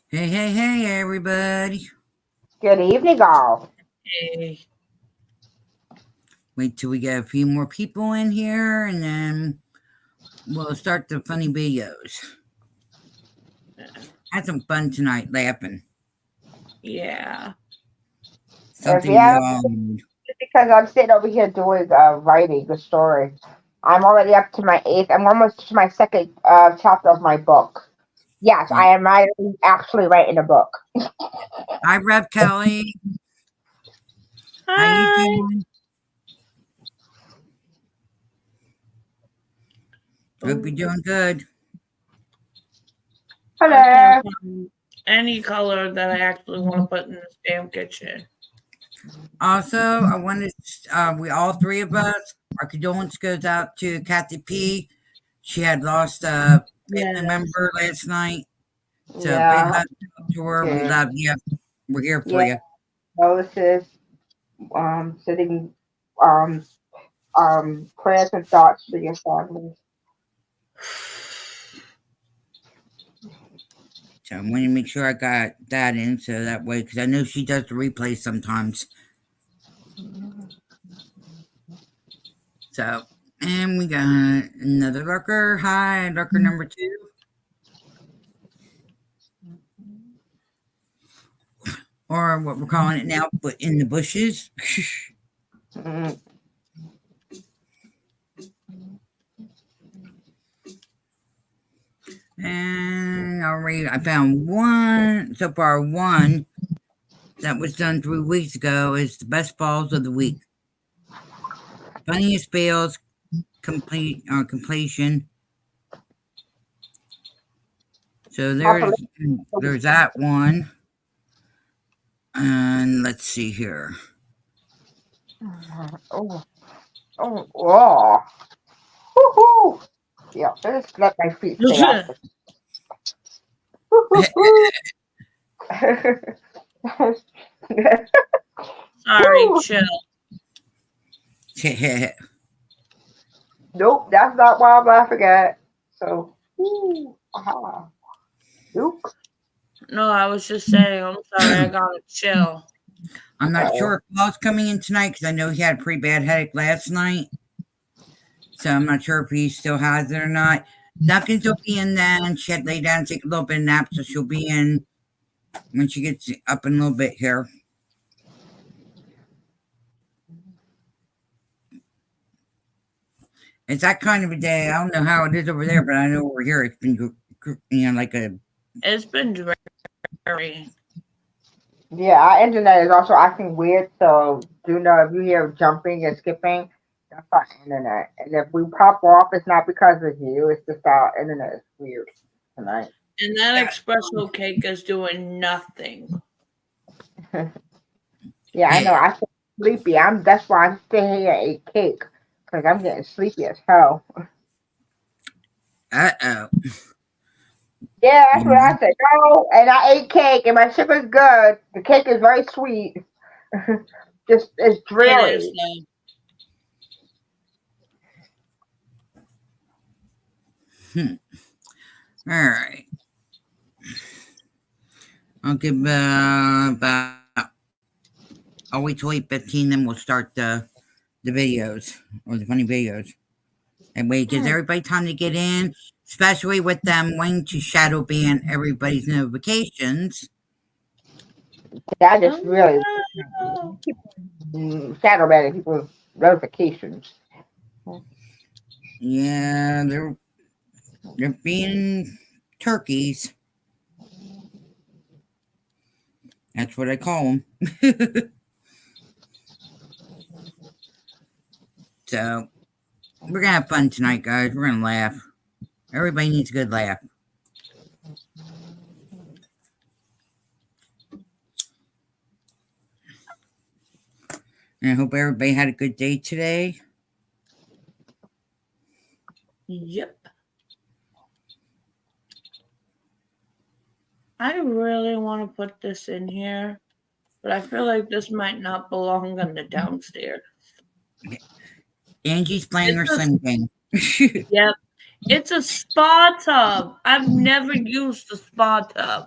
Hey, hey, hey, everybody. Good evening, all. Hey, Wait till we get a few more people in here and then we'll start the funny videos. Had some fun tonight laughing. yeah. If you Something we have, all need. it's because I'm sitting over here doing writing the story. I'm already up to my eighth. I'm almost to my second chapter of my book. Yes, Yeah. I am actually writing a book. Hi, Rev Kelly. How you Hi. doing? Hope you're Oh, doing good. I can't Hello. find any color that I actually want to put in this damn kitchen. Also, I wanted we all three of us, our condolence goes out to Kathy P. She had lost a family Yes. member last night. So big Yeah, hug to her. We yeah, love you. We're here for yeah. you. Moses, sitting, um, prayers and thoughts for your family. So I want to make sure I got that in so that way, because I know she does the replay sometimes. So, and we got another lurker. Hi, lurker number two. Or what we're calling it now, but in the bushes. Mm, And already I found one, so far one, that was done 3 weeks ago is the best falls of the week. Funniest fails, completion. So there's that one. And let's see here. Oh, oh. Woohoo! Yeah, just let my feet stay off the. Woo-hoo-hoo. Sorry, Woo. chill. Nope, that's not what I'm laughing at. So, woo. Aha. Nope. No, I was just saying, I'm sorry, I gotta chill. I'm not Uh, sure if Paul's coming in tonight because I know he had a pretty bad headache last night. So I'm not sure if he still has it or not. Duncan's will be in then. She had to lay down and take a little bit of nap, so she'll be in when she gets up in a little bit here. It's that kind of a day. I don't know how it is over there, but I know over here it's been, like a. It's been dreary. yeah, our internet is also acting weird. So, do know if you hear jumping and skipping, that's our internet. And if we pop off, it's not because of you. It's just our internet is weird tonight. And that espresso cake is doing nothing. Yeah, I know. I feel sleepy. That's why I'm sitting here and ate cake because I'm getting sleepy as hell. Uh oh. Yeah, that's what I said. No, and I ate cake, and my sugar's good. The cake is very sweet. Just it's It is, dreary. though. All right. I'll give about. I'll wait till 8:15, then we'll start the videos or the funny videos. That way it gives Hmm, everybody time to get in, especially with them wanting to shadow ban everybody's notifications. that just really Oh, no. shadow banning people's notifications. Yeah, they're being turkeys. That's what I call them. So we're gonna have fun tonight, guys. We're gonna laugh. Everybody needs a good laugh. And I hope everybody had a good day today. Yep. I really want to put this in here, but I feel like this might not belong on the downstairs. Angie's playing It's her a slim game. Yep. It's a spa tub. I've never used a spa tub.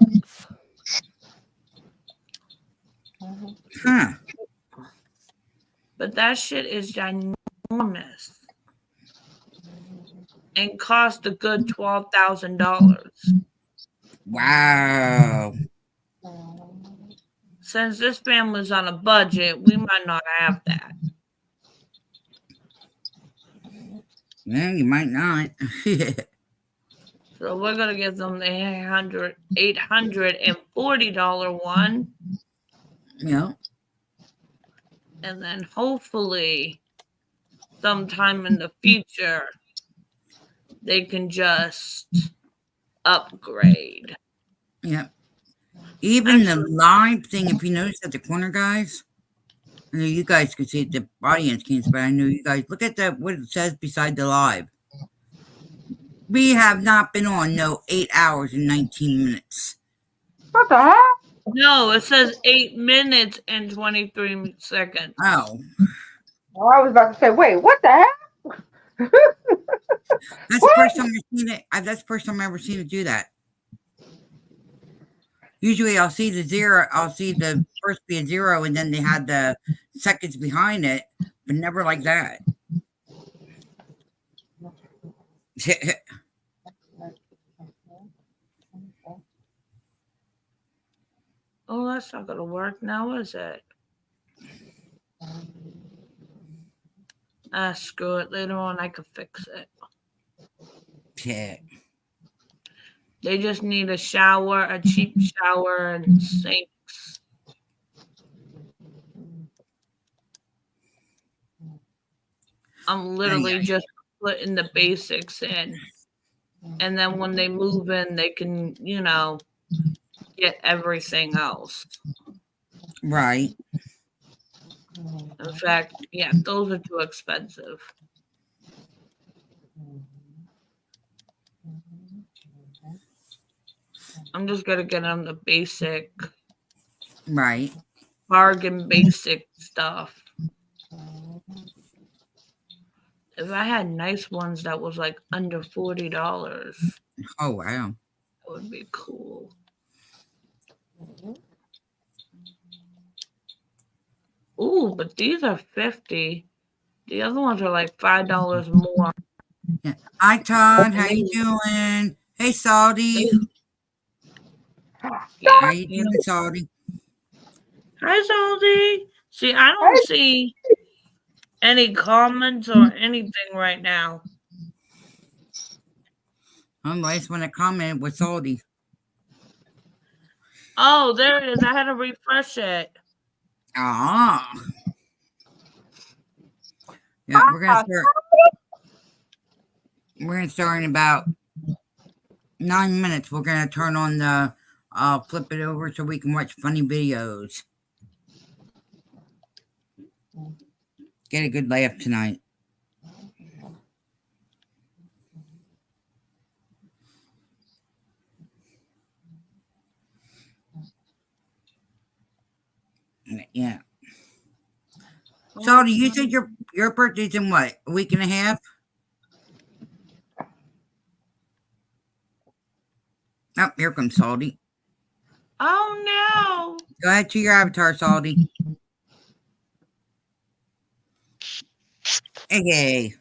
Huh. But that shit is ginormous and cost a good $12,000. Wow. Since this family's on a budget, we might not have that. Yeah, you might not. So we're gonna give them the $840 one, Yeah. and then hopefully sometime in the future they can just upgrade. Yeah. Even the live thing, if you notice at the corner, guys, I know you guys can see it, the audience can't, but I know you guys look at that what it says beside the live. We have not been on 8 hours and 19 minutes. What the heck? No, it says 8 minutes and 23 seconds. Oh. Well, I was about to say, wait, what the heck? That's the first time I've seen it. That's the first time I've ever seen it do that. Usually I'll see the zero, I'll see the first be a 0 and then they had the seconds behind it, but never like that. Oh, that's not gonna work now, is it? Screw it. Later on I could fix it. Yeah. They just need a shower, a cheap shower, and sinks. I'm literally just putting the basics in. And then when they move in, they can, get everything else. Right. In fact, yeah, those are too expensive. I'm just gonna get them the basic, Right. bargain basic stuff. If I had nice ones that was like under $40, Oh, wow. that would be cool. Ooh, but these are $50. The other ones are like $5 more. Yeah. Hi, Todd. How you doing? Hey, Salty. Yeah. How you doing, Salty? Hi, Salty. See, I don't see any comments or anything right now. I just want to comment with Salty. Oh, there it is. I had to refresh it. Ah. Yeah, we're gonna start in about 9 minutes. We're gonna turn on the flip it over so we can watch funny videos. Get a good laugh tonight. Yeah. So, you said your birthday's in what? A week and a half? Oh, here comes Salty. Oh no! Go ahead to your avatar, Salty. Hey.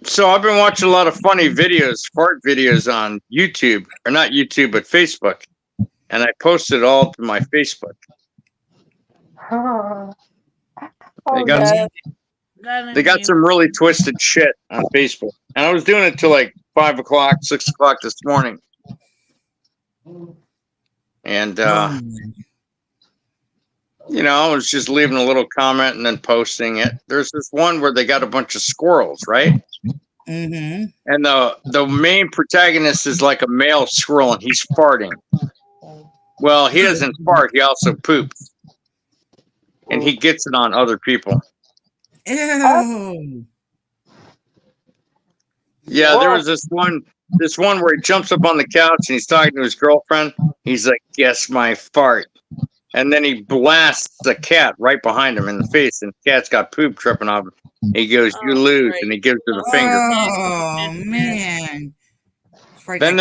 So I've been watching a lot of funny videos, fart videos on YouTube, or not YouTube, but Facebook, and I posted all to my Facebook. They got some really twisted shit on Facebook, and I was doing it till like 5 o'clock, 6 o'clock this morning, and I was just leaving a little comment and then posting it. There's this one where they got a bunch of squirrels, right? Mm-hmm. And the main protagonist is like a male squirrel, and he's farting. Well, he doesn't fart; he also poops, and he gets it on other people. Ew. Yeah, there was this one where he jumps up on the couch and he's talking to his girlfriend. He's like, "Guess my fart," and then he blasts the cat right behind him in the face, and the cat's got poop dripping off him. He goes, "You lose," right. and he gives her the finger. Oh man! Then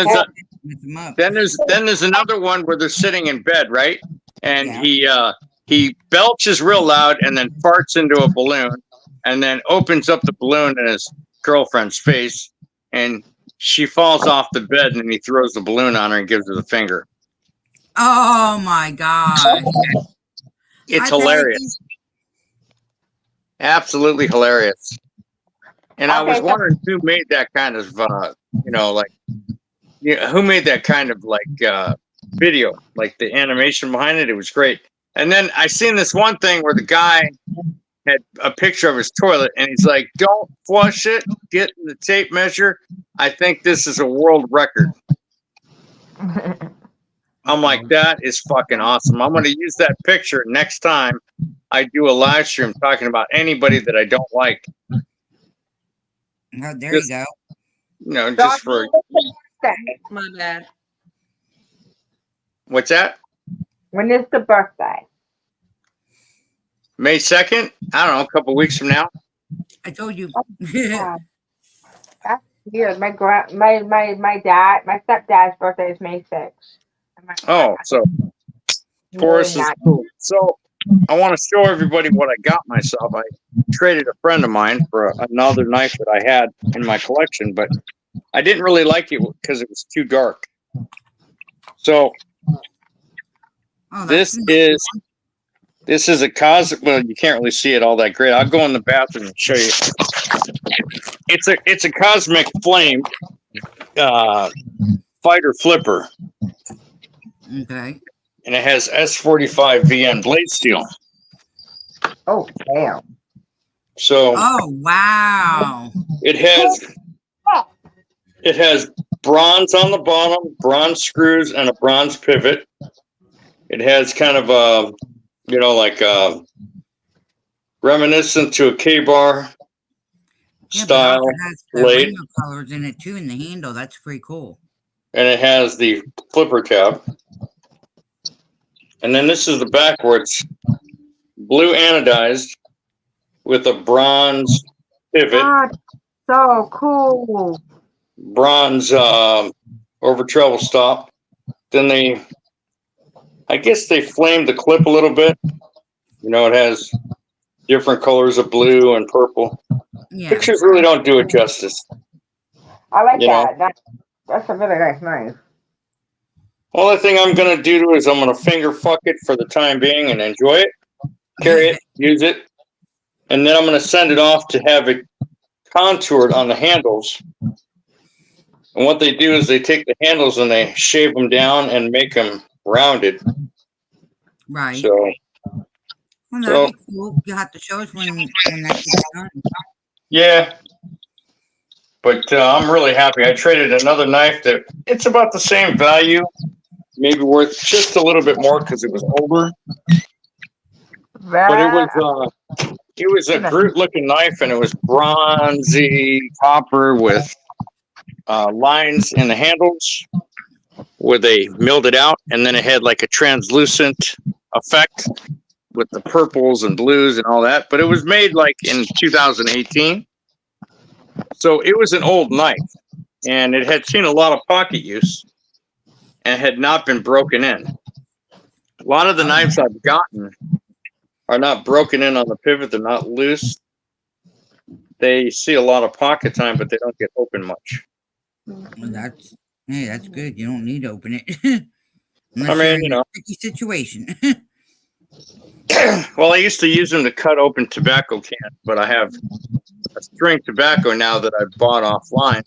there's another one where they're sitting in bed, right? And Yeah. he belches real loud and then farts into a balloon and then opens up the balloon in his girlfriend's face, and she falls off the bed, and he throws the balloon on her and gives her the finger. Oh my gosh. It's I hilarious. Absolutely hilarious. And I was Okay, so- wondering who made that kind of, who made that kind of video, like the animation behind it. It was great. And then I seen this one thing where the guy had a picture of his toilet, and he's like, "Don't flush it. Get the tape measure. I think this is a world record." I'm like, that is fucking awesome. I'm going to use that picture next time I do a live stream talking about anybody that I don't like. Oh, there Just- you go. Just for My bad. what's that? When is the birthday? May 2nd? I don't know, a couple weeks from now. I told you. That's weird. My stepdad's birthday is May 6th. Oh, so Taurus is cool. So I want to show everybody what I got myself. I traded a friend of mine for another knife that I had in my collection, but I didn't really like it because it was too dark. So Oh, this that's is a well, you can't really see it all that great. I'll go in the bathroom and show you. It's a Cosmic Flame fighter flipper, okay. and it has S45 VN blade steel. Oh, damn. So Oh wow. it has bronze on the bottom, bronze screws, and a bronze pivot. It has kind of a, reminiscent to a K-bar Yeah, style, but it has the blade. rainbow colors in it too in the handle. That's pretty cool. And it has the flipper tab. And then this is the backwards, blue anodized with a bronze pivot, God, so cool. bronze over treble stop. Then I guess they flamed the clip a little bit. It has different colors of blue and purple. Yeah. Pictures really don't do it justice. I like You know? that. That's a really nice knife. Only thing I'm going to do is I'm going to finger fuck it for the time being and enjoy it, carry it, use it, and then I'm going to send it off to have it contoured on the handles. And what they do is they take the handles and they shave them down and make them rounded. Right. So Well, that'd be cool. You'll have to show us when that gets done. yeah, but I'm really happy. I traded another knife that it's about the same value, maybe worth just a little bit more because it was older. But it was a Groot looking knife, and it was bronzy copper with lines in the handles where they milled it out, and then it had like a translucent effect with the purples and blues and all that. But it was made like in 2018, so it was an old knife, and it had seen a lot of pocket use and had not been broken in. A lot of the knives I've gotten are not broken in on the pivot. They're not loose. They see a lot of pocket time, but they don't get open much. Well, that's good. You don't need to open it. I Unless mean, you're in a tricky situation. Well, I used to use them to cut open tobacco cans, but I have a string tobacco now that I bought offline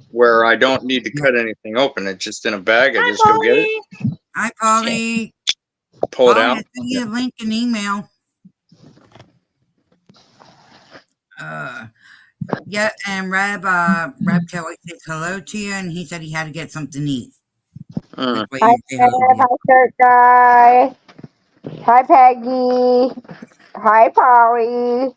where I don't need to cut anything open. It's just in a bag. I just go get it, Hi, Polly. pull it Polly, out. I sent you a link and email. Yeah, and Reb Kelly said hello to you, and he said he had to get something to eat. Mm. That's why Hi, he said hello to Ted. Hi, Shirt Guy. Hi, Peggy. Hi, Polly.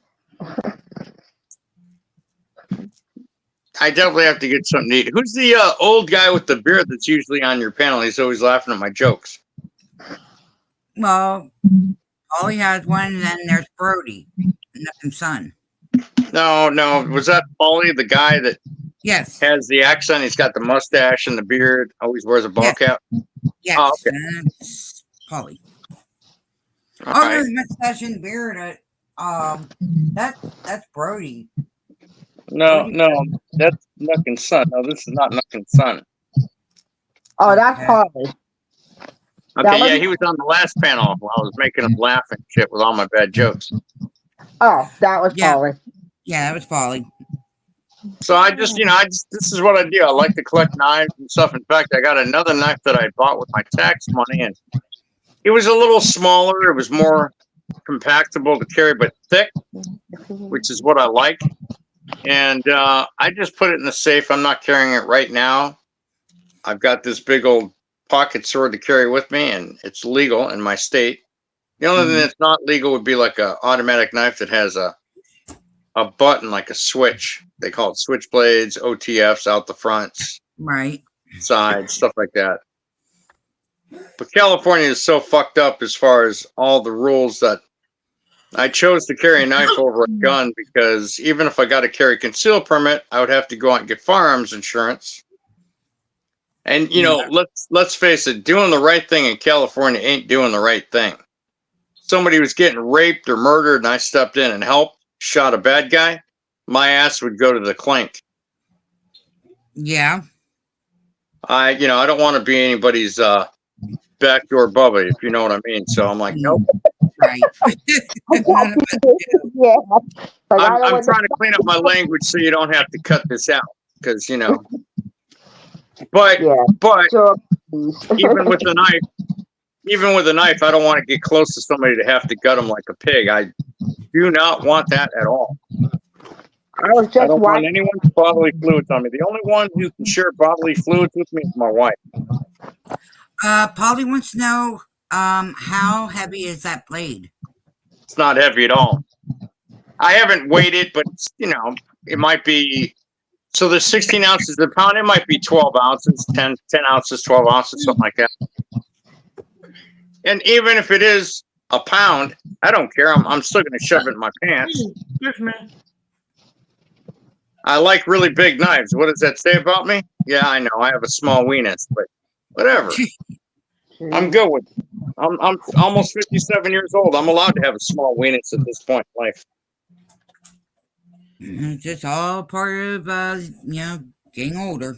I definitely have to get something to eat. Who's the old guy with the beard that's usually on your panel? He's always laughing at my jokes. you. Well, Polly has one, and then there's Brody, Nothing's son. No. Was that Paulie, the guy that Yes. has the accent? He's got the mustache and the beard. Always wears a ball Yes. cap. Yes. Oh, okay. That's Polly. All Oh, right. no, mustache and beard. That's Brody. No, that's Nuckin's son. No, this is not Nuckin's son. Oh, that's Okay. Harley. Okay, was- yeah, he was on the last panel while I was making him laugh and shit with all my bad jokes. Oh, that was Yeah. Harley. Yeah, that was Polly. So I just, this is what I do. I like to collect knives and stuff. In fact, I got another knife that I bought with my tax money, and it was a little smaller. It was more compactable to carry, but thick, which is what I like. And I just put it in the safe. I'm not carrying it right now. I've got this big old pocket sword to carry with me, and it's legal in my state. The only thing that's not legal would be like a automatic knife that has a button, like a switch. They call it switchblades, OTFs out the fronts, Right. sides, stuff like that. But California is so fucked up as far as all the rules that I chose to carry a knife over a gun because even if I got to carry a concealed permit, I would have to go out and get firearms insurance. And let's face it, doing the right thing in California ain't doing the right thing. Somebody was getting raped or murdered and I stepped in and helped, shot a bad guy, my ass would go to the clink. Yeah. I don't want to be anybody's backdoor bubba, if you know what I mean. So I'm like, nope. Right. Yeah. Like, I I'm don't want trying to clean up my language so you don't have to cut this out because But Yeah. but Sure. even with a knife, I don't want to get close to somebody to have to gut them like a pig. I do not want that at all. I was I just don't want watching. anyone's bodily fluids on me. The only one who can share bodily fluids with me is my wife. Polly wants to know, how heavy is that blade? It's not heavy at all. I haven't weighed it, but it might be. So there's 16 ounces a pound. It might be 12 ounces, 10 ounces, 12 ounces, something like that. And even if it is a pound, I don't care. I'm still going to shove it in my pants. I like really big knives. What does that say about me? Yeah, I know. I have a small weenus, but whatever. I'm good with it. I'm almost 57 years old. I'm allowed to have a small weenus at this point in life. It's just all part of, getting older.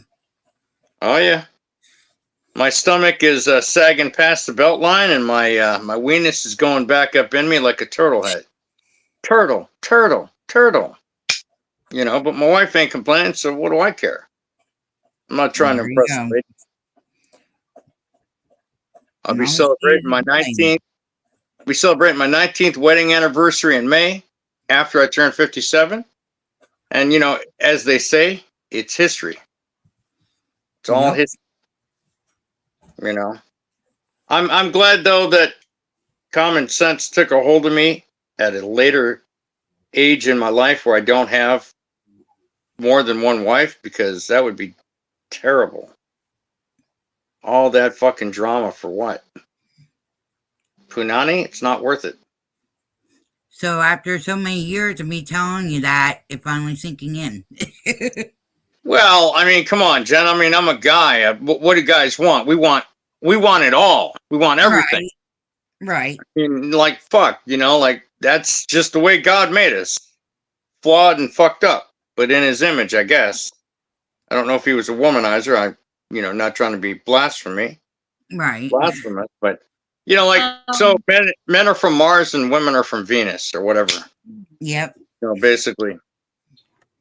Oh yeah. My stomach is sagging past the belt line, and my weenus is going back up in me like a turtle head. Turtle. But my wife ain't complaining, so what do I care? I'm not trying to There you impress go. the ladies. I'll be No, celebrating my fine. 19th. We celebrate my 19th wedding anniversary in May after I turn 57. And as they say, it's history. It's all Yep. history. I'm glad though that common sense took a hold of me at a later age in my life where I don't have more than one wife, because that would be terrible. All that fucking drama for what? Punani? It's not worth it. So after so many years of me telling you that, it finally sinking in. Well, I mean, come on, Jen. I mean, I'm a guy. What do guys want? We want it all. We want everything. Right. I mean, like, fuck, like, that's just the way God made us. Flawed and fucked up, but in his image, I guess. I don't know if he was a womanizer. Not trying to be blasphemous, but, so men are from Mars and women are from Venus or whatever, Yep. basically.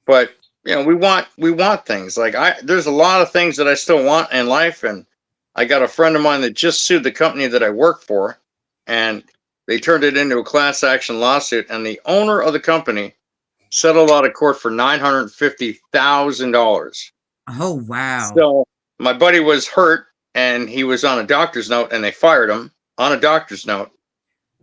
But, we want things. Like, there's a lot of things that I still want in life, and I got a friend of mine that just sued the company that I work for, and they turned it into a class action lawsuit, and the owner of the company settled out of court for $950,000. Oh, wow. So my buddy was hurt, and he was on a doctor's note, and they fired him on a doctor's note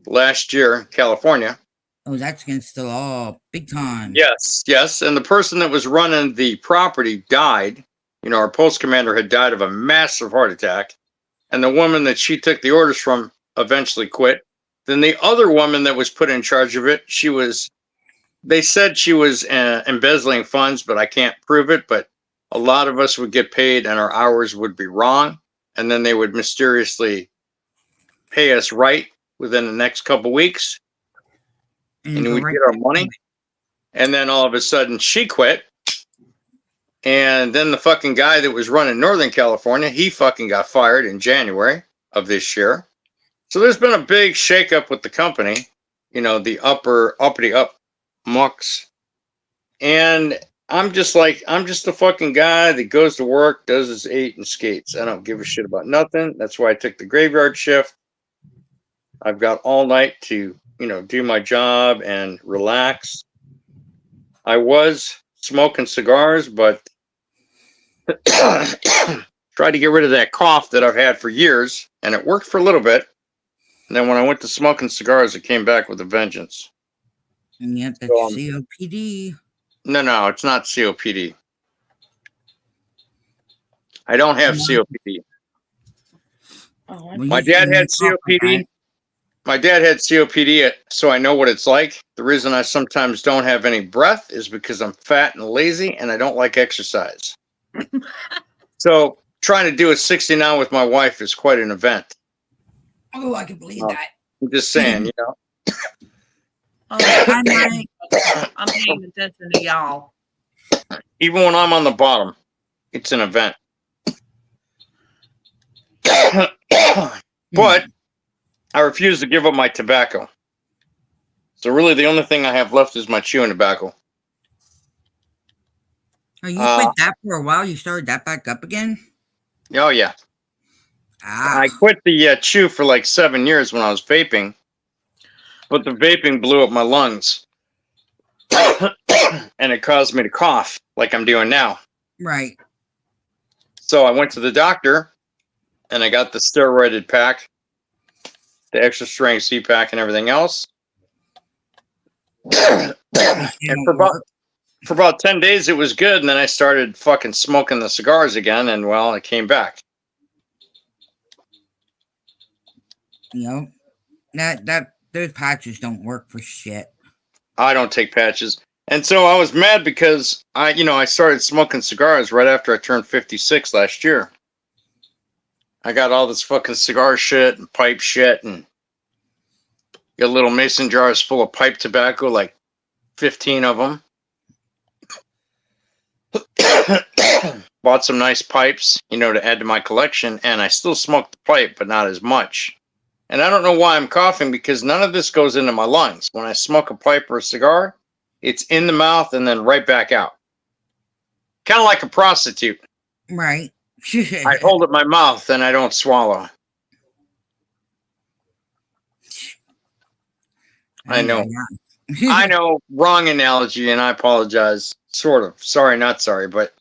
last year in California. Oh, that's against the law. Big time. Yes. And the person that was running the property died. Our post commander had died of a massive heart attack. And the woman that she took the orders from eventually quit. Then the other woman that was put in charge of it, they said she was embezzling funds, but I can't prove it. But a lot of us would get paid and our hours would be wrong. And then they would mysteriously pay us right within the next couple weeks, and go we right get our back money. to it. And then all of a sudden she quit. And then the fucking guy that was running Northern California, he fucking got fired in January of this year. So there's been a big shakeup with the company, you know, the uppity up mucks. And I'm just a fucking guy that goes to work, does his 8 and skates. I don't give a shit about nothing. That's why I took the graveyard shift. I've got all night to, you know, do my job and relax. I was smoking cigars, but tried to get rid of that cough that I've had for years, and it worked for a little bit. And then when I went to smoking cigars, it came back with a vengeance. And yet that's So, COPD. No, it's not COPD. I don't have COPD. Oh, My dad had COPD. My dad had COPD, so I know what it's like. The reason I sometimes don't have any breath is because I'm fat and lazy, and I don't like exercise. So trying to do a 60 now with my wife is quite an event. Oh, I can believe Oh. that. I'm just saying, you know. I'm paying attention to y'all. Even when I'm on the bottom, it's an event. But I refuse to give up my tobacco. So really the only thing I have left is my chewing tobacco. Oh, you quit that for a while? You started that back up again? Oh, yeah. I quit the chew for like 7 years when I was vaping. But the vaping blew up my lungs. And it caused me to cough like I'm doing now. Right. So I went to the doctor and I got the steroided pack, the extra strength C-pack and everything else. And for about 10 days it was good, and then I started fucking smoking the cigars again, and well, it came back. You know, those patches don't work for shit. I don't take patches. And so I was mad because I started smoking cigars right after I turned 56 last year. I got all this fucking cigar shit and pipe shit, and got little mason jars full of pipe tobacco, like 15 of them. Bought some nice pipes, to add to my collection, and I still smoke the pipe, but not as much. And I don't know why I'm coughing, because none of this goes into my lungs. When I smoke a pipe or a cigar, it's in the mouth and then right back out. Kind of like a prostitute. Right. I hold it in my mouth and I don't swallow. I know. I know, wrong analogy, and I apologize. Sort of. Sorry, not sorry, but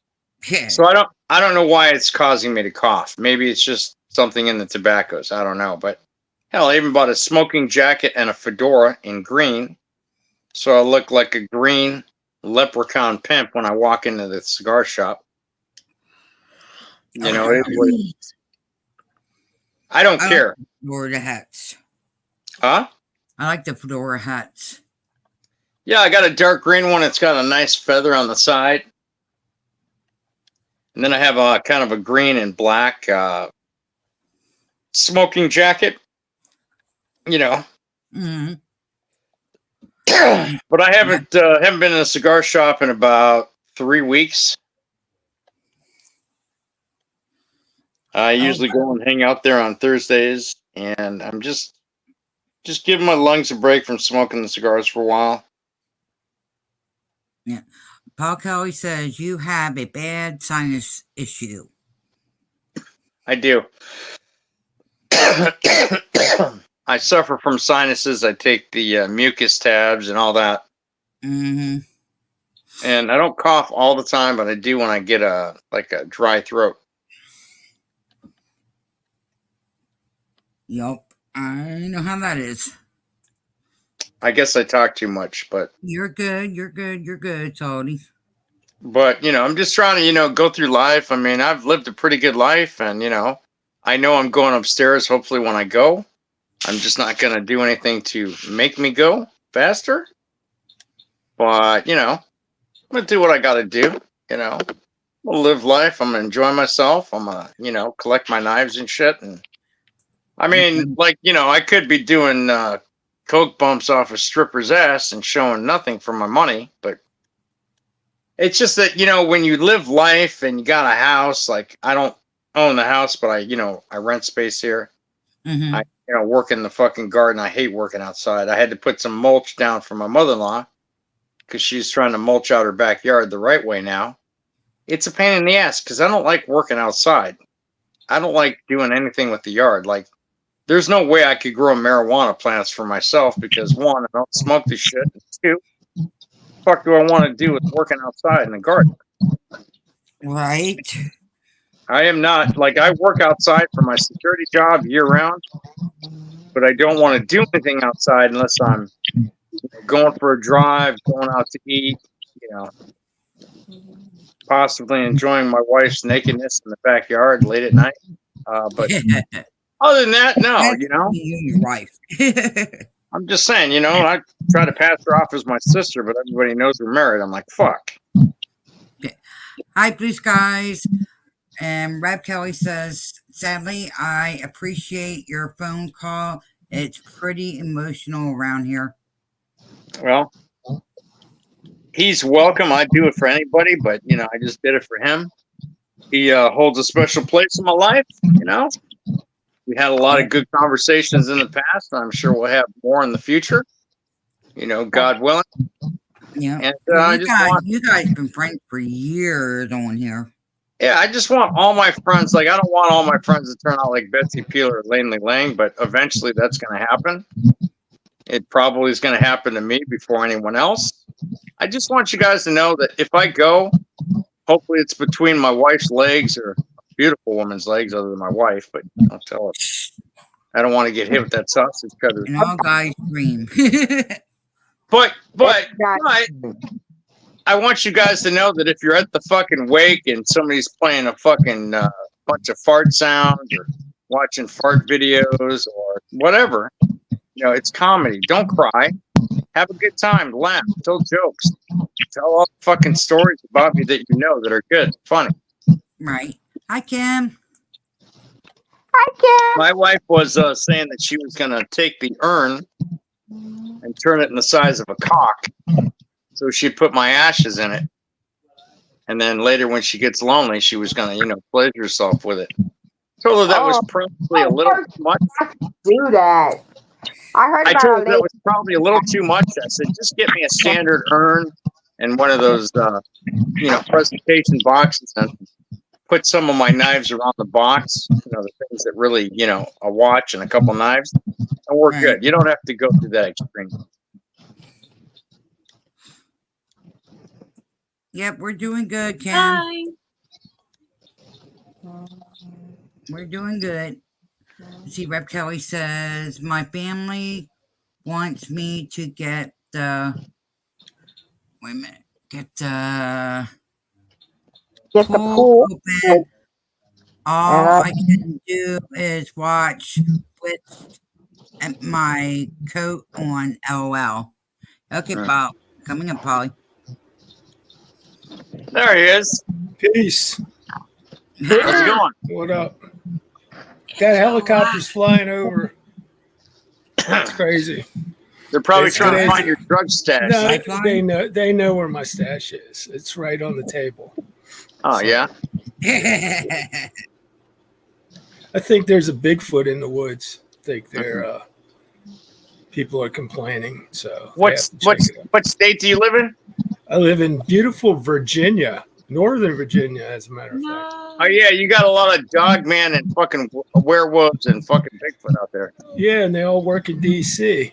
Yeah. so I don't know why it's causing me to cough. Maybe it's just something in the tobaccos. I don't know, but hell, I even bought a smoking jacket and a fedora in green, so I look like a green leprechaun pimp when I walk into the cigar shop. It is what it is. I don't care. Fedora hats. Huh? I like the fedora hats. Yeah, I got a dark green one. It's got a nice feather on the side. And then I have a kind of a green and black smoking jacket. Mm-hmm. But I haven't been in a cigar shop in about 3 weeks. I usually go and hang out there on Thursdays, and I'm just giving my lungs a break from smoking the cigars for a while. Yeah. Paul Kelly says you have a bad sinus issue. I do. I suffer from sinuses. I take the mucus tabs and all that. Mm-hmm. And I don't cough all the time, but I do when I get a dry throat. Yup. I know how that is. I guess I talk too much, but You're good, Tony. But, I'm just trying to, go through life. I mean, I've lived a pretty good life, and, I know I'm going upstairs hopefully when I go. I'm just not going to do anything to make me go faster. But, I'm going to do what I got to do, I'm going to live life. I'm going to enjoy myself. I'm going to, collect my knives and shit. And I mean, like, I could be doing coke bumps off a stripper's ass and showing nothing for my money, but it's just that, when you live life and you got a house, like I don't own the house, but I rent space here. Mm-hmm. I work in the fucking garden. I hate working outside. I had to put some mulch down for my mother-in-law because she's trying to mulch out her backyard the right way now. It's a pain in the ass because I don't like working outside. I don't like doing anything with the yard. Like, there's no way I could grow marijuana plants for myself because, one, I don't smoke this shit. And two, the fuck do I want to do with working outside in the garden? Right. I am not, like, I work outside for my security job year round, but I don't want to do anything outside unless I'm going for a drive, going out to eat, possibly enjoying my wife's nakedness in the backyard late at night. But other than that, no, You and your wife. I'm just saying, I try to pass her off as my sister, but everybody knows we're married. I'm like, fuck. Hi, Blue Skies. And Rab Kelly says, sadly, I appreciate your phone call. It's pretty emotional around here. Well, he's welcome. I'd do it for anybody, but, I just did it for him. He holds a special place in my life, We had a lot of good conversations in the past, and I'm sure we'll have more in the future, God willing. Yeah. And you guys have been friends for years on here. Yeah, I just want all my friends, like, I don't want all my friends to turn out like Betsy Peeler or Laney Lang, but eventually that's going to happen. It probably is going to happen to me before anyone else. I just want you guys to know that if I go, hopefully it's between my wife's legs or a beautiful woman's legs other than my wife, but I'll tell her. I don't want to get hit with that sausage cutter. And all guys dream. But I want you guys to know that if you're at the fucking wake and somebody's playing a fucking bunch of fart sounds or watching fart videos or whatever, it's comedy. Don't cry. Have a good time. Laugh. Tell jokes. Tell all the fucking stories about me that that are good, funny. Right. Hi, Kim. Hi, Kim. My wife was saying that she was going to take the urn and turn it in the size of a cock. So she'd put my ashes in it. And then later when she gets lonely, she was going to, pleasure herself with it. Told her that was probably a little too much. Do that. I told her that was probably a little too much. I said, just get me a standard urn and one of those, presentation boxes and put some of my knives around the box, the things that really, a watch and a couple knives, and we're good. You don't have to go through that extreme. Yep, we're doing good, Kim. Hi. We're doing good. See, Rep Kelly says, my family wants me to get the pool open. All I can do is watch with my coat on. LOL. Okay, Bob. Coming up, Polly. There he is. Peace. How's it going? What up? That helicopter's flying over. That's crazy. They're probably It's trying crazy. to find your drug stash. No, they know where my stash is. It's right on the table. Oh, yeah? I think there's a Bigfoot in the woods. I think they're people are complaining. So What state do you live in? I live in beautiful Virginia, Northern Virginia, as a matter of fact. No. Oh, yeah, you got a lot of dog man and fucking werewolves and fucking Bigfoot out there. Yeah, and they all work in D.C.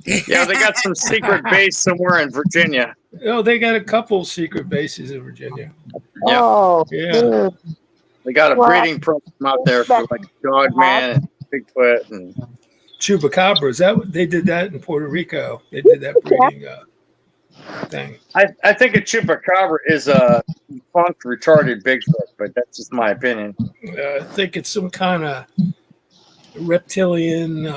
Yeah, they got some secret base somewhere in Virginia. Oh, they got a couple secret bases in Virginia. Yeah. Oh, Yeah. They got a breeding program out there for like dog man and Bigfoot and Chupacabras. They did that in Puerto Rico. They did that breeding thing. I think a chupacabra is a punk retarded Bigfoot, but that's just my opinion. I think it's some kind of reptilian,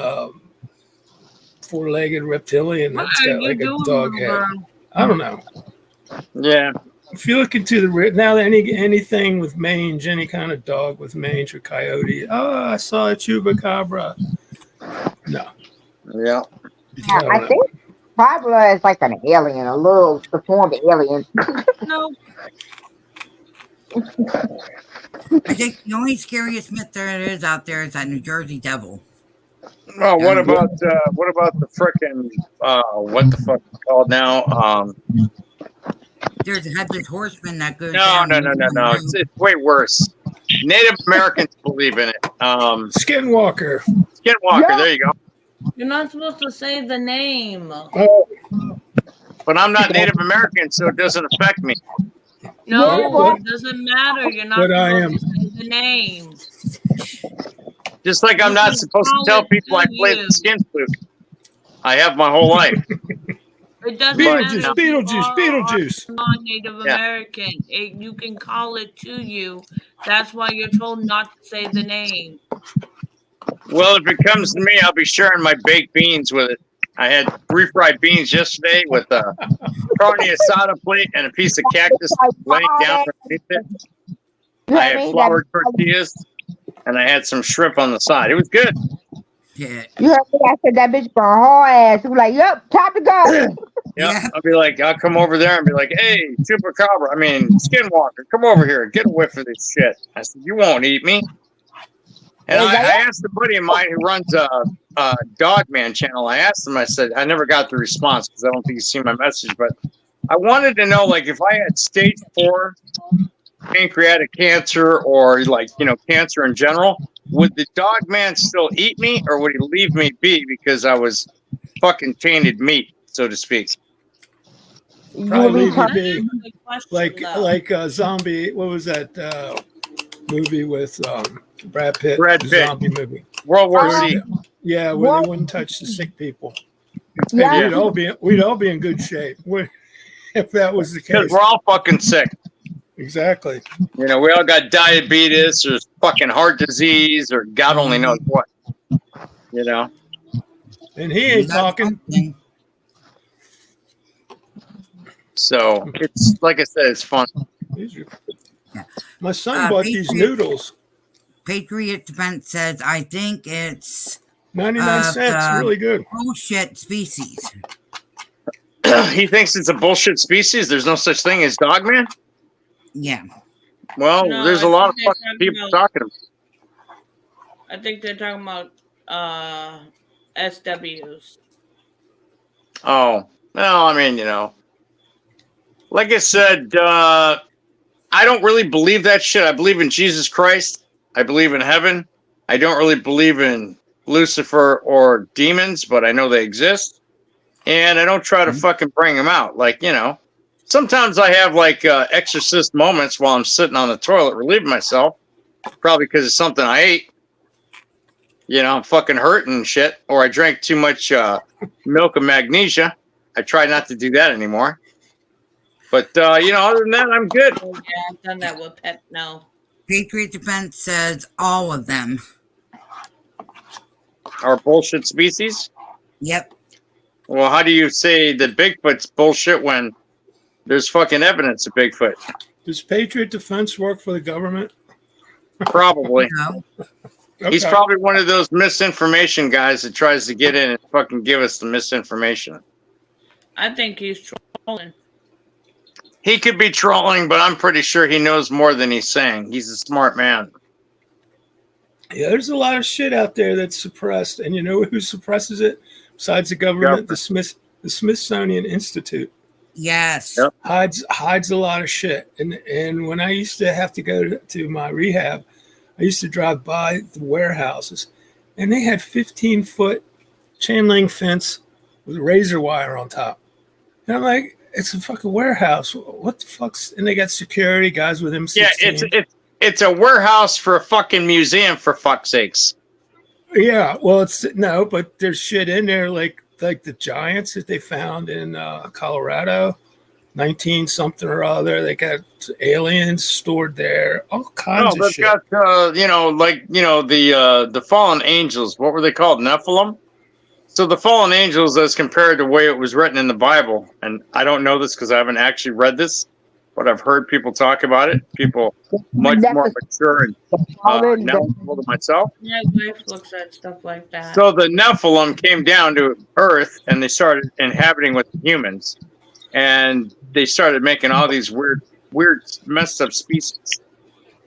four-legged reptilian that's got like a dog head. I don't know. Yeah. if you look into the now, anything with mange, any kind of dog with mange or coyote. Oh, I saw a chupacabra. No. Yeah. Yeah, I think Pablo is like an alien, a little deformed alien. No, I think the only scariest myth there is out there is that New Jersey Devil. Oh, what about the frickin' what the fuck it's called now? There's a headless horseman that goes No. down. It's way worse. Native Americans believe in it. Skinwalker. Skinwalker. Yeah. There you go. you're not supposed to say the name. Oh, But I'm not Native American, so it doesn't affect me. No, What? it doesn't matter. You're not But I supposed to say the name. Just like I'm not supposed to tell people I played the skin flute. I have my whole life. It doesn't Beetlejuice, matter. Beetlejuice. Non-Native Yeah. American. You can call it to you. That's why you're told not to say the name. Well, if it comes to me, I'll be sharing my baked beans with it. I had refried beans yesterday with a carne asada plate and a piece of cactus laying down underneath it. You I heard had me? flour tortillas and I had some shrimp on the side. It was good. Yeah. You heard me? I said that bitch for a whole ass. He was like, "Yep, time to go." Yeah. Yeah. I'll be like, I'll come over there and be like, hey, Chupacabra, Skinwalker, come over here, get a whiff of this shit. I said, you won't eat me. And I asked a buddy of mine who runs a Dogman channel. I asked him, I said, I never got the response because I don't think he's seen my message, but I wanted to know, like, if I had stage 4 pancreatic cancer or, like, cancer in general, would the Dogman still eat me or would he leave me be because I was fucking tainted meat, so to speak? You Probably will be would turn- be Good question, though. like a zombie. What was that movie with Brad Pitt? Brad The Pitt. zombie movie. World War Oh. Z. Yeah, where What? they wouldn't touch the sick people. Yeah. We'd all be in good shape if that was the Because case. we're all fucking sick. Exactly. We all got diabetes or fucking heart disease or God only knows what. And he ain't talking. So it's like I said, it's fun. My son bought these noodles. Patriot Defense says, I think it's 99 cents. Really good. bullshit species. He thinks it's a bullshit species. There's no such thing as Dogman. Yeah. Well, No, there's I a lot of think they're fucking talking people about- talking about it. I think they're talking about SWs. Oh, well, like I said, I don't really believe that shit. I believe in Jesus Christ. I believe in heaven. I don't really believe in Lucifer or demons, but I know they exist. And I don't try to fucking bring them out. Like, sometimes I have like exorcist moments while I'm sitting on the toilet relieving myself. Probably because it's something I ate. I'm fucking hurting and shit. Or I drank too much milk and magnesia. I try not to do that anymore. But, other than that, I'm good. Oh, yeah, I've done that with pet. No. Patriot Defense says all of them. Our bullshit species. Yep. Well, how do you say that Bigfoot's bullshit when there's fucking evidence of Bigfoot? Does Patriot Defense work for the government? Probably. No. He's Okay. probably one of those misinformation guys that tries to get in and fucking give us the misinformation. I think he's trolling. He could be trolling, but I'm pretty sure he knows more than he's saying. He's a smart man. Yeah, there's a lot of shit out there that's suppressed, and you know who suppresses it besides the government? The Smithsonian Institute Yes. Yep. hides a lot of shit. And when I used to have to go to my rehab, I used to drive by the warehouses, and they had 15-foot chain link fence with razor wire on top. And I'm like, it's a fucking warehouse. What the fuck's? And they got security guys with M16. Yeah, it's a warehouse for a fucking museum, for fuck's sakes. Yeah, well, but there's shit in there like the giants that they found in Colorado, 19 something or other. They got aliens stored there, all kinds of they've shit. got the fallen angels. What were they called? Nephilim. So the fallen angels, as compared to the way it was written in the Bible, and I don't know this because I haven't actually read this, what I've heard people talk about it. People much more mature and knowledgeable than myself. My wife looks at stuff like that. So the Nephilim came down to Earth and they started inhabiting with humans, and they started making all these weird, messed up species.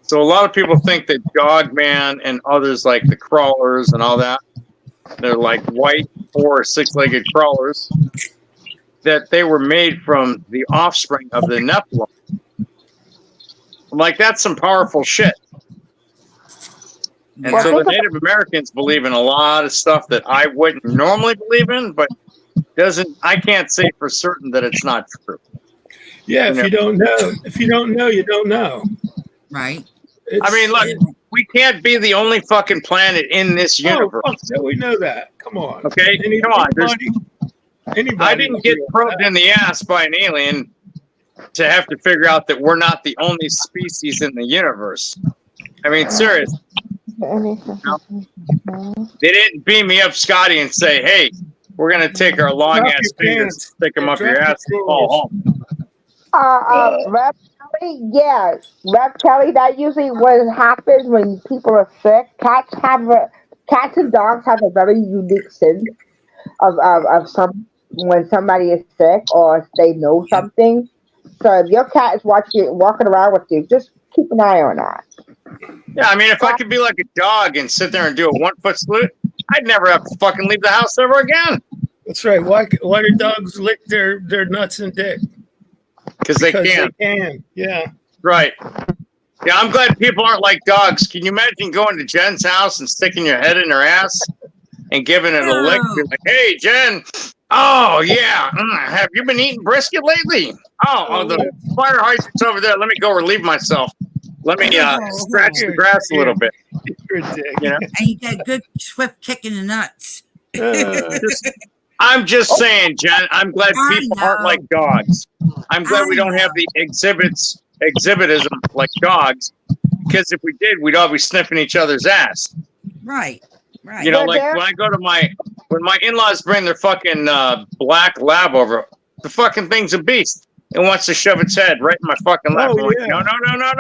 So a lot of people think that Dogman and others like the crawlers and all that, they're like white 4 or 6-legged crawlers, that they were made from the offspring of the Nephilim. I'm like, that's some powerful shit. And so the Native Americans believe in a lot of stuff that I wouldn't normally believe in, but I can't say for certain that it's not true. Yeah, if you don't know, you don't know. Right. I mean, look, we can't be the only fucking planet in this universe. Oh, we know that. Come on. Okay, come on. Anybody I didn't get probed in the ass by an alien to have to figure out that we're not the only species in the universe. I mean, serious. They didn't beam me up, Scotty, and say, "Hey, we're gonna take our long ass fingers, stick them up your ass, and fall home." Rev Kelly, yeah, Rev Kelly. That usually what happens when people are sick. Cats and dogs have a very unique sense of when somebody is sick or if they know something. So if your cat is walking around with you, just keep an eye on that. Yeah, I mean, if I could be like a dog and sit there and do a 1-foot salute, I'd never have to fucking leave the house ever again. That's right. Why do dogs lick their nuts and dick? Because they can. Yeah. Right. Yeah, I'm glad people aren't like dogs. Can you imagine going to Jen's house and sticking your head in her ass and giving it a lick? Be like, "Hey, Jen. Oh, yeah. Have you been eating brisket lately? Oh, the fire hydrant's over there. Let me go relieve myself. Let me scratch the grass a little bit." You're a dick. You know? And you get a good swift kick in the nuts. I'm just saying, Jen, I'm glad people aren't like dogs. I'm glad we don't have the exhibitism like dogs, because if we did, we'd all be sniffing each other's ass. Right. Right. You know, like when I go to when my in-laws bring their fucking black lab over, the fucking thing's a beast. It wants to shove its head right in my fucking lap. I'm like,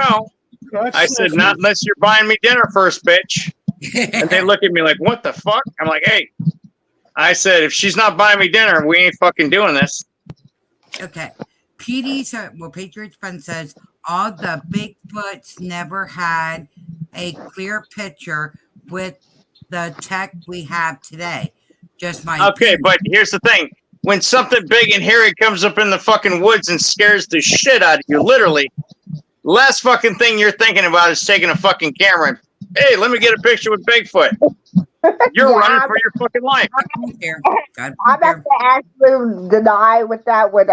no. I said, not unless you're buying me dinner first, bitch. And they look at me like, what the fuck? I'm like, hey. I said, if she's not buying me dinner, we ain't fucking doing this. Okay. Patriots Friend says, all the Bigfoots never had a clear picture with the tech we have today. Just my opinion. But here's the thing. When something big and hairy comes up in the fucking woods and scares the shit out of you, literally, last fucking thing you're thinking about is taking a fucking camera and, hey, let me get a picture with Bigfoot. You're running for your fucking life. I'm not to actually deny with that what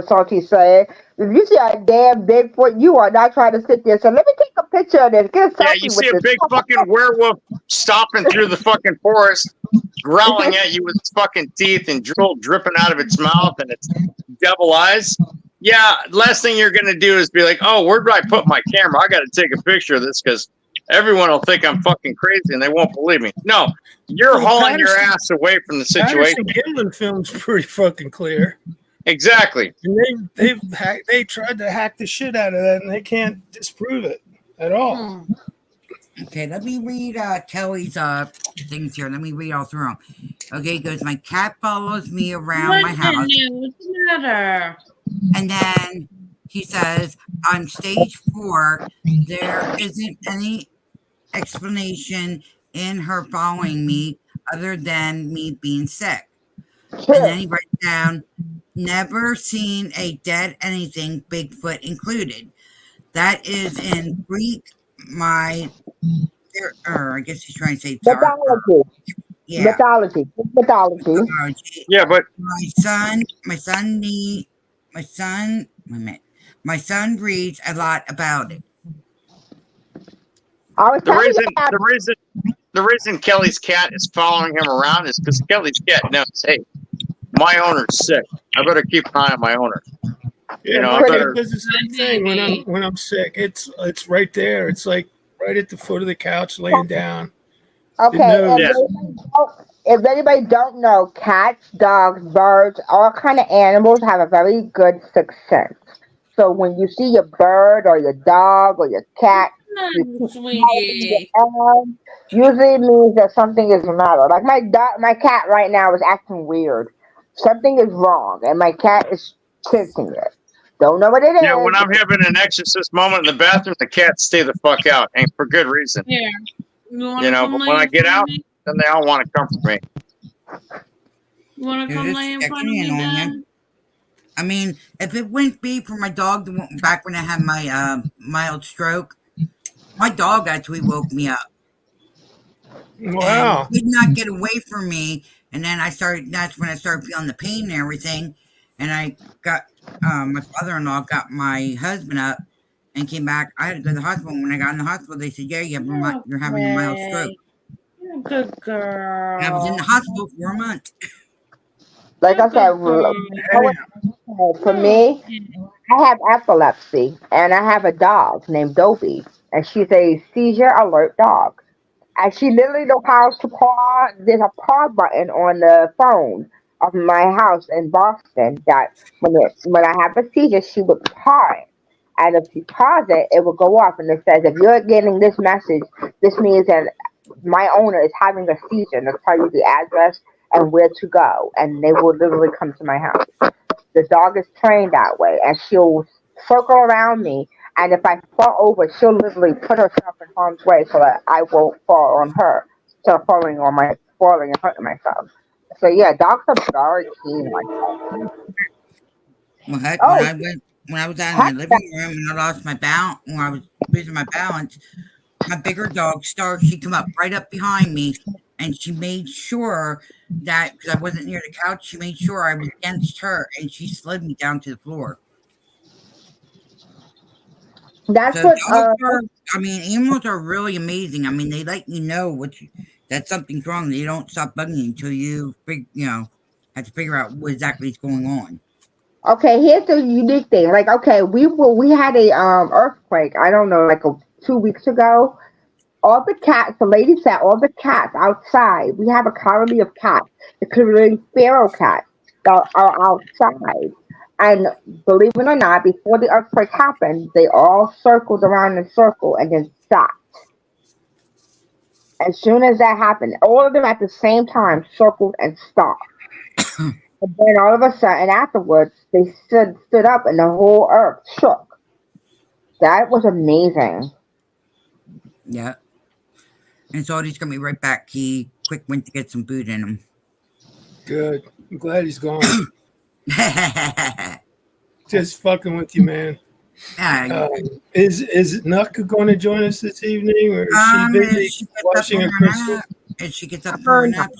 Salty said. If you see a damn Bigfoot, you are not trying to sit there. So let me take a picture of this. Get a selfie. Yeah, you see a big fucking werewolf stomping through the fucking forest, growling at you with its fucking teeth and drool dripping out of its mouth and its devil eyes. Yeah, last thing you're gonna do is be like, "Oh, where do I put my camera? I got to take a picture of this because everyone will think I'm fucking crazy and they won't believe me." No, you're hauling your ass away from the situation. Gimlin film's pretty fucking clear. Exactly. And they tried to hack the shit out of that, and they can't disprove it at all. Okay, let me read Kelly's things here. Let me read all through them. Okay, he goes, my cat follows me around my house. What's the matter? And then he says, on stage 4, there isn't any explanation in her following me other than me being sick. And then he writes down, never seen a dead anything, Bigfoot included. That is in Greek, I guess he's trying to say mythology. Yeah. Mythology. Yeah, but my son reads a lot about it. The reason Kelly's cat is following him around is because Kelly's cat knows, hey, my owner's sick. I better keep an eye on my owner. Yeah, I better. Does the same thing when I'm sick. It's right there. It's like right at the foot of the couch, laying down. Okay. If anybody don't know, cats, dogs, birds, all kind of animals have a very good sixth sense. So when you see your bird or your dog or your cat, you keep Sweetie. usually it means that something is the matter. Like my cat right now is acting weird. Something is wrong, and my cat is sensing it. Don't know what it Yeah, when is. I'm having an exorcist moment in the bathroom, the cats stay the fuck out, and for good reason. Here. You wanna You know, come but lay when I in get front of out, me? then they all want to comfort me. You wanna They're come just lay in front of checking in me, on you. Dad? I mean, if it wouldn't be for my dog back when I had my mild stroke, my dog actually woke me up and Wow. did not get away from me. And then that's when I started feeling the pain and everything. And I got, my father-in-law got my husband up and came back. I had to go to the hospital. When I got in the hospital, they said, yeah, you're having a mild stroke. You're a good And I was in the girl. hospital for a month. Like I said, for me, I have epilepsy, and I have a dog named Dopey, and she's a seizure alert dog. And she literally knows how to paw. There's a paw button on the phone of my house in Boston that when I have a seizure, she would paw it. And if she paws it, it will go off, and it says, if you're getting this message, this means that my owner is having a seizure, and it'll tell you the address and where to go, and they will literally come to my house. The dog is trained that way, and she'll circle around me. And if I fall over, she'll literally put herself in harm's way so that I won't fall on her, so falling and hurting myself. So yeah, dogs are very keen like that. Well, heck, Oh, when I was out in my heck, living room and I lost my balance, when I was losing my balance, my bigger dog Star, she come up right up behind me, and she made sure that because I wasn't near the couch, she made sure I was against her, and she slid me down to the floor. that's So what. animals are really amazing. I mean, they let you know that something's wrong. They don't stop bugging you until have to figure out what exactly is going on. Okay, here's the unique thing. Like, okay, we had a earthquake. I don't know, like 2 weeks ago. All the cats, the lady said, all the cats outside. We have a colony of cats, including feral cats, that are outside. And believe it or not, before the earthquake happened, they all circled around in a circle and then stopped. As soon as that happened, all of them at the same time circled and stopped. And then all of a sudden, afterwards, they stood up and the whole earth shook. That was amazing. Yeah. And so he's gonna be right back. He quick went to get some food in him. Good. I'm glad he's gone. Yeah, Just fucking with you, man. Is Nuka going to join us this evening, or is she busy she gets up watching from a her Christmas? nap, and she gets up from her nap.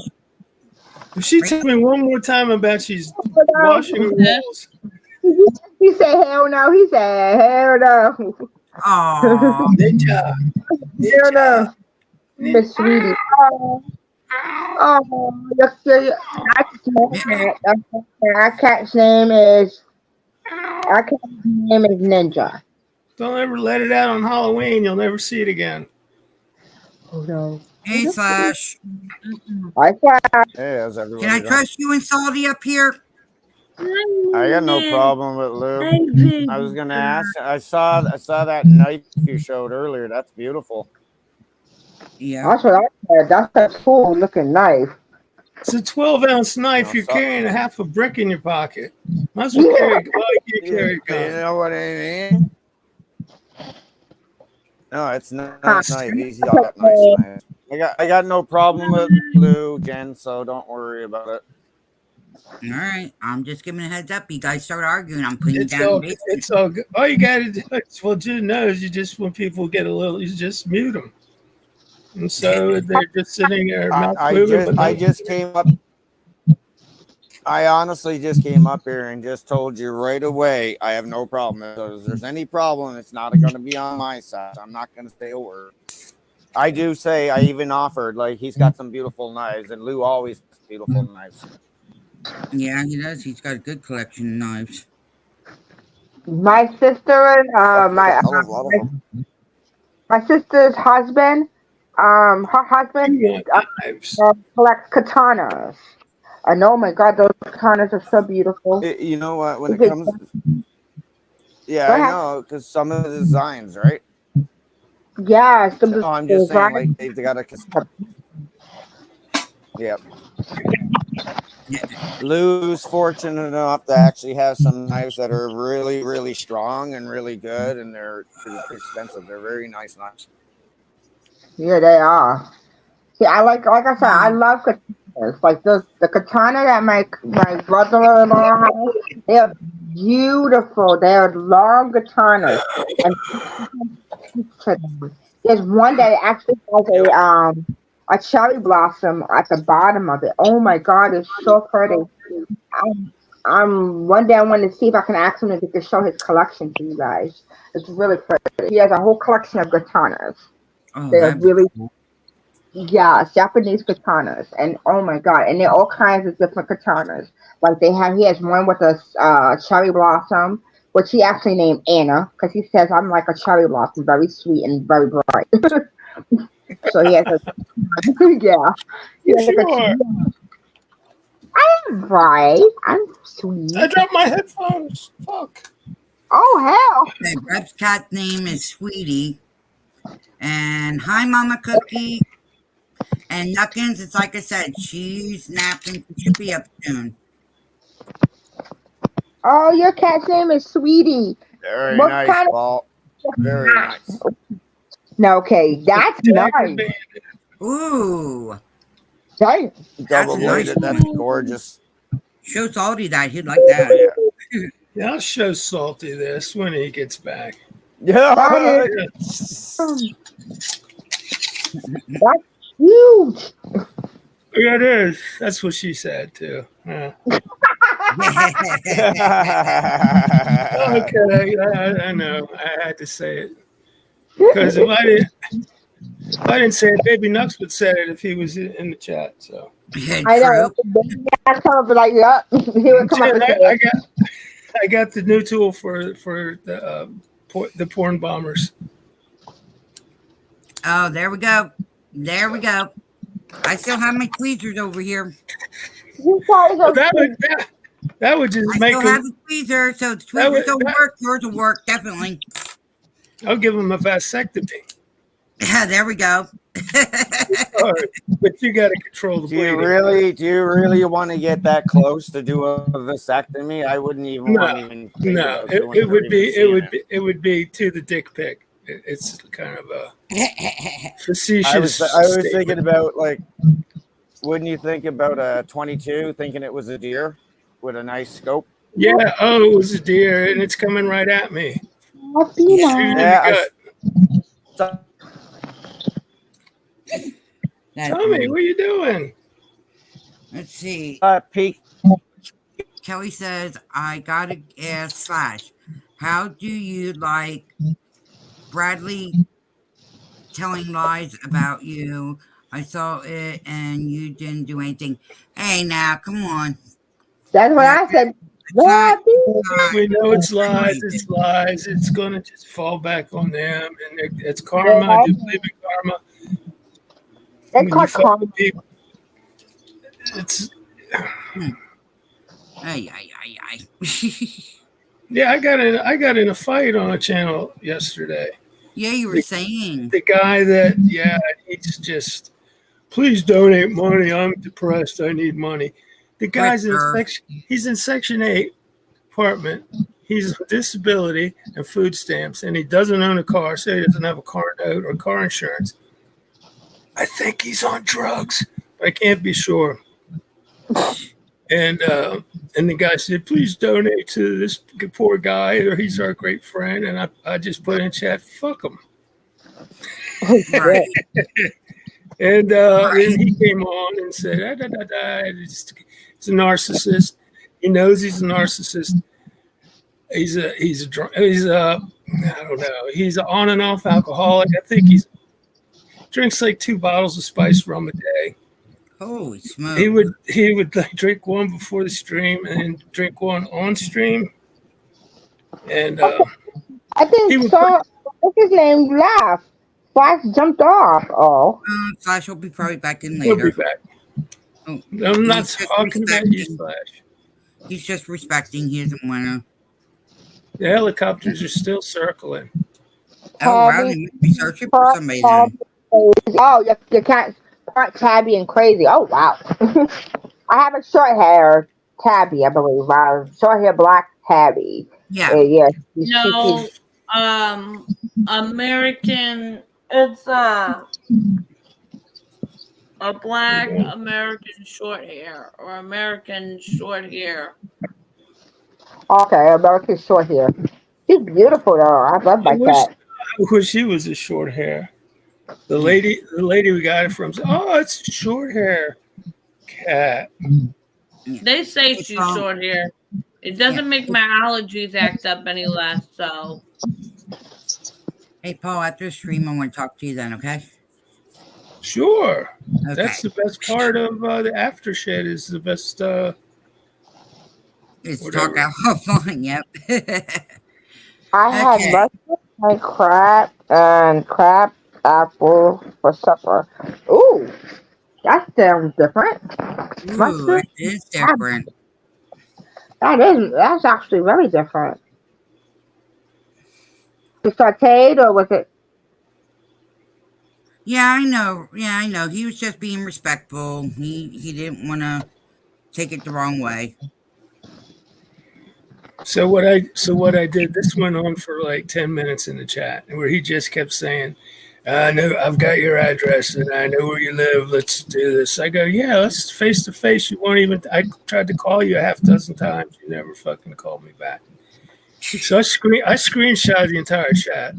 If she tell me one more time about she's washing her walls, He said, hell no. He said, hell no. Aw, ninja, Hell no. Miss Sweetie. Oh, our cat's name is Ninja. don't ever let it out on Halloween. You'll never see it again. Oh no. hey Slash, I Hey, how's everybody can I doing? trust you and Salty up here? I got no problem with Lou. I was gonna ask. I saw that knife you showed earlier. That's beautiful. Yeah. That's what I said. That's a cool looking knife. It's a 12-ounce knife. No, You're sorry. carrying a half a brick in your pocket. Might as well carry. Why you carry a You gun? know what I mean? No, it's not nice knife. He's got nice knife. I got no problem with Lou, Jen. So don't worry about it. All right, I'm just giving a heads up. You guys start arguing, I'm putting you It's down. all good. It's all good. All you gotta do is, well, Jen knows, you just, when people get a little, you just mute them. And so they're just sitting there, mouth moving. I just came up. I honestly just came up here and just told you right away. I have no problem. If there's any problem, it's not going to be on my side. I'm not going to say a word. I do say, I even offered, like, he's got some beautiful knives, and Lou always has beautiful knives. Yeah, he does. He's got a good collection of knives. My sister and my sister's husband, her husband Knives. collects katanas. And oh my God, those katanas are so beautiful. You know what? When it comes, Yeah, Go I ahead. know, because some of the designs, right? Yes, the No, I'm just saying, design. like, they've got a. Yep. Lou's fortunate enough to actually have some knives that are really, really strong and really good, and they're expensive. They're very nice knives. Yeah, they are. See, like I said, I love katanas. Like the katana that my brother-in-law has, they are beautiful. They are long katanas, and to them. There's one that actually has a cherry blossom at the bottom of it. Oh my God, it's so pretty. One day I want to see if I can ask him if he can show his collection to you guys. It's really pretty. He has a whole collection of katanas. Oh, They're that's really cool. Japanese katanas, and oh my God, and they're all kinds of different katanas. Like he has one with a cherry blossom, which he actually named Anna because he says I'm like a cherry blossom, very sweet and very bright. So he has a yeah, he has Sure. I'm bright, I'm sweet. I dropped my headphones. Fuck. Oh hell, Okay, Breb's cat name is Sweetie. And hi, Mama Cookie. And Nuckins, it's like I said, she's napping. She should be up soon. oh your cat's name is Sweetie. Very What nice, kind of Paul. Very nice. no? Okay, that's nice. Ooh. Dang. Double nice. bladed. That's gorgeous. Show Salty that he'd like that. Yeah, I'll show Salty this when he gets back. Yeah. That's huge. Yeah, it is. That's what she said too. Yeah. Okay, I know. I had to say it because if I didn't say it, Baby Nux would say it if he was in the chat. So I know. I come up like, yeah, he would come up and say, I got the new tool for the porn bombers. Oh, there we go. There we go. I still have my tweezers over here. you guys are That would just I make still him. have the tweezer, so the tweezers don't work. Yours will work, definitely. I'll give him a vasectomy. Yeah, there we go. Sorry, but you got to control the Do you bleeding. really want to get that close to do a vasectomy? I wouldn't even want to even think No, about doing it would or be even seeing it would be to the dick pic. It's kind of a facetious. I was statement. thinking about, like, wouldn't you think about a 22, thinking it was a deer with a nice scope? Yeah. Oh, it was a deer, and it's coming right at me. happy Shoot now. in Yeah, the gut. Tommy, what are you doing? Let's see. Peak. Kelly says, I gotta ask Slash, how do you like Bradley telling lies about you? I saw it and you didn't do anything. Hey, now, come on. That's what I said. Not- Happy. We know it's lies. It's lies. It's gonna just fall back on them, and it's karma. I do believe in karma. They When you call fuck karma. with people, it's Ay. yeah. I got in a fight on a channel yesterday. Yeah, you were saying. The guy that he's just, please donate money. I'm depressed. I need money. The guy's he's in Section 8 apartment. He's on disability and food stamps, and he doesn't own a car, so he doesn't have a car note or car insurance. I think he's on drugs, but I can't be sure. And the guy said, please donate to this poor guy, or he's our great friend. And I just put in chat, fuck him. Right. And then he came on and said, he's a narcissist. He knows he's a narcissist. He's a I don't know. He's an on and off alcoholic. I think he drinks like 2 bottles of spiced rum a day. Holy smoke. He would like drink one before the stream and then drink one on stream. And I think so. What's his name? Laugh. Flash jumped off. Oh. Flash will be probably back in he'll later. be back. Oh, I'm not he's just talking about you, respecting- Flash. He's just respecting. He doesn't want to. The helicopters are still circling. Oh wow, Tabby, they must be searching for somebody then. Oh, your cats aren't tabby and crazy. Oh wow. I have a short hair tabby, I believe. Short hair black tabby. Yeah. Yeah. No, American. It's a black American short hair or American short hair. Okay, American short hair. She's beautiful though. I love my cat. I wish she was a short hair. The lady we got it from said, "Oh, it's a short hair cat." They say Hey, she's Paul. short hair. It doesn't make my allergies act up any less. So Hey Paul, after the stream, I want to talk to you then. Okay. Sure, Okay. that's the best part of the aftershed. Is the best. It's whatever. talk out offline. Yep. I had Okay. mushroom and crab apple for supper. Ooh, that sounds different. Ooh, Mushroom. it is different. That's actually very different. Was it sauteed or was it? Yeah, I know. Yeah, I know. He was just being respectful. He didn't want to take it the wrong way. So what I did. This went on for like 10 minutes in the chat, where he just kept saying, "I know I've got your address and I know where you live. Let's do this." I go, "Yeah, let's face to face." You won't even. I tried to call you a half dozen times. You never fucking called me back. So I screenshot the entire chat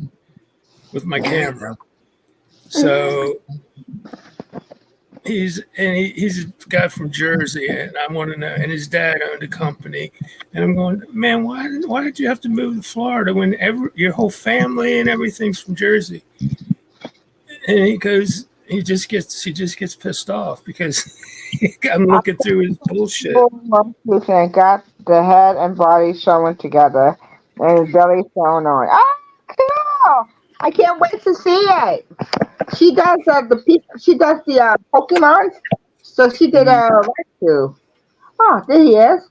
with my camera. So he's a guy from Jersey, and I want to know. And his dad owned a company, and I'm going, man, why did you have to move to Florida when your whole family and everything's from Jersey? And he goes, he just gets pissed off because I'm looking through his bullshit. And got the head and body showing together, and his belly showing on. Oh, cool! I can't wait to see it. She does the Pokemon, so she did a rescue. Oh, there he is.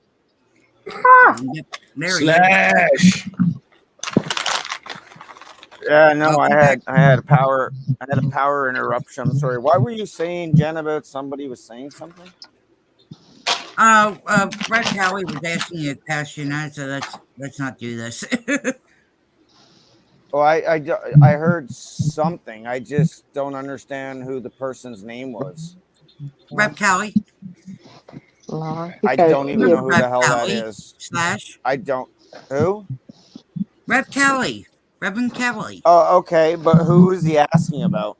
Ah, Yep. There he is. Slash. Yeah, no, I had a power interruption. I'm sorry. Why were you saying, Jen, about somebody was saying something? Red Kelly was asking you a question. I said, let's not do this. Oh, I heard something. I just don't understand who the person's name was. Rep Kelly I don't even know who the hell that is. slash I don't. Who? Rep Kelly, Reverend Kelly. Oh, okay. But who is he asking about?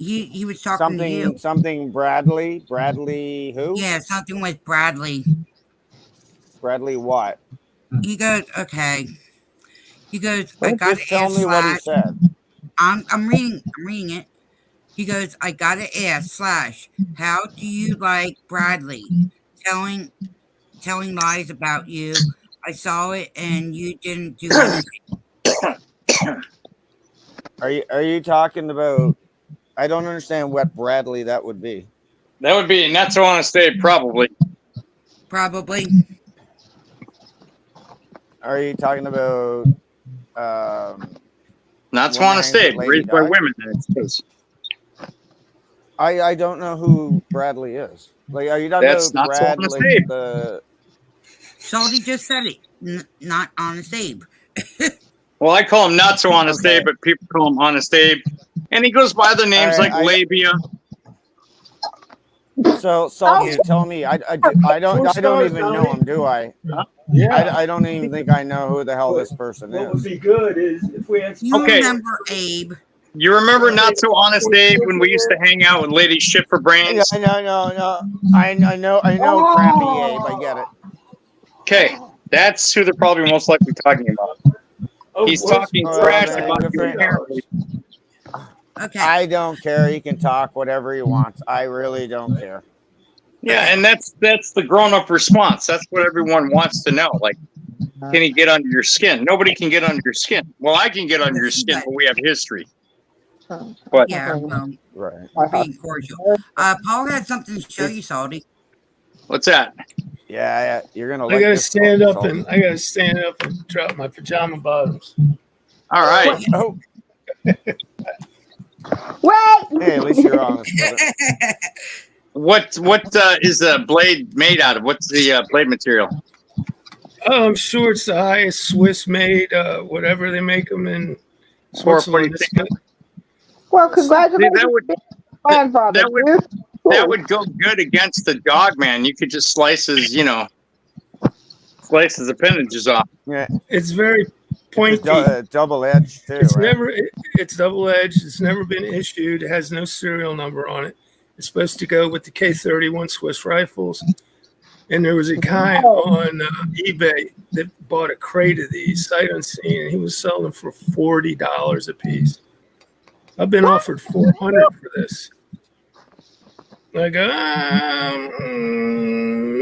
He was talking to you. Something Bradley. Bradley who? Yeah, something with Bradley. Bradley what? He goes, okay. He goes, I got Just to tell ask me what he Slash. said. I'm reading it. He goes, I gotta ask Slash, how do you like Bradley telling lies about you? I saw it and you didn't do anything. Are you talking about? I don't understand what Bradley that would be. That would be not so honest Dave, probably. Probably. Are you talking about? Not so When honest Angel Dave, Lady raised by died? women in its case. I don't know who Bradley is. Like, are you talking That's about not so honest Bradley? Abe. Salty just said it. Not honest Abe. Well, I call him not so honest Okay. Abe, but people call him honest Abe. And he goes by the names All right, like Labia. So you tell me. I don't even know him, do I? Yeah. I don't even think I know who the hell this person What would is. be good is if we had. You Okay. remember Abe? You remember not so honest Abe when we used to hang out with ladies shit for brains? I know. I know. Crappy Abe. I get it. Okay, that's who they're probably most likely talking about. He's talking trash man, about good you for him. apparently. Okay. I don't care. He can talk whatever he wants. I really don't care. Yeah, and that's the grown-up response. That's what everyone wants to know. Like, can he get under your skin? Nobody can get under your skin. Well, I can get under your skin, but we have history. But Yeah, well, Right. we're being cordial. Paul had something to show you, Salty. what's that? Yeah, you're gonna. I like gotta this stand one, up and I gotta stand up and drop my pajama bottoms. All right. Oh, Wait. hey, at least you're honest with it. What is the blade made out of? What's the blade material? Oh, I'm sure it's the highest Swiss made, whatever they make them in Switzerland. It's good. Well, See, congratulations, grandfather. that would- dude. that would go good against the dog man. You could just slice his appendages off. Yeah, It's very pointy. double edged too. It's right? never. It's double edged. It's never been issued. It has no serial number on it. It's supposed to go with the K31 Swiss rifles. And there was a guy on eBay that bought a crate of these, sight unseen, and he was selling them for $40 a piece. I've been offered $400 for this. I go,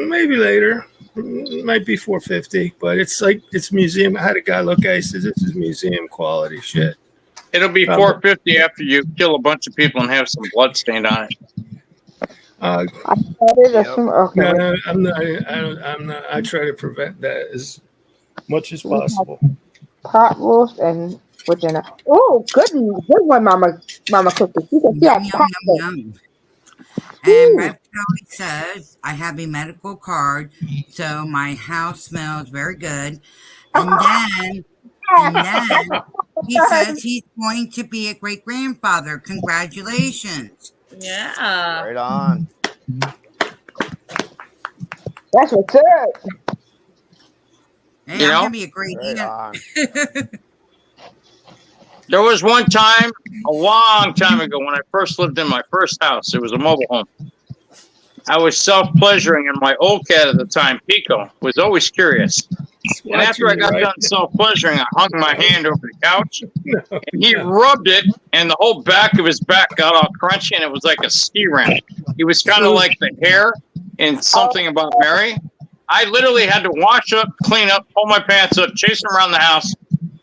maybe later. It might be $450, but it's museum. I had a guy look at it. He says, this is museum quality shit. It'll be $450 after you kill a bunch of people and have some blood stained on it. Okay. No, I'm not. I'm not. I try to prevent that as much as possible. Pot roast and with dinner. Oh, good one, Mama Cookie. You can see Yum, I yum, pot yum, roast. yum. And Rev Kelly says, I have a medical card, so my house smells very good. And then he says he's going to be a great grandfather. Congratulations. Yeah. Right on. That's what's up. Hey, You I'm know? gonna be a great Right aunt. on. There was one time, a long time ago, when I first lived in my first house. It was a mobile home. I was self-pleasuring, and my old cat at the time, Pico, was always curious. And after I got done self-pleasuring, I hung my hand over the couch, and he rubbed it, and the whole back of his back got all crunchy, and it was like a ski ramp. He was kind of like the hair in Something About Mary. I literally had to wash up, clean up, pull my pants up, chase him around the house,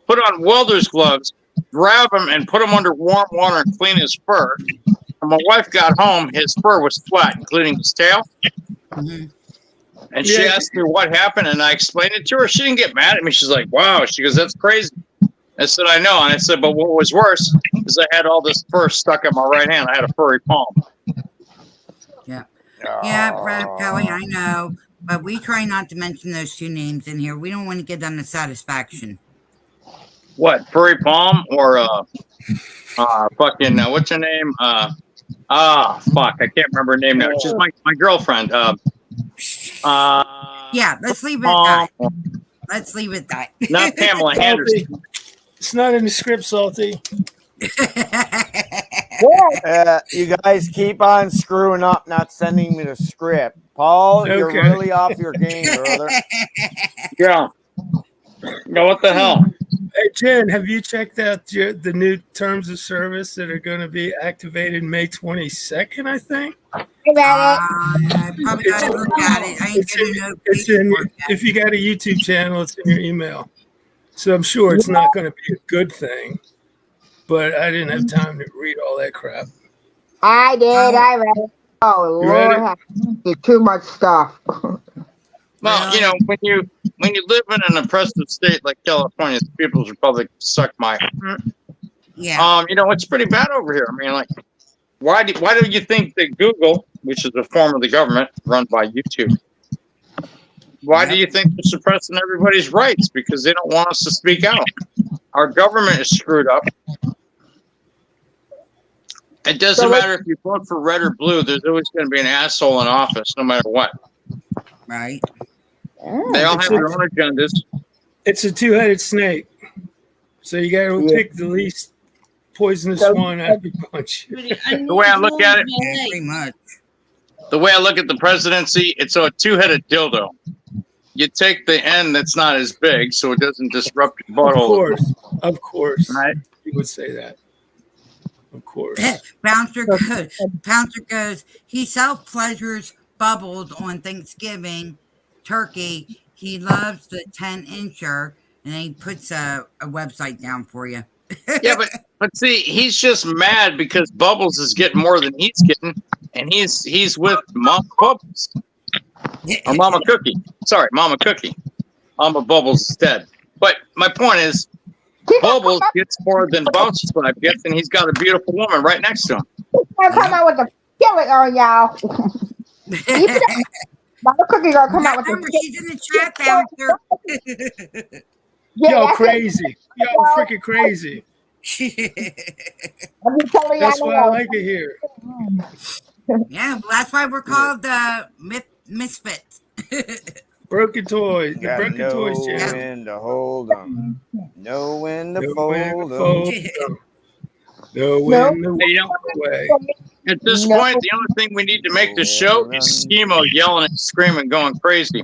put on welder's gloves, grab him, and put him under warm water and clean his fur. When my wife got home, his fur was flat, including his tail. Mhm. And she asked me what happened, and I explained it to her. She didn't get mad at me. She's like, wow. She goes, that's crazy. I said, I know. And I said, but what was worse is I had all this fur stuck in my right hand. I had a furry palm. Yeah, Rev Kelly, I know. But we try not to mention those two names in here. We don't want to give them the satisfaction. What, furry palm or fucking, what's her name? Fuck, I can't remember her name now. She's my girlfriend. Yeah, let's leave it at that. Let's leave it at Not Pamela Henderson. Salty. It's not in the script, Salty. that. You guys keep on screwing up, not sending me the script. Paul, you're Okay. really off your game, brother. Yeah. No, what the hell? Hey, Jen, have you checked out the new terms of service that are going to be activated May 22nd, I think? I probably gotta look at it. I ain't It's gonna in, know. it's in, if you got a YouTube channel, it's in your email. So I'm sure it's not going to be a good thing, but I didn't have time to read all that crap. I did. I read it. Oh, You read Lord, it? have too much stuff. Well, you know, when you live in an oppressive state like California, the People's Republic suck my. Yeah. You know, it's pretty bad over here. I mean, like, why do you think that Google, which is a form of the government run by YouTube, why do you think they're suppressing everybody's rights? Because they don't want us to speak out. Our government is screwed up. It doesn't matter if you vote for red or blue. There's always going to be an asshole in office, no matter what. Right. They all have their own agendas. It's a two-headed snake. So you got to pick the least poisonous one out of the bunch. The way I look at it, Yeah, pretty much. the way I look at the presidency, it's a two-headed dildo. You take the end that's not as big, so it doesn't disrupt your butthole. Of course. Right? You would say that. Of course. Bouncer goes, he self-pleasures bubbles on Thanksgiving turkey. He loves the 10-incher, and then he puts a website down for you. Yeah, but see, he's just mad because Bubbles is getting more than he's getting, and he's with Mom Bubbles. Or Mama Cookie. Sorry, Mama Cookie. Mama Bubbles is dead. But my point is, Bubbles gets more than Bouncy Slap gets, and he's got a beautiful woman right next to him. Gonna come out with a killing on y'all. Mama Cookie gonna come out with Remember, a she's in the chat down yeah, Yo, that's it. crazy. Yo, freaking crazy. I'm just telling y'all That's why I like it here. Yeah, well, that's why we're called misfits. Broken toys. The Got broken no toys channel. when to hold them. No when to No fold when to 'em. fold 'em. No when to Hey, you know, walk away. at this No. point, the only thing we need to make the show is Schemo yelling and screaming, going crazy.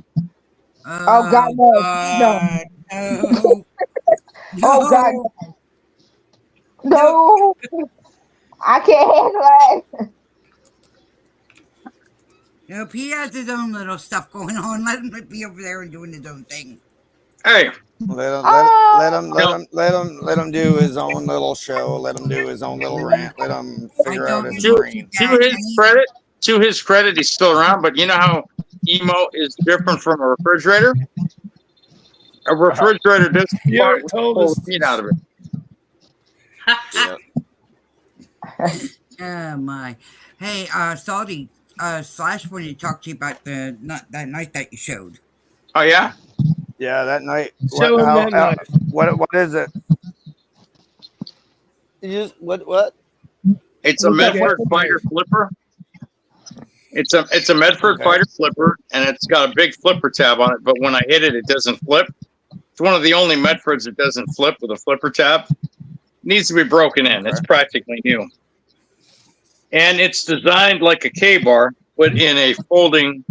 Oh, God, no. No. Oh God, no. I can't handle it. Nope, he has his own little stuff going on. Let him be over there and doing his own thing. Hey, Let him do his own little show. Let him do his own little rant. Let him figure out his brain. to his credit, he's still around. But you know how emo is different from a refrigerator? A refrigerator doesn't You fart already with told the us. heat out of it. Yeah. Oh my. Hey, Salty, Slash wanted to talk to you about that night that you showed. Oh yeah. Yeah, that night. Show him that night. What is it? You just what? It's a Look at Medford it. Fighter flipper. It's a Medford Okay. Fighter flipper, and it's got a big flipper tab on it. But when I hit it, it doesn't flip. It's one of the only Medfords that doesn't flip with a flipper tab. Needs to be broken in. It's Okay. practically new, and it's designed like a K-bar, but in a folding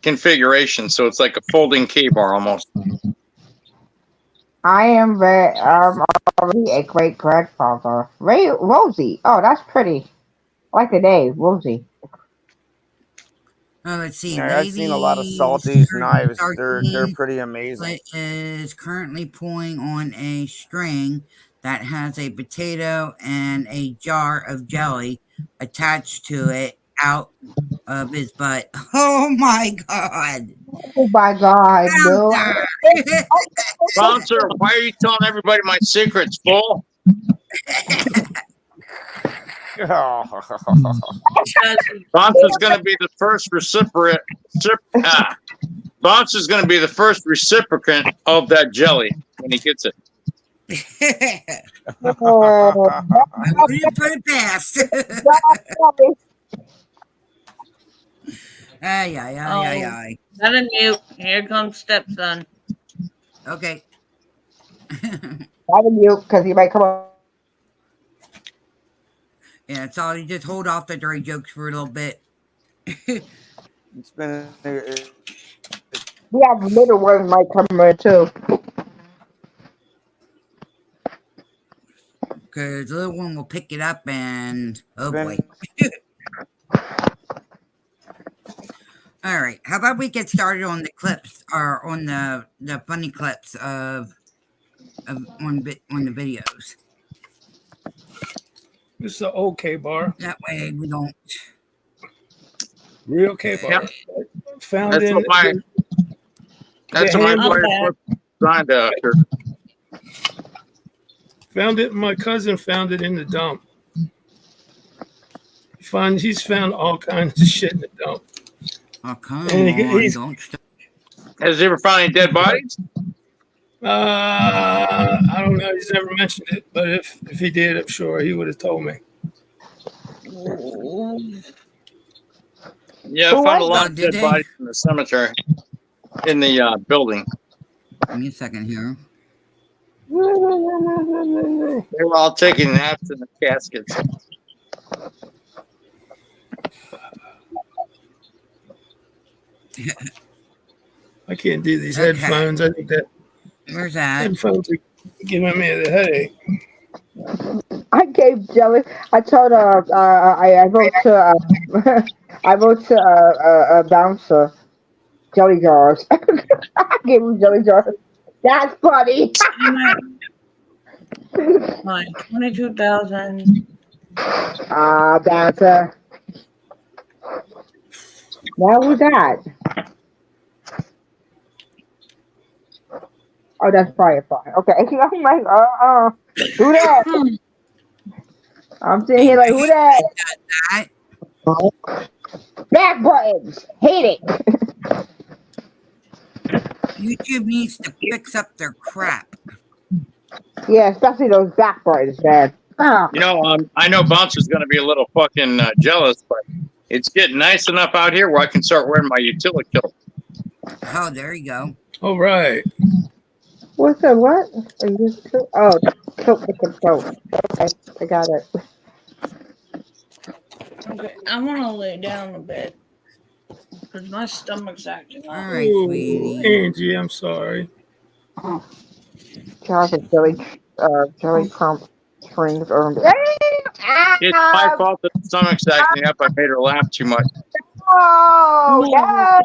configuration. So it's like a folding K-bar almost. I am already a great grandfather. Rosie. Oh, that's pretty. I like the name, Rosie. Oh, let's see. Yeah, I've seen a lot of Lady Salty's knives. They're Sardine pretty amazing. is currently pulling on a string that has a potato and a jar of jelly attached to it out of his butt. Oh my god. Oh my God, no. Bouncer, why are you telling everybody my secrets, fool? Bouncer's going to be the first recipient. Bouncer's going to be the first recipient of that jelly when he gets it. Oh, I wouldn't put it past. Ay, ay, ay, ay, ay. Let him mute. Here comes stepson. Okay. I can mute because he might come up. Yeah, it's all. You just hold off the dirty jokes for a little bit. It's been We have little ones might come in too. Because the little one will pick it up and oh boy. All right. How about we get started on the clips or on the funny clips of on the videos. This is an old K-bar. That way we don't. Real K-bar. Yep. Found That's in what my that's what my hand- fire Okay. flip designed after. Found it. My cousin found it in the dump. He's found all kinds of shit in the dump. Oh, come And on. he's- Don't stop. Has he ever found any dead bodies? I don't know. He's never mentioned it, but if he did, I'm sure he would have told me. Yeah, I Who found a was lot that? of Did dead they? bodies in the cemetery, in the building. Give me a second here. They were all taking naps in the caskets. I can't do these Okay. headphones. I think that Where's that? headphones are giving me the headache. I gave Jelly. I told her I wrote to I wrote to a bouncer jelly jars. I gave him jelly jars. That's funny. Fine. 22,000. Bouncer. Now who's that? Oh, that's Firefly. Okay. I'm like, who that? I'm sitting here like, who that? That Back buttons. Hate it. YouTube needs to fix up their crap. Yeah, especially those back buttons, man. You know, I know Bouncer's going to be a little fucking jealous, but it's getting nice enough out here where I can start wearing my utility kilt. Oh, there you go. All right. What's the what? Are you tilt the control. Okay, I got it. Okay, I want to lay down a bit because my stomach's acting All up. right, Ooh, sweetie. Angie, I'm sorry. Chocolate jelly crumb strings over. It's my fault that the stomach's acting up. I made her laugh too much. Oh, No. yes.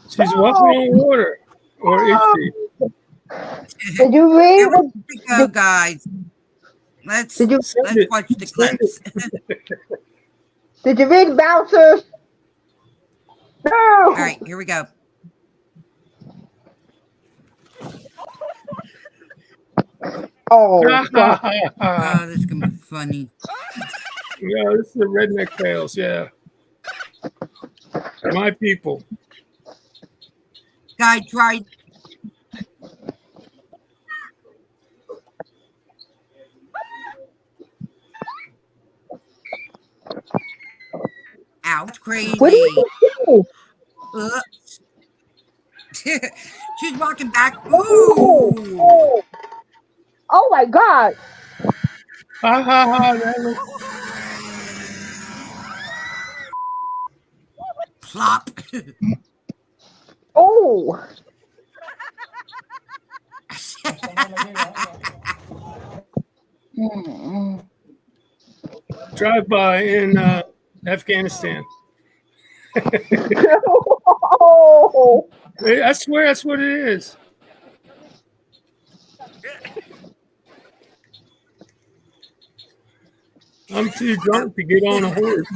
She's walking on water. Or is she? Did you read? Here we go, guys. Let's Did you watch the clips. Did you read Bouncers? No. All right, here we go. Oh, God. Oh, this is gonna be funny. Yeah, this is the redneck tales. Yeah. My people. Guy tried. Out crazy. What do you do? Oops. She's walking back. Ooh. Oh, my God. Ha ha ha. That was, Plop. Oh. Mm-mm. drive by in Afghanistan. Oh. I swear that's what it is. I'm too drunk to get on a horse.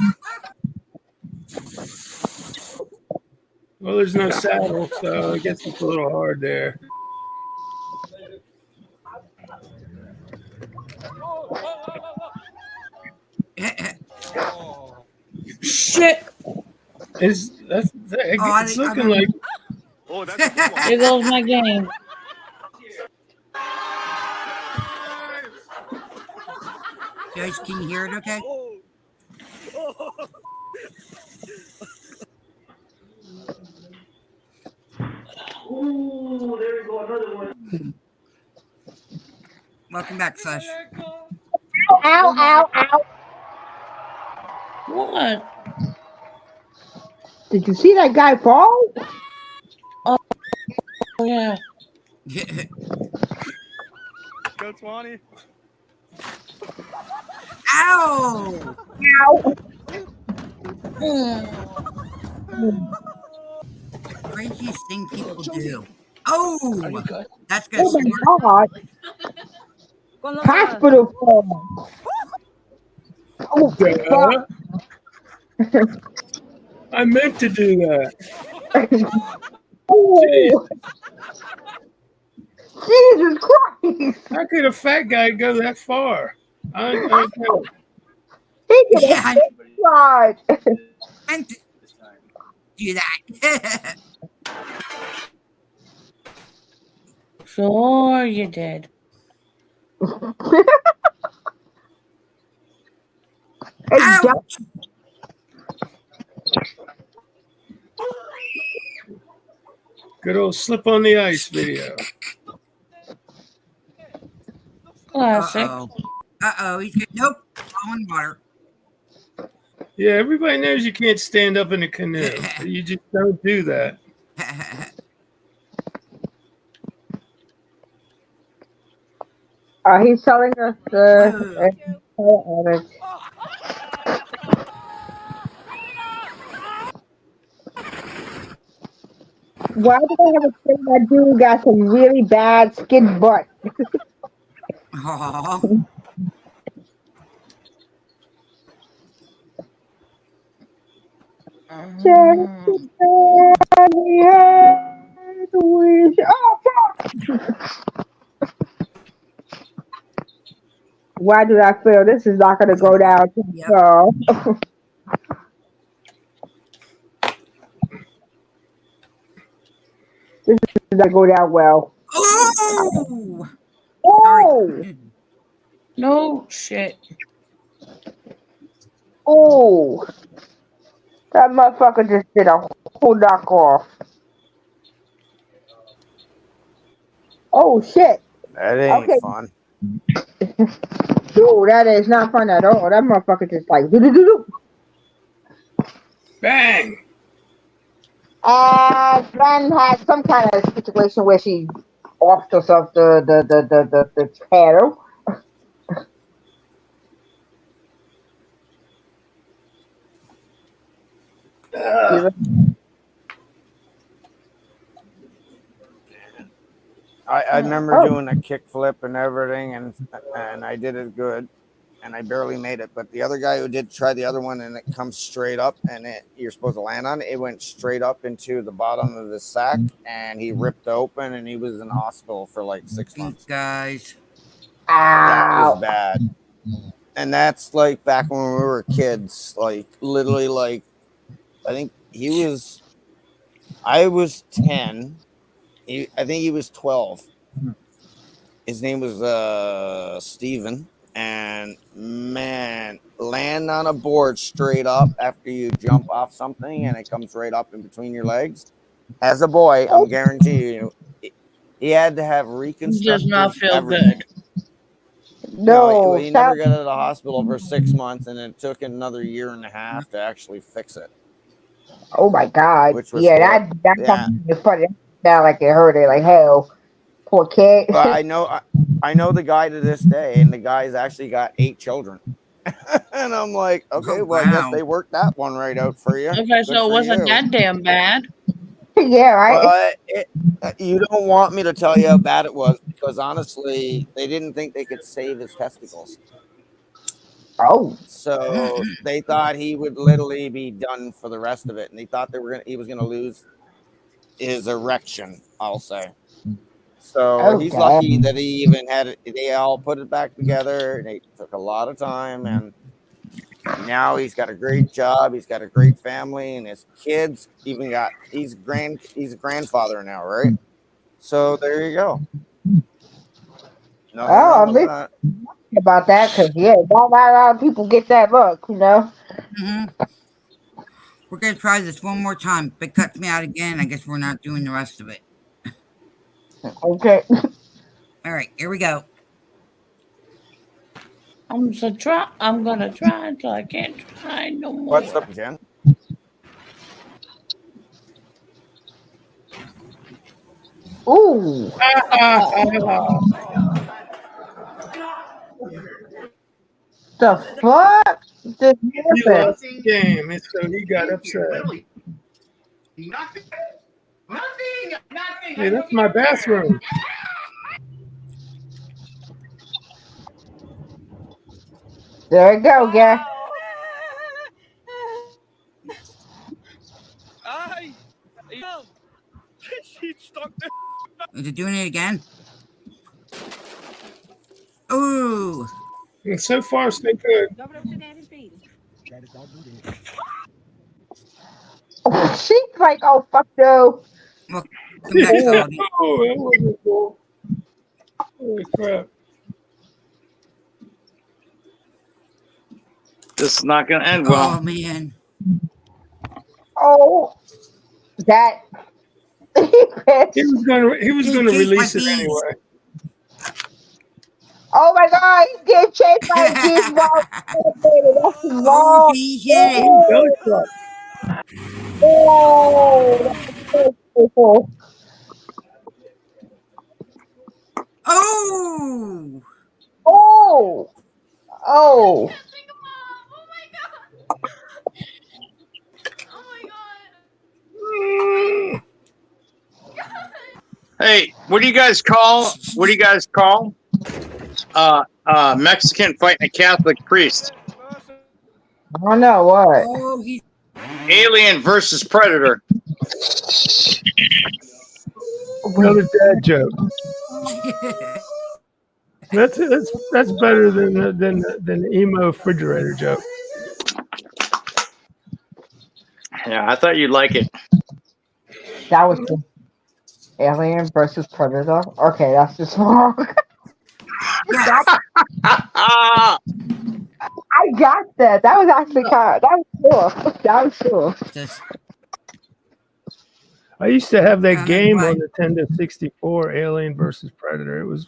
Well, there's no saddle, so I guess it's a little hard there. Shit! It's looking like There goes my game. Guys, can you hear it okay? Welcome back, Slash. Ow, ow, ow. What? Did you see that guy fall? Oh, yeah. Go Swanee. Ow! Ow. Craziest thing people do. Oh! That's good. Oh, my God. Hospital fall. Oh, fuck. I meant to do that. Oh. Jesus Christ. How could a fat guy go that far? I don't know. He did Yeah, a big ride. meant to do that. Sure you did. Ow! Good old slip on the ice video. Classic. Uh-oh. He's getting, nope. Falling water. Yeah, everybody knows you can't stand up in a canoe. You just don't do that. He's telling us why do they have a thing that dude got some really bad skin butt? Aw. Just a bad wish. Oh, fuck! Why do I feel this is not going to go down too Yep. well? This is not go down well. Oh, Oh, sorry. No shit. oh, that motherfucker just did a whole knock off. Oh shit. That ain't Okay. fun. Dude, that is not fun at all. That motherfucker just like do. Bang! Glenn had some kind of situation where she offed herself the channel. I remember Oh. doing a kickflip and everything, and I did it good, and I barely made it. But the other guy who did try the other one, and it comes straight up, and you're supposed to land on it. It went straight up into the bottom of the sack, and he ripped open, and he was in the hospital for like 6 These months. guys. That was Ow. bad. And that's like back when we were kids, like literally, like I think I was 10. I think he was 12. His name was Steven. And man, land on a board straight up after you jump off something and it comes right up in between your legs. As a boy, I'm guaranteeing you, he had to have reconstructive. Does not feel everything. good. No, he never got out of the hospital for 6 months, and it took another year and a half to actually fix it. oh my god. Which was Yeah, that's yeah. funny. Now like it hurt it like hell. Poor kid. But I know the guy to this day, and the guy's actually got 8 children. And I'm like, okay, Oh, well, I guess wow. they worked that one right out for you. Okay, Good so it for wasn't you. that damn bad. Yeah, right. You don't want me to tell you how bad it was, because honestly, they didn't think they could save his testicles. Oh, So they thought he would literally be done for the rest of it, and they thought he was gonna lose his erection, I'll say. So Oh, he's God. lucky that he even had it. They all put it back together, and it took a lot of time, and now he's got a great job, he's got a great family, and his kids he's a grandfather now, right? So there you go. Nothing wrong with I'm that. about that because yeah, not a lot of people get that look, you know. Mhm. We're gonna try this one more time. If it cuts me out again, I guess we're not doing the rest of it. Okay. All right, here we go. I'm gonna try until I can't try no more. What's up, Jen? Ooh. The fuck? This He happened? lost the game, and so he got upset. Hey, that's my bathroom. There you go, guy. Yo, she stuck there. Is it doing it again? Ooh. And so far, so good. She's like, oh fuck no. Come back, Salty. Oh, that wasn't cool. Holy crap. This is not going to end well. Oh man. Oh, that. He was gonna release it anyway. Oh my god, he's getting chased by a geese ball. That's Oh, wrong. geez, yeah. Belly flop. Oh, that's so cool. Oh. Oh, oh. Hey, what do you guys call? Mexican fighting a Catholic priest? I don't know what. Oh, he's Alien versus Predator. Another dad joke. That's better than the emo refrigerator joke. Yeah, I thought you'd like it. That was the Alien versus Predator. Okay, that's just wrong. Yes. I got that. That was actually that was cool. That was cool. Just, I used to have that I'm game glad- on Nintendo 64, Alien versus Predator. It was a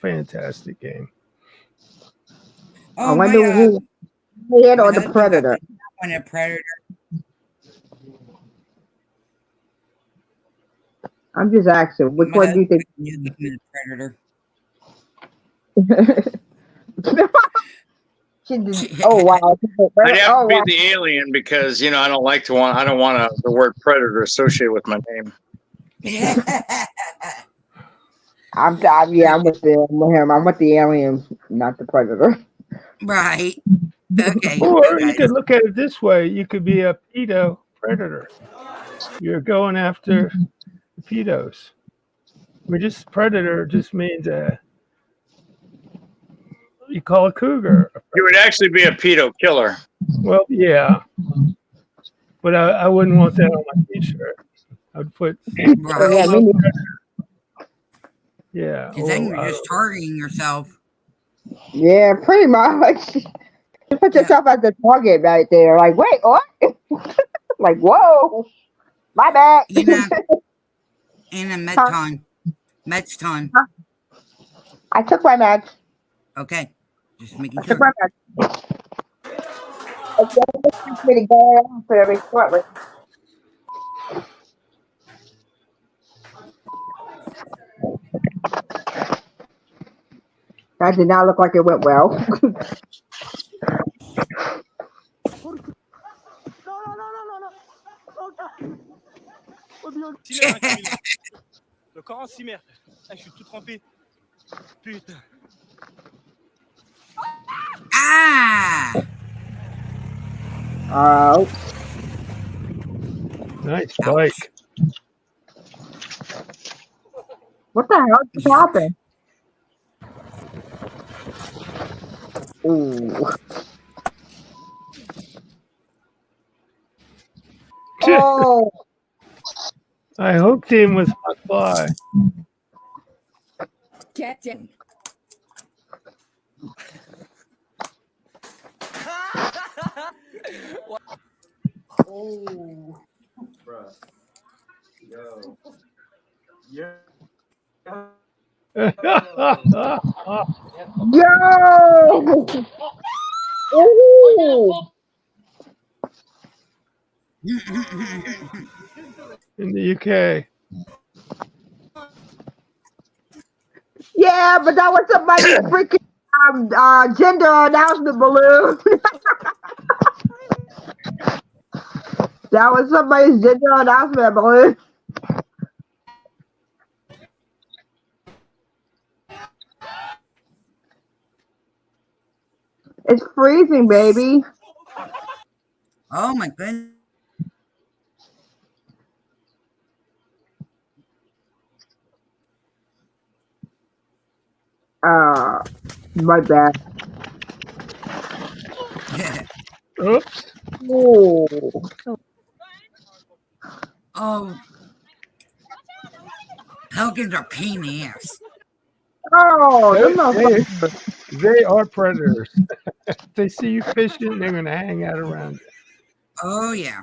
fantastic game. I oh, my, wonder who hit my on the husband got Predator. that one, a Predator. I'm just asking, which My one do you think? husband knew he was a Predator. She did, oh wow! I'd have Oh to be wow! the alien because I don't I don't want the word predator associated with my name. I'm with him. I'm with the alien, not the Predator. Right. Okay. Or you guys. could look at it this way: you could be a pedo predator. You're going after the pedos. I mean, just predator just means you call a cougar. You would actually be a pedo killer. Well, yeah, but I wouldn't want that on my T-shirt. I would put Right. yeah. Because then you're just targeting yourself. Yeah, pretty much. You put yourself as the target right there. Like, wait, what? Like, whoa, my bad. You know, in a Metcon. Metcon. I took my match. Okay. Just making I took sure. my match. It's me to go around for every shortly. That did not look like it went well. Cimer, hein, Camille. Le corps en cimer. Ah, je suis tout trempé. Putain. Ah! Oh, Nice bike. what the hell just happened? Ooh. Oh, I hooked him with my fly. Captain. oh. Yo! Ooh. In the UK. Yeah, but that was somebody's freaking gender announcement balloon. That was somebody's gender announcement balloon. It's freezing, baby. Oh my goodness. My bad. Oops. Ooh. Oh. Pelicans are pain in the ass. Oh, them motherfuckers. They are predators. If they see you fishing, they're going to hang out around you. Oh yeah.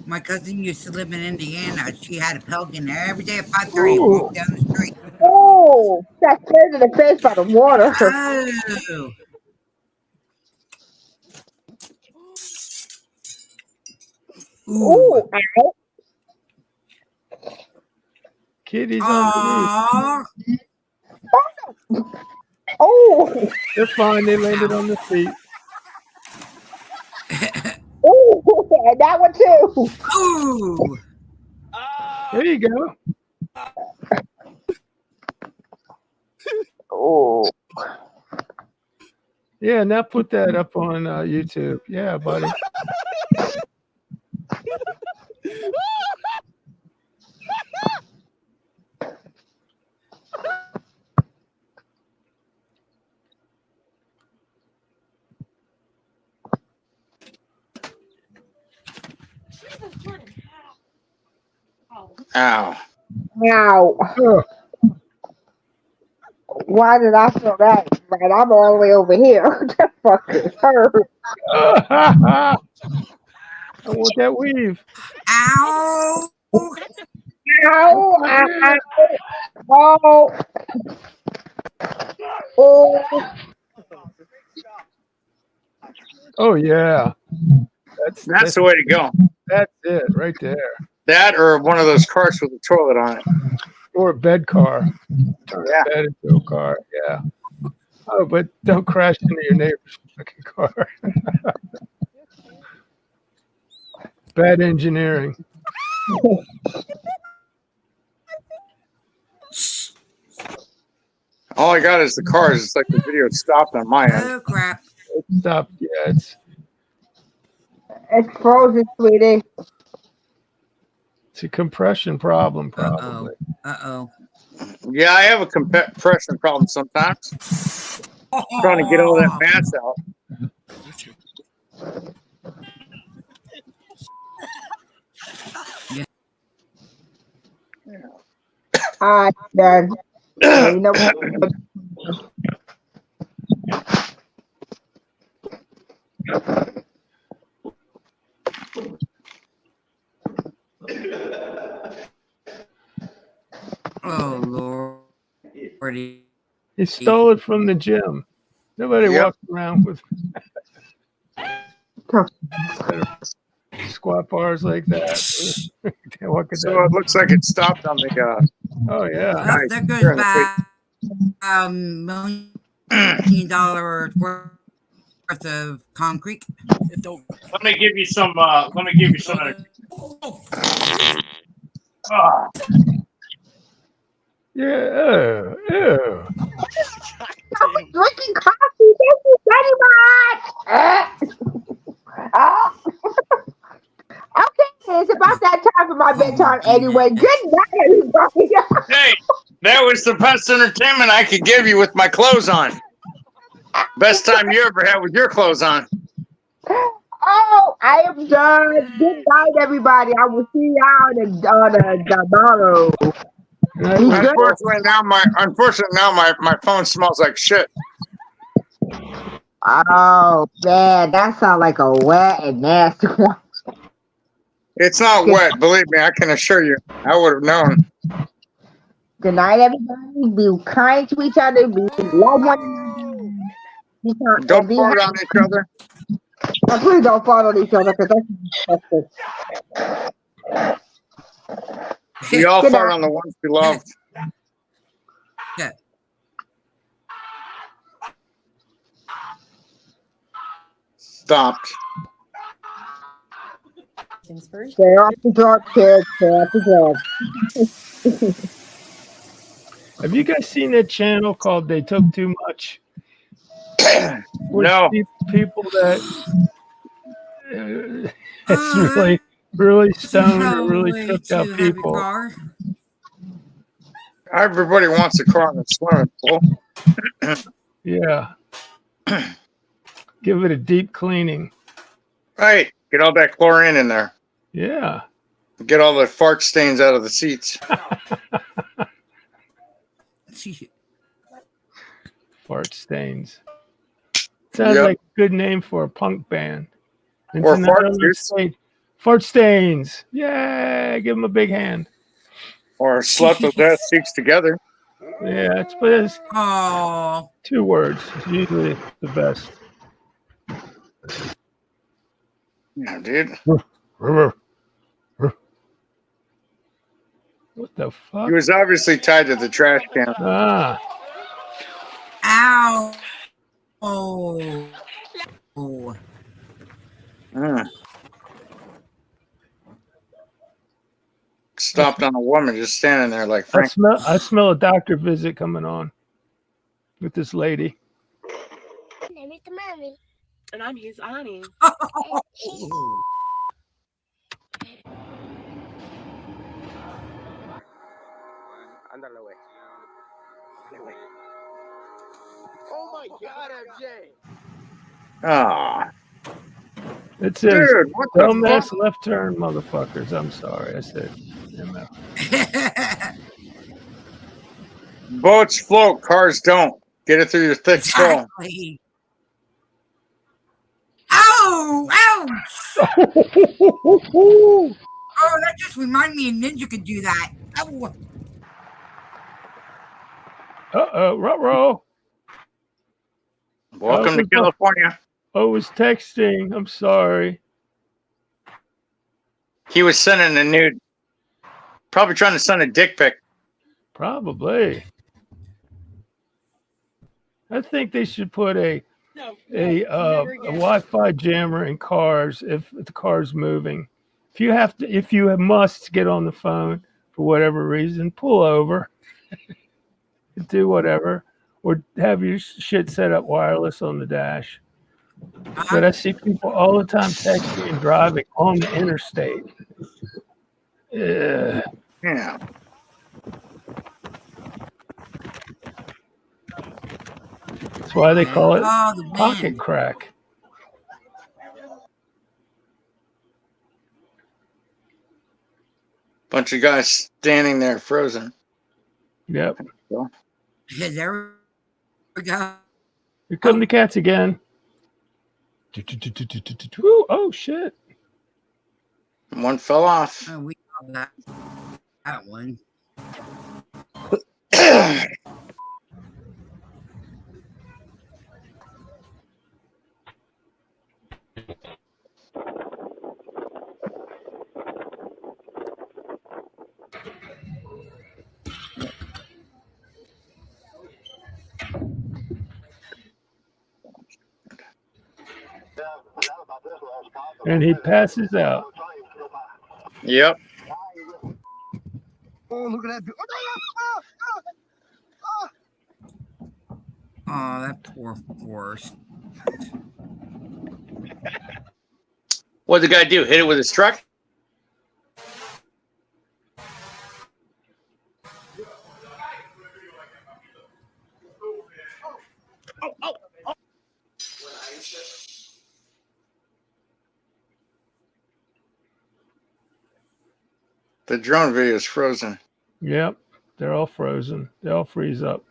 My cousin used to live in Indiana. She had a pelican there every day at 5:30. Walk down the street. Oh, got scared in the face by the water. Oh. Ooh. Ooh, ow. Kitty's underneath. Aw. Oh, They're fine. They landed on the feet. ooh, and that one too. Ooh. There you go. Oh, Yeah, now put that up on YouTube. Yeah, buddy. Ow. Now, Ugh. why did I feel that? Right, I'm all the way over here. That fucking hurt. I want that weave. Ow! Ow! Yeah. Ow! Oh! Oh yeah. That's the way to go. That's it right there. That or one of those cars with a toilet on it. Or a bed car. Turn Yeah. a bed into a car. Yeah. Oh, but don't crash into your neighbor's fucking car. Bad engineering. All I got is the cars. It's like the video stopped on my end. Oh crap! Stop. Yeah, It's frozen, sweetie. it's a compression problem, Uh probably. oh. Uh oh. Yeah, I have a compression problem sometimes. Trying to get all that mass out. Alright, then. You know what? Oh Lordy. He stole it from the gym. Nobody Yep. walks around with squat bars like that. What could So that? it looks like it stopped on the. Oh yeah. Oh, Nice. there goes Turn the back $1 million worth of concrete. Let me give you some. Let me give you some. Ah, Yeah. Ew. Drinking coffee. Thank you very much. Okay, it's about that time for my bedtime anyway. Good night, everybody. hey, that was the best entertainment I could give you with my clothes on. Best time you ever had with your clothes on. Oh, I am done. Good night, everybody. I will see y'all tomorrow. Unfortunately now my phone smells like shit. Oh man, that sounds like a wet and nasty one. It's not wet, believe me. I can assure you. I would have known. Good night, everybody. Be kind to each other. Be love one another. Don't fart on each other. Please don't fall on each other because that's We all Good fart night. on the ones we loved. Yeah. Stopped. stay off the dark, kids. Stay off the dark. Have you guys seen that channel called They Took Too Much? With No. People that it's really stoned or really Way tripped to out have your people. car. Everybody wants a car in the swimming pool. Yeah. Give it a deep cleaning. Right. Get all that chlorine in there. Yeah. Get all the fart stains out of the seats. Fart stains. Sounds Yep. like a good name for a punk band. Or Into fart another juice. state. Fart stains. Yeah. Give them a big hand. Or slut till death seeks together. Yeah. It's Oh, 2 words. It's usually the best. Yeah, dude. What the fuck? He was obviously tied to the trash can. Ah. ow. Oh. Oh. Mm. Stopped on a woman just standing there like Frank. I smell a doctor visit coming on with this lady. My name is Mommy. And I'm his auntie. Ándale, güey. Oh my God, MJ. Ah. It says, Dude, what the dumbass fuck? left turn motherfuckers. I'm sorry. I said, MF. Boats float, cars don't. Get it through your thick skull. Exactly. Ow! Ouch! Oh, that just reminded me a ninja could do that. Ow. Ruh-roh. Welcome to California. I was texting. I'm sorry. He was sending a nude. Probably trying to send a dick pic. Probably. I think they should put a Wi-Fi jammer in cars if the car's moving. If you must get on the phone for whatever reason, pull over, do whatever, or have your shit set up wireless on the dash. But I see people all the time texting and driving on the interstate. Yeah. That's why they call it Oh, the wind. pocket crack. Bunch of guys standing there frozen. Yep. Yeah, there we go. Here come the cats again. Ooh, oh shit. One fell off. Oh, we saw that one. And he passes out. Yep. Oh, look at that. Oh, that poor horse. What'd the guy do? Hit it with his truck? The drone video is frozen. Yep. They're all frozen. They all freeze up.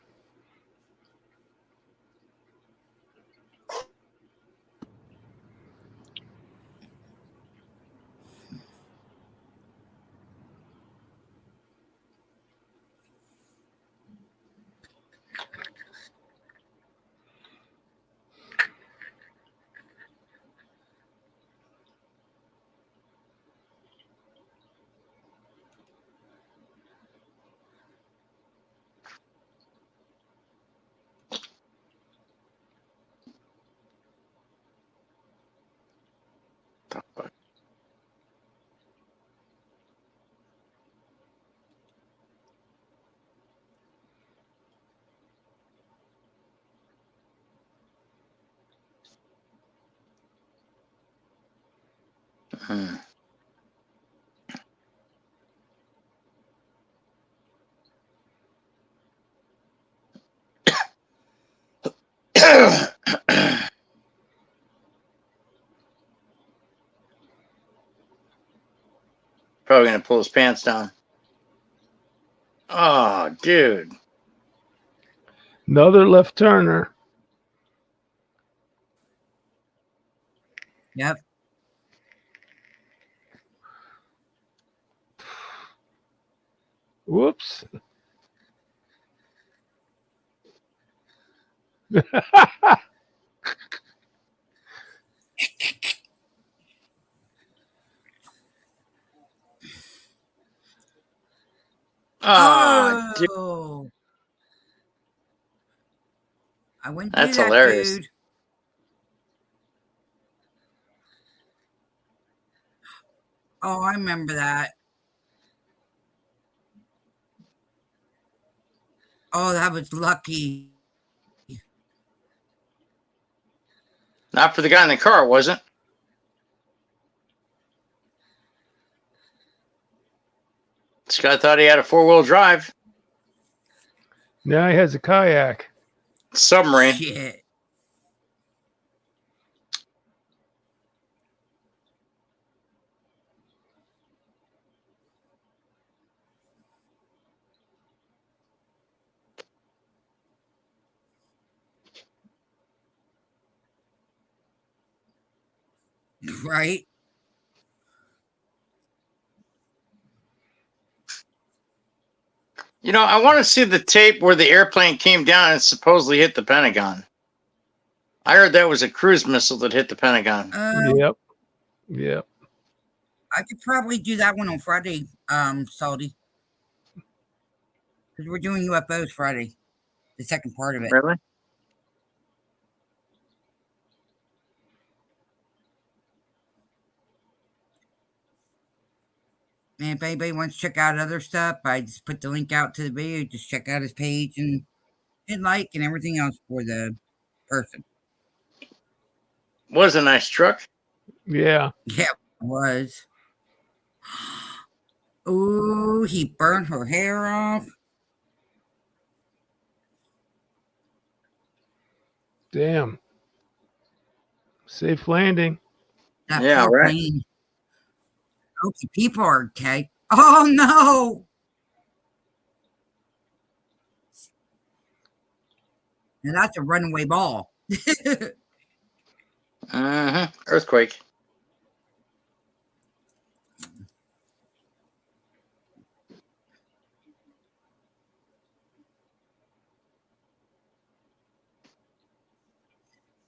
Hmm. Probably gonna pull his pants down. Oh, dude. Another left turner. Yep. Whoops. Ah, dude. Oh. I wouldn't That's do that, hilarious. dude. Oh, I remember that. Oh, that was lucky. Not for the guy in the car, was it? This guy thought he had a 4-wheel drive Now he has a kayak. submarine. Shit. Right? You know, I want to see the tape where the airplane came down and supposedly hit the Pentagon. I heard that was a cruise missile that hit the Pentagon. Yep. Yep. I could probably do that one on Friday, Salty. Because we're doing UFOs Friday, the second part of it. Really? And if anybody wants to check out other stuff, I just put the link out to the video. Just check out his page and hit like and everything else for the person. Was a nice truck. Yeah. Yeah, it was. Ooh, he burned her hair off. Damn. Safe landing. That Yeah, poor right. plane. Okay, people are okay. Oh no! Now that's a runaway ball. Earthquake.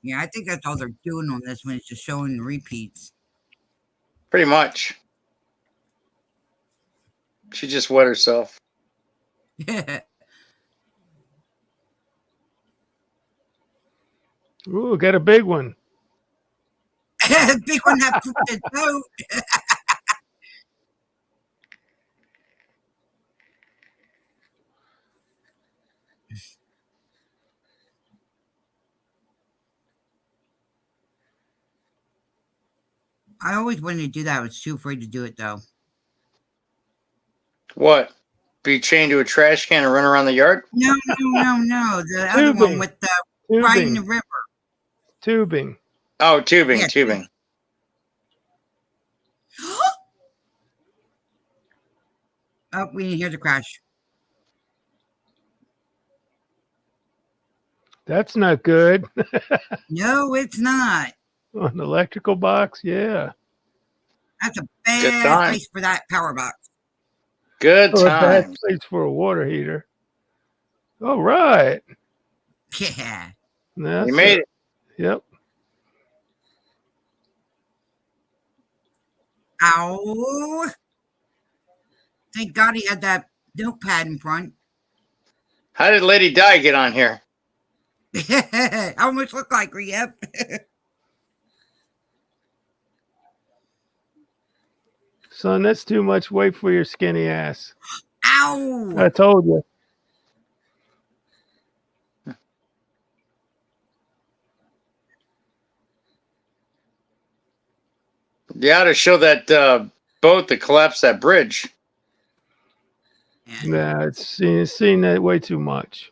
Yeah, I think that's all they're doing on this one is just showing the repeats. Pretty much. She just wet herself. Ooh, got a big one. Big one that pooped his boat. I always wanted to do that. I was too afraid to do it though. What? Be chained to a trash can and run around the yard? No. The other one Tubing. with the riding the Tubing. river. Tubing. Oh, tubing, Yeah. tubing. Oh, we didn't hear the crash. That's not good. No, it's not. An electrical box, yeah. That's a Good bad time. place for that power box. Good Or a bad times. place for a water heater. All right. Yeah. That's You made it. Yep. Ow. Thank God he had that notepad in front. How did Lady Di get on here? I almost look like her, yep. Son, that's too much weight for your skinny ass. Ow. I told you. You ought to show that boat that collapsed that bridge. Nah, it's seen that way too much.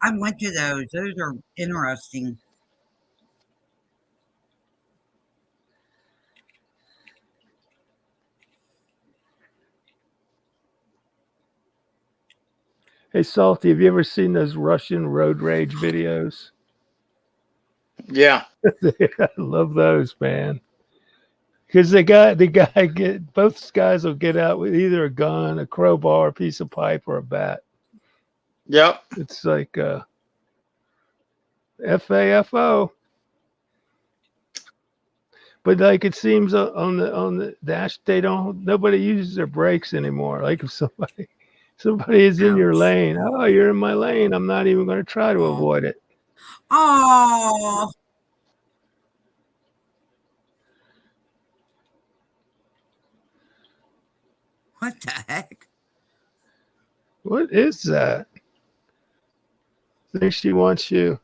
I went to those. Those are interesting. Hey, Salty, have you ever seen those Russian road rage videos? Yeah. I love those, man. Because the guy both guys will get out with either a gun, a crowbar, a piece of pipe, or a bat. Yep. It's like FAFO. But like it seems on the dash, nobody uses their brakes anymore. Like if somebody is in your Ouch. lane, oh, you're in my lane. I'm not even going to try to Oh. avoid it. Oh. What the heck? What is that? I think she wants you.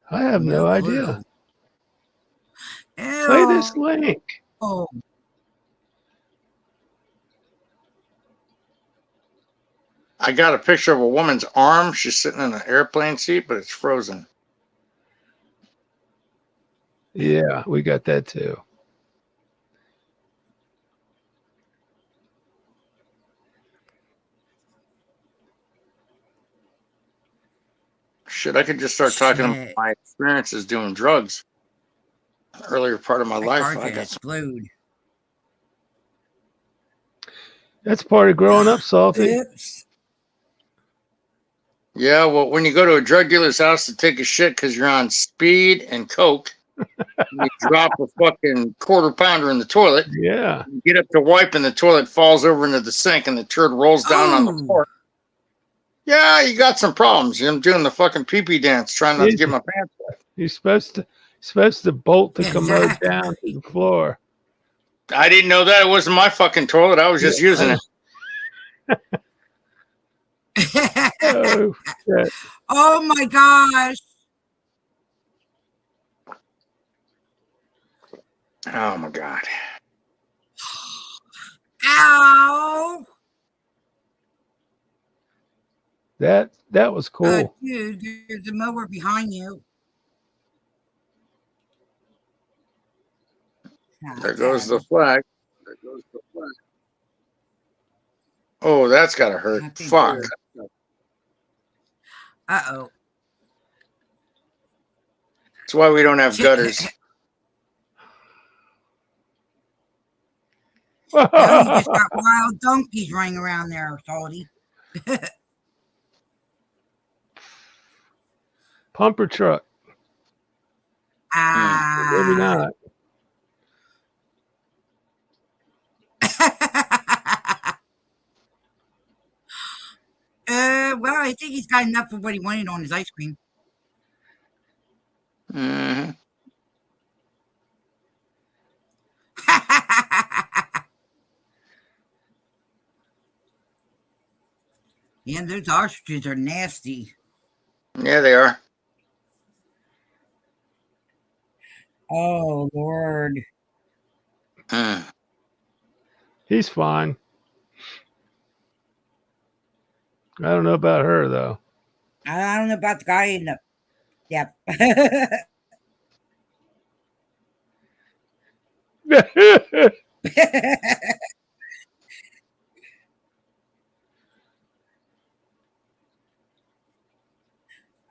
I have no idea. Ew. Play this link. Oh. I got a picture of a woman's arm. She's sitting in an airplane seat, but it's frozen. Yeah, we got that too. Shit, I could just start talking about Shit. my experiences doing drugs. Earlier part of my My life, car's I gonna got some. explode. That's part of growing up, Salty. Oops. Yeah, well, when you go to a drug dealer's house to take a shit because you're on speed and coke, you drop a fucking quarter pounder in the toilet. Yeah. You get up to wipe, and the toilet falls over into the sink, and the turd rolls down on the Oh. floor. Yeah, you got some problems. I'm doing the fucking pee-pee dance, trying not to get my pants wet. You're supposed to bolt the commode Exactly. down to the floor. I didn't know that. It wasn't my fucking toilet. I was just using it. Oh, shit. Oh my gosh. Oh my god. Ow. That was cool. Dude, there's a mower behind you. There goes the flag. There goes the flag. Oh, that's gotta hurt. Happy Fuck. Uh-oh. That's why we don't have gutters. Now you just got wild donkeys running around there, Salty. Pumper truck. Maybe not. Well, I think he's got enough of what he wanted on his ice cream. Mhm. Yeah, those ostriches are nasty. Yeah, they are. Oh, Lord. Mm. He's fine. I don't know about her though. I don't know about the guy in the. Yep.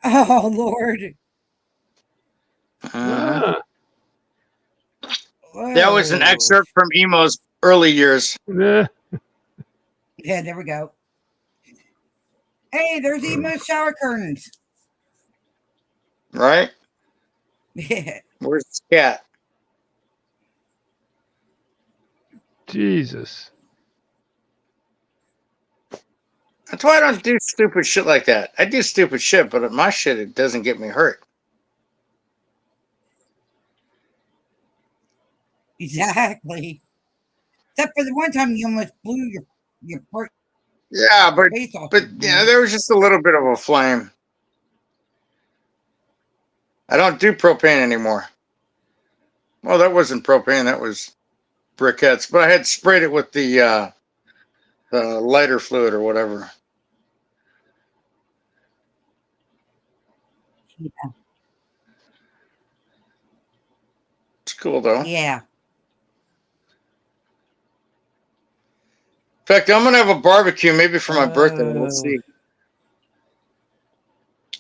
Oh, Lord. Mhm. Ah, That was an excerpt from Emo's early years. yeah. Yeah, there we go. Hey, there's Emo shower curtains. Right? Yeah. Where's the cat? Jesus. That's why I don't do stupid shit like that. I do stupid shit, but my shit, it doesn't get me hurt. Exactly. Except for the one time you almost blew your Yeah, but face off. yeah, there was just a little bit of a flame. I don't do propane anymore. Well, that wasn't propane. That was briquettes. But I had sprayed it with the lighter fluid or whatever. Yeah. It's cool though. Yeah. In fact, I'm gonna have a barbecue maybe for my birthday. We'll see.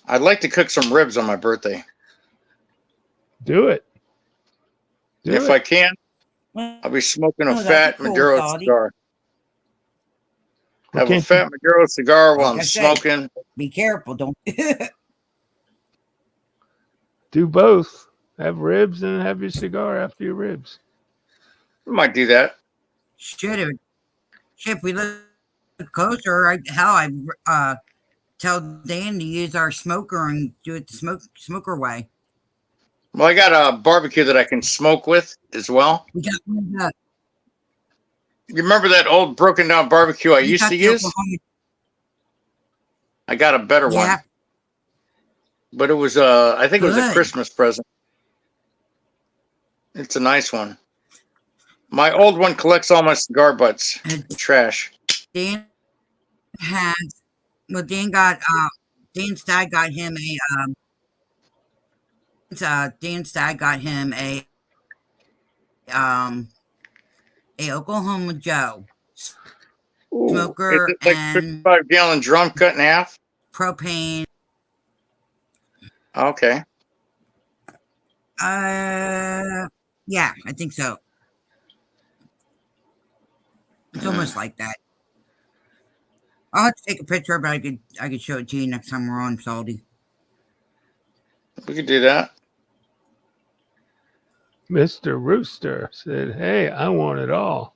I'd like to cook some ribs on my birthday. Do it. If I can, I'll be smoking a Oh, that'd fat be cool, Maduro Salty. cigar. Have a Okay. fat Maduro cigar while Like I'm I said. smoking. Be careful, don't. Do both. Have ribs and have your cigar after your ribs. I might do that. Should have. If we look closer, I tell Dan to use our smoker and do it the smoker way. Well, I got a barbecue that I can smoke with as well. We got one of the- You remember that old broken down barbecue I we used got to the use? Oklahoma- I got a better one. Yeah. But it was I think it was a Good. Christmas present. It's a nice one. My old one collects all my cigar butts. And Trash. Dan has. Well, Dan's dad got him a Oklahoma Joe smoker Is it like and 55-gallon drum cut in half? propane. Okay. Yeah, I think so. It's almost like that. I'll have to take a picture, but I could show it to you next time we're on Salty. We could do that. Mr. Rooster said, "Hey, I want it all."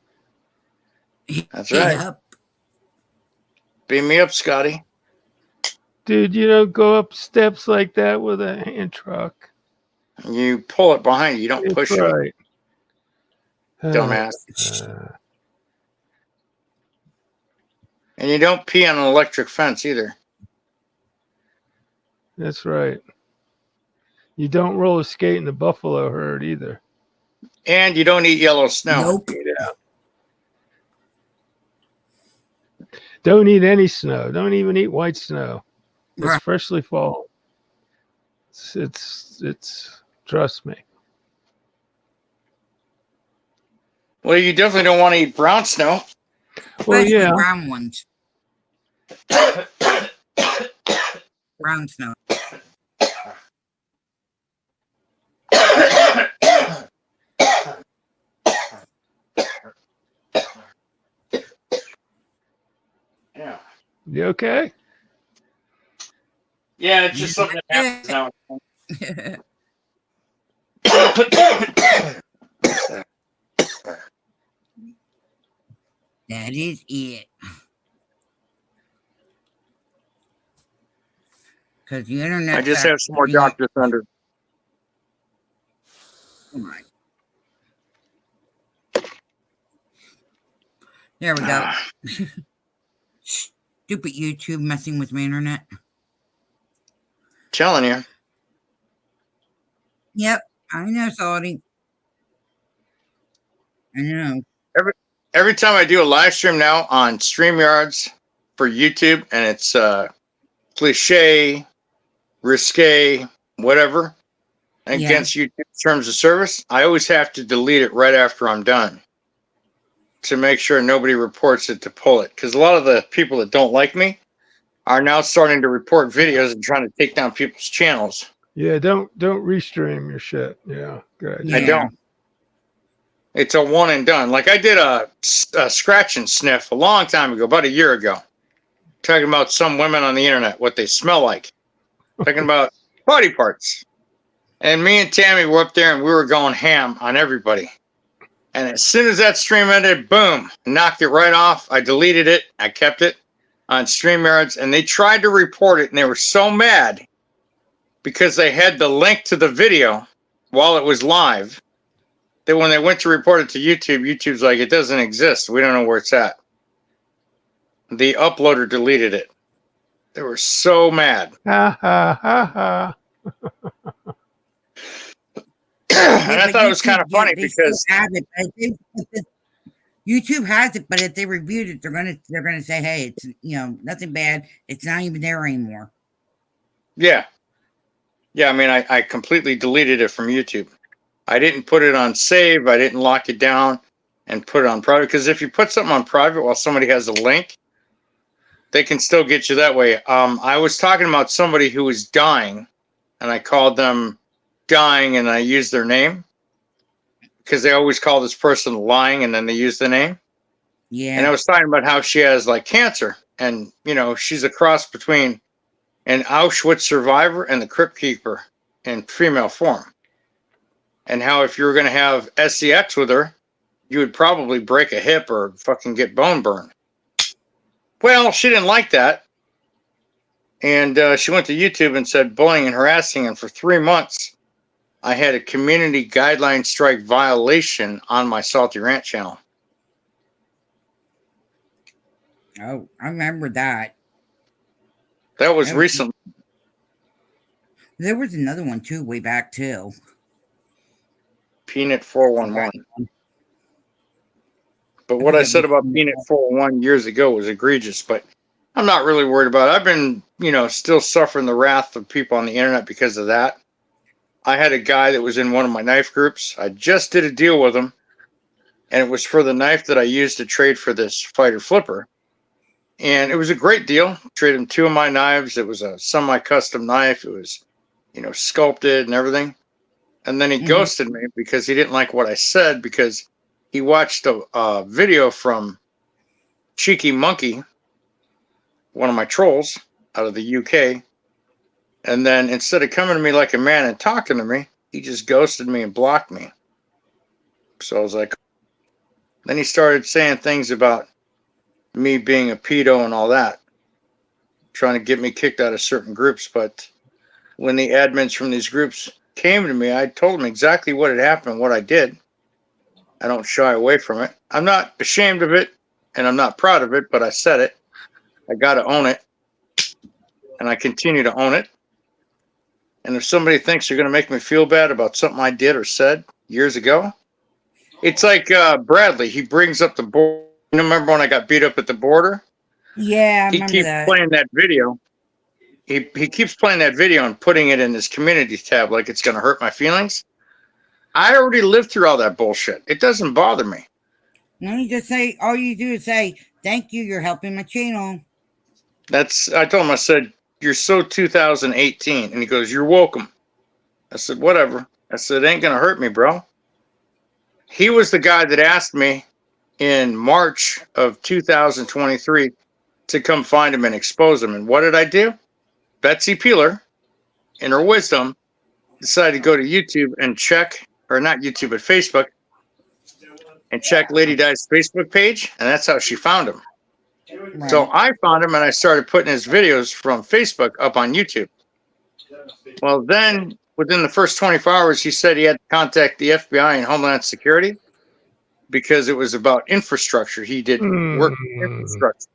That's right. Yep. Beam me up, Scotty. Dude, you don't go up steps like that with a hand truck. You pull it behind you. You don't That's push it, right. dumbass. Uh, And you don't pee on an electric fence either. that's right. You don't roller skate in the buffalo herd either. And you don't eat yellow snow. Nope. Don't eat any snow. Don't even eat white snow. It's Right. freshly fallen. It's trust me. Well, you definitely don't want to eat brown snow. Well, Especially yeah. brown ones. Brown snow. Yeah. You okay? Yeah, it's just something that happens now. That is it. Because the internet. I just have some more Dr. Thunder. Right. There we go. Stupid YouTube messing with my internet. Telling you. Yep, I know, Salty. I know. Every time I do a live stream now on StreamYards for YouTube, and it's cliche, risque, whatever, against YouTube terms of service, I always have to delete it right after I'm done to make sure nobody reports it to pull it. Because a lot of the people that don't like me are now starting to report videos and trying to take down people's channels. Yeah, don't restream your shit. Yeah, good idea. I Yeah. don't. It's a one and done. Like I did a scratch and sniff a long time ago, about a year ago, talking about some women on the internet, what they smell like, talking about body parts. And me and Tammy were up there and we were going ham on everybody. And as soon as that stream ended, boom, knocked it right off. I deleted it. I kept it on StreamYards, and they tried to report it, and they were so mad because they had the link to the video while it was live that when they went to report it to YouTube, YouTube's like, it doesn't exist. We don't know where it's at. The uploader deleted it. They were so mad. Ha ha ha ha. And I thought it was kind of funny they still because have it, but YouTube has it, but if they reviewed it, they're gonna say, hey, it's nothing bad. It's not even there anymore. yeah. I mean, I completely deleted it from YouTube. I didn't put it on save. I didn't lock it down and put it on private. Because if you put something on private while somebody has a link, they can still get you that way. I was talking about somebody who was dying, and I called them dying, and I used their name because they always call this person lying, and then they use the name. Yeah. And I was talking about how she has like cancer, and she's a cross between an Auschwitz survivor and the Crypt Keeper in female form. And how if you were going to have SCX with her, you would probably break a hip or fucking get bone burn. Well, she didn't like that. And she went to YouTube and said bullying and harassing. And for 3 months, I had a community guideline strike violation on my Salty Rant channel. Oh, I remember that. That was recent. There was another one too, way back too. Peanut 411. But what I said about Peanut 411 years ago was egregious, but I'm not really worried about it. I've been, still suffering the wrath of people on the internet because of that. I had a guy that was in one of my knife groups. I just did a deal with him, and it was for the knife that I used to trade for this fighter flipper. And it was a great deal. Traded him 2 of my knives. It was a semi-custom knife. It was sculpted and everything. And then he Mhm. ghosted me because he didn't like what I said, because he watched a video from Cheeky Monkey, one of my trolls out of the UK. And then instead of coming to me like a man and talking to me, he just ghosted me and blocked me. So I was like, then he started saying things about me being a pedo and all that, trying to get me kicked out of certain groups. But when the admins from these groups came to me, I told them exactly what had happened, what I did. I don't shy away from it. I'm not ashamed of it, and I'm not proud of it, but I said it. I got to own it, and I continue to own it. And if somebody thinks they're going to make me feel bad about something I did or said years ago, it's like Bradley. He brings up the border. You remember when I got beat up at the border? Yeah, I He remember keeps that. playing that video. He keeps playing that video and putting it in his community tab like it's going to hurt my feelings. I already lived through all that bullshit. It doesn't bother me. No, you just say, all you do is say, thank you, you're helping my channel. I told him, I said, you're so 2018. And he goes, you're welcome. I said, whatever. I said, it ain't going to hurt me, bro. He was the guy that asked me in March of 2023 to come find him and expose him. And what did I do? Betsy Peeler, in her wisdom, decided to go to YouTube and check, or not YouTube, but Facebook, and check Lady Di's Facebook page. And that's how she found him. Right. So I found him and I started putting his videos from Facebook up on YouTube. Well, then within the first 24 hours, he said he had to contact the FBI and Homeland Security because it was about infrastructure. He did work with infrastructure.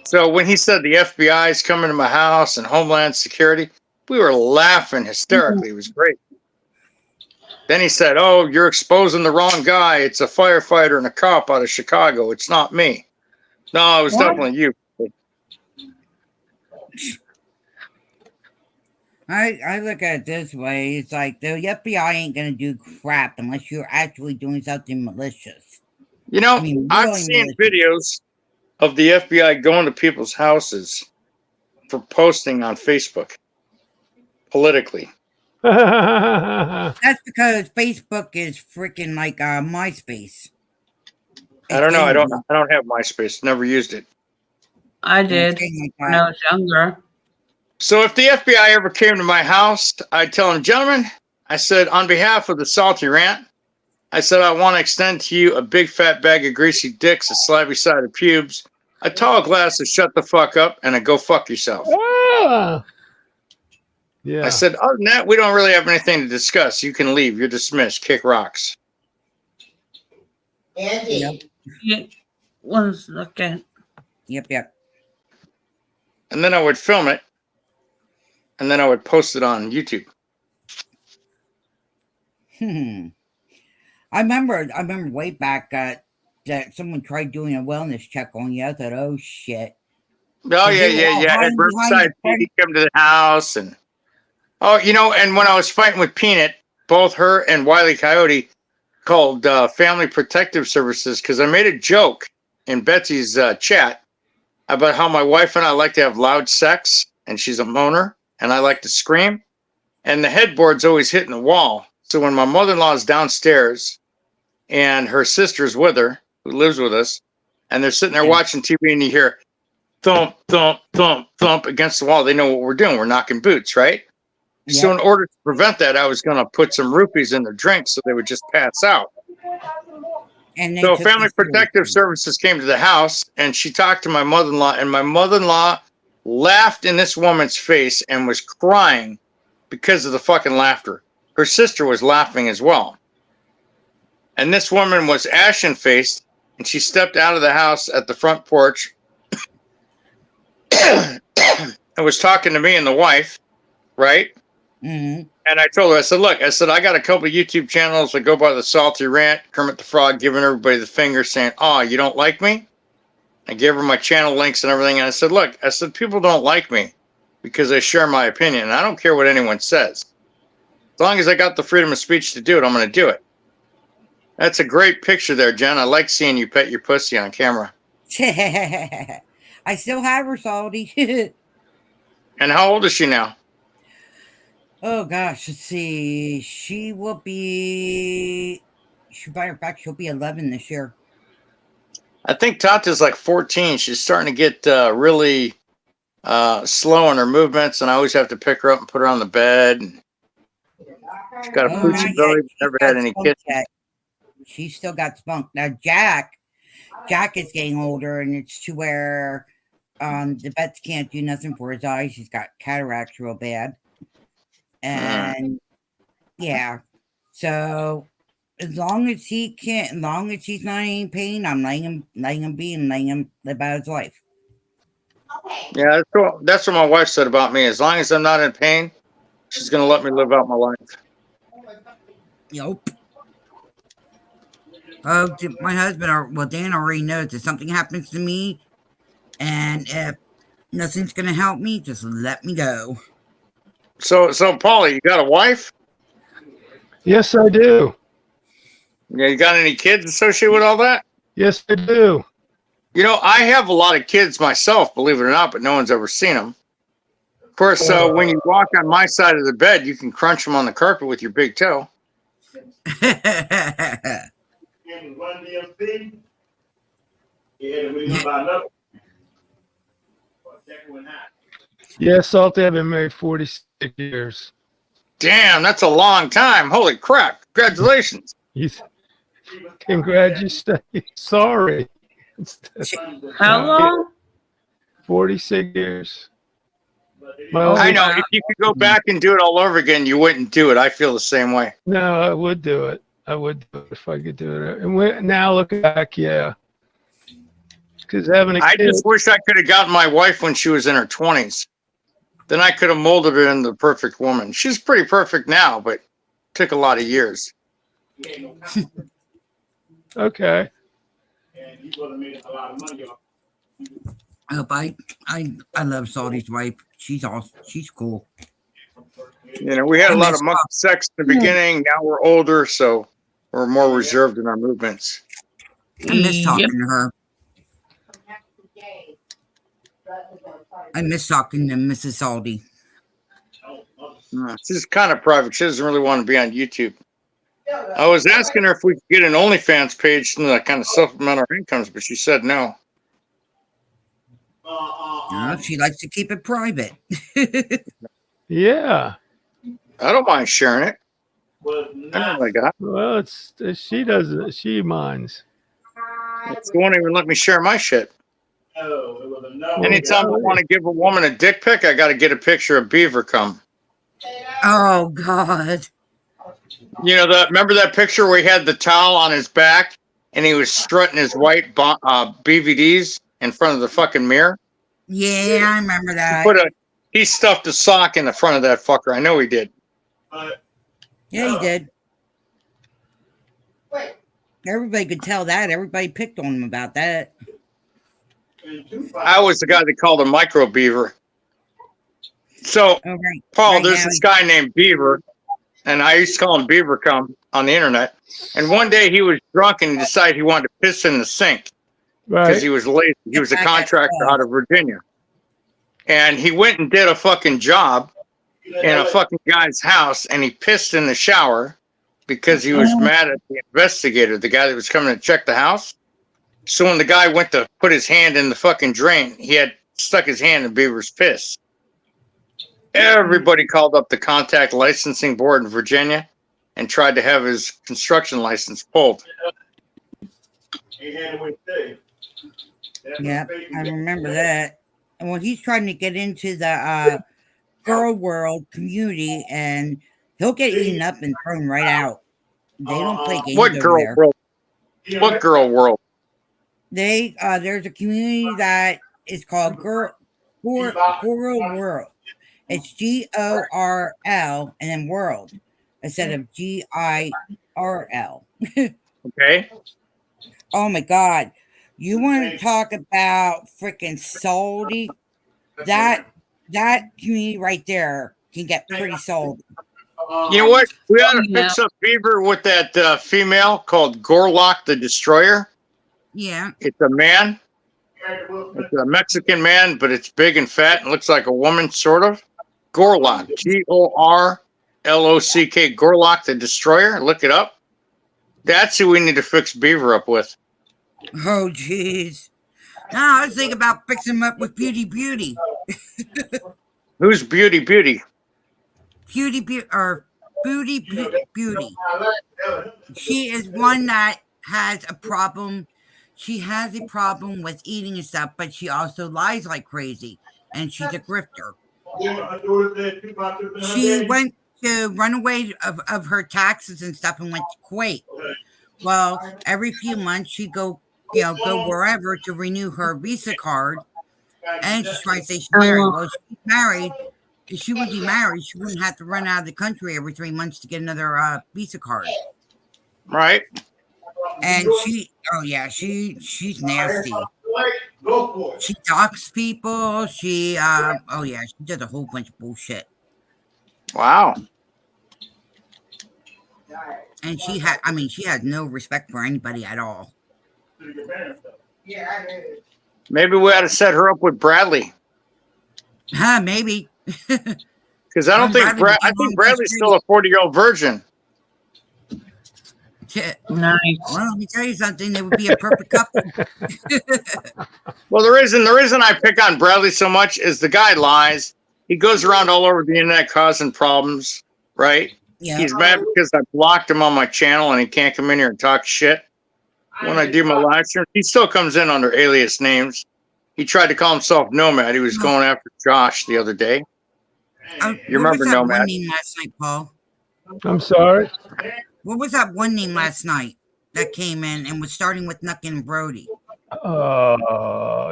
So when he said the FBI is coming to my house and Homeland Security, we were laughing hysterically. It was great. Then he said, oh, you're exposing the wrong guy. It's a firefighter and a cop out of Chicago. It's not me. No, it was What? definitely you. I look at it this way. It's like the FBI ain't going to do crap unless you're actually doing something malicious. You know, I mean, I've really seen malicious. videos of the FBI going to people's houses for posting on Facebook politically. That's because Facebook is freaking like MySpace. I don't know. I It's don't have MySpace. Never used it. I did anything like when that. I was younger. So if the FBI ever came to my house, I'd tell them, gentlemen, I said, on behalf of the Salty Rant, I said, I want to extend to you a big fat bag of greasy dicks, a slabby-sided pubes, a tall glass of shut the fuck up, and a go fuck yourself. Ah! Yeah. I said, other than that, we don't really have anything to discuss. You can leave. You're dismissed. Kick rocks. Yep, Yeah, 1 second. yep. And then I would film it, and then I would post it on YouTube. I remember way back that someone tried doing a wellness check on you. I thought, oh shit. Oh, They were all yeah. At hiding behind Riverside the PD come to the house. And and when I was fighting with Peanut, both her and Wile E. Coyote called Family Protective Services because I made a joke in Betsy's chat about how my wife and I like to have loud sex, and she's a moaner, and I like to scream. And the headboard's always hitting the wall. So when my mother-in-law is downstairs and her sister's with her, who lives with us, and they're sitting there watching TV and you hear thump, thump, thump, thump against the wall, they know what we're doing. We're knocking boots, right? Yep. So in order to prevent that, I was going to put some rupees in their drinks so they would just pass out. And they So took Family you seriously. Protective Services came to the house, and she talked to my mother-in-law, and my mother-in-law laughed in this woman's face and was crying because of the fucking laughter. Her sister was laughing as well. And this woman was ashen-faced, and she stepped out of the house at the front porch and was talking to me and the wife, right? Mm-hmm. And I told her, I said, look, I got a couple of YouTube channels that go by the Salty Rant, Kermit the Frog giving everybody the finger saying, oh, you don't like me? I gave her my channel links and everything. And I said, look, people don't like me because I share my opinion. And I don't care what anyone says. As long as I got the freedom of speech to do it, I'm going to do it. That's a great picture there, Jen. I like seeing you pet your pussy on camera. I still have her, Salty. And how old is she now? Oh gosh, let's see. She will be. Matter of fact, she'll be 11 this year. I think Tata's like 14. She's starting to get really slow on her movements, and I always have to pick her up and put her on the bed. She's got a Oh, pooch not yet. ability, She's never got had any spunk kids. yet. She's still got spunk. Now Jack is getting older, and it's to where the vets can't do nothing for his eyes. He's got cataracts real bad. And yeah. So as long as he's not in pain, I'm letting him be and letting him live out his life. Yeah, that's what my wife said about me. As long as I'm not in pain, she's gonna let me live out my life. Yep. My husband, Dan already knows if something happens to me, and if nothing's gonna help me, just let me go. So Paulie, you got a wife? Yes, I do. Yeah, you got any kids associated with all that? Yes, I do. You know, I have a lot of kids myself, believe it or not, but no one's ever seen them. Of course, when you walk on my side of the bed, you can crunch them on the carpet with your big toe. Yeah, Salty, I've been married 46 years. Damn, that's a long time. Holy crap. Congratulations. Congratulations. Sorry. How long? 46 years. I know. If you could go back and do it all over again, you wouldn't do it. I feel the same way. No, I would do it. I would do it if I could do it. And now looking back, yeah. Because I just wish I could have gotten my wife when she was in her 20s. Then I could have molded her into the perfect woman. She's pretty perfect now, but it took a lot of years. Okay. I love Salty's wife. She's awesome. She's cool. You know, we had a lot of monkey sex in the beginning. Now we're older, so we're more reserved in our movements. I miss talking to her. I miss talking to Mrs. Salty. She's kind of private. She doesn't really want to be on YouTube. I was asking her if we could get an OnlyFans page to kind of supplement our incomes, but she said no. She likes to keep it private. Yeah. I don't mind sharing it. I know what I got. Well, she does it. She minds. She won't even let me share my shit. Anytime I want to give a woman a dick pic, I got to get a picture of beaver cum. Oh God! You know remember that picture where he had the towel on his back and he was strutting his white BVDs in front of the fucking mirror? Yeah, I remember that. He stuffed a sock in the front of that fucker. I know he did. Yeah, he did. Everybody could tell that. Everybody picked on him about that. I was the guy that called him Micro Beaver. So, Paul, there's this guy named Beaver, and I used to call him Beaver Cum on the internet. And one day he was drunk and he decided he wanted to piss in the sink because he was lazy. He was a contractor out of Virginia. And he went and did a fucking job in a fucking guy's house, and he pissed in the shower because he was mad at the investigator, the guy that was coming to check the house. So when the guy went to put his hand in the fucking drain, he had stuck his hand in Beaver's piss. Everybody called up the contact licensing board in Virginia and tried to have his construction license pulled. Yeah, I remember that. And well, he's trying to get into the girl world community, and he'll get eaten up and thrown right out. They don't play games. What girl world? What girl world? There's a community that is called Girl World. It's GORL and then world instead of GIRL. Okay. Oh my God. You want to talk about freaking salty? That community right there can get pretty salty. You know what? We ought to fix up Beaver with that female called Gorlock the Destroyer. Yeah. It's a man. It's a Mexican man, but it's big and fat and looks like a woman, sort of. Gorlock. Lock, Gorlock the Destroyer. Look it up. That's who we need to fix Beaver up with. Oh, jeez. No, I was thinking about fixing him up with Beauty. Who's Beauty? Beauty. She is one that has a problem. She has a problem with eating and stuff, but she also lies like crazy, and she's a grifter. She went to run away of her taxes and stuff and went to Kuwait. Well, every few months she'd go wherever to renew her Visa card, and she's trying to say she's married. Well, she's married. If she would be married, she wouldn't have to run out of the country every 3 months to get another Visa card. Right. And she's nasty. She docks people. She does a whole bunch of bullshit. Wow. And she has no respect for anybody at all. Maybe we ought to set her up with Bradley. Maybe. Because I don't think I think Bradley's still a 40-year-old virgin. Nice. Well, let me tell you something. They would be a perfect couple. Well, the reason I pick on Bradley so much is the guy lies. He goes around all over the internet causing problems, right? Yeah. He's mad because I blocked him on my channel and he can't come in here and talk shit. When I do my live stream, he still comes in under alias names. He tried to call himself Nomad. He was going after Josh the other day. You remember what was that Nomad? one name last night, Paul? I'm sorry. What was that one name last night that came in and was starting with Nuckin and Brody?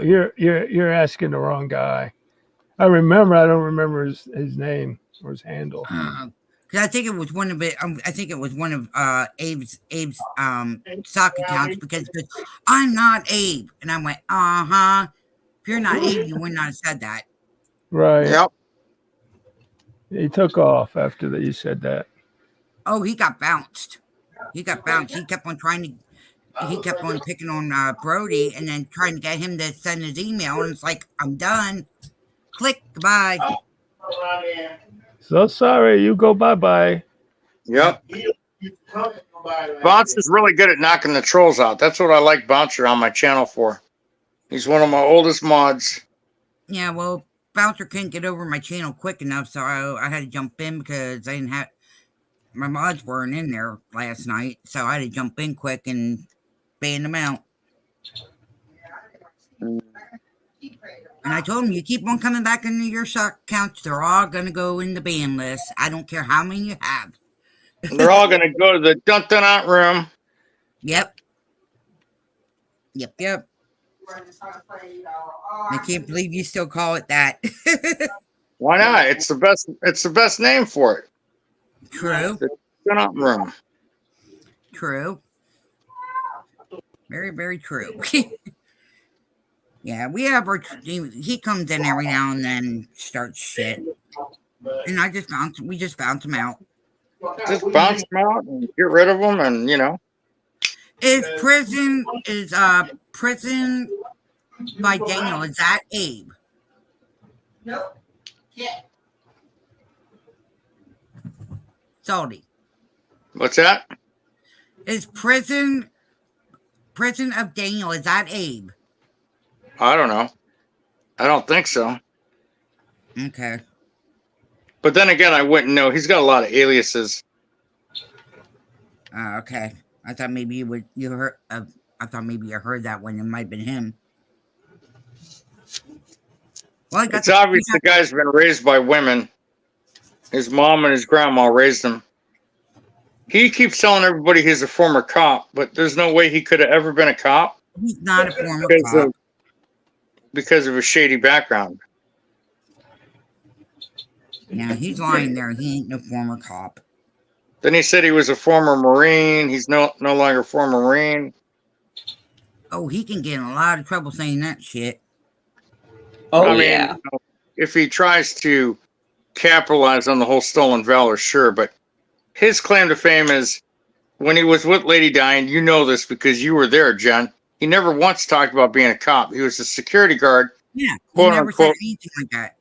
You're asking the wrong guy. I remember. I don't remember his name or his handle. Because I think it was one of it. I think it was one of Abe's sock accounts because he goes, "I'm not Abe," and I went, If you're not Abe, you would not have said that. Right. Yep. He took off after that. You said that. Oh, he got bounced. He kept on picking on Brody and then trying to get him to send his email. And it's like, I'm done. Click, goodbye. So sorry. You go bye-bye. Yep. Bouncer's really good at knocking the trolls out. That's what I like Bouncer on my channel for. He's one of my oldest mods. Yeah, well, Bouncer couldn't get over my channel quick enough, so I had to jump in because I didn't have... My mods weren't in there last night, so I had to jump in quick and ban them out. And I told him, you keep on coming back into your sock accounts, they're all going to go in the ban list. I don't care how many you have. They're all going to go to the dun-dun-out room. Yep. I can't believe you still call it that. Why not? It's the best. It's the best name for it. True. The dun-dun-out room. True. Very, very true. Yeah, we have our. He comes in every now and then, starts shit, and we just bounce him out. Just bounce them out and get rid of them, and Prison by Daniel? Is that Abe? Nope. Yeah. Salty. What's that? Is Prison of Daniel? Is that Abe? I don't know. I don't think so. Okay. But then again, I wouldn't know. He's got a lot of aliases. Okay. I thought maybe you heard that one. It might have been him. Well, It's obvious the guy's been raised by women. His mom and his grandma raised him. He keeps telling everybody he's a former cop, but there's no way he could have ever been a cop. He's not a former cop. Because of a shady background. Yeah, he's lying there. He ain't no former cop. Then he said he was a former Marine. He's no longer a former Marine. Oh, he can get in a lot of trouble saying that shit. I mean, if he tries to capitalize on the whole stolen valor, sure. But his claim to fame is when he was with Lady Diane, you know this because you were there, Jen. He never once talked about being a cop. He was a security guard. Yeah, he quote never unquote, said anything like that.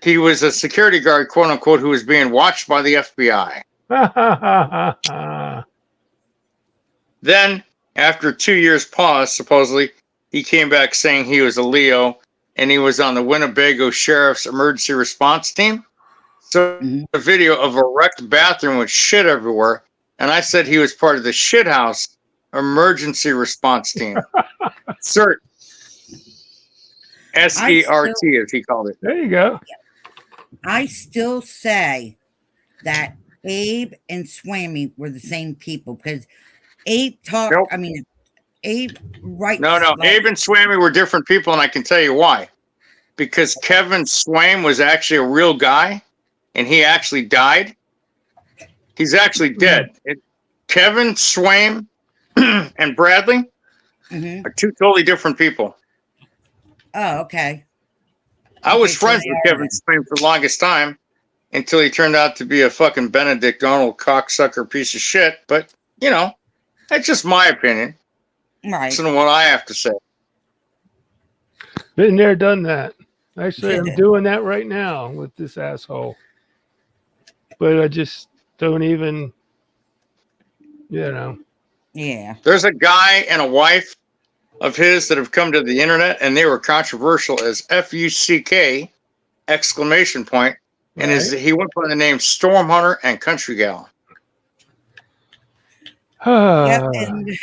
he was a security guard, quote unquote, who was being watched by the FBI. Then, after 2 years pause, supposedly, he came back saying he was a Leo and he was on the Winnebago Sheriff's Emergency Response Team. So, a video of a wrecked bathroom with shit everywhere. And I said he was part of the Shithouse Emergency Response Team. CERT. S-E-R-T, as he called it. There you go. I still say that Abe and Swammy were the same people because Abe talked. Nope. I mean, Abe writes. No. like- Abe and Swammy were different people, and I can tell you why. Because Kevin Swaim was actually a real guy, and he actually died. He's actually dead. Kevin Swaim and Bradley Mhm. are two totally different people. Oh, okay. I was Okay, so friends they with are Kevin Swaim for the longest time until he turned out to be a fucking Benedict Arnold cocksucker piece of shit. But, you know, that's just my opinion. Right. Listen to what I have to say. Been there, done that. Actually, I'm Yeah. doing that right now with this asshole. But I just don't even, Yeah. There's a guy and a wife of his that have come to the internet, and they were controversial as F-U-C-K exclamation point. And he went by the name Storm Hunter and Country Gal. Yep. And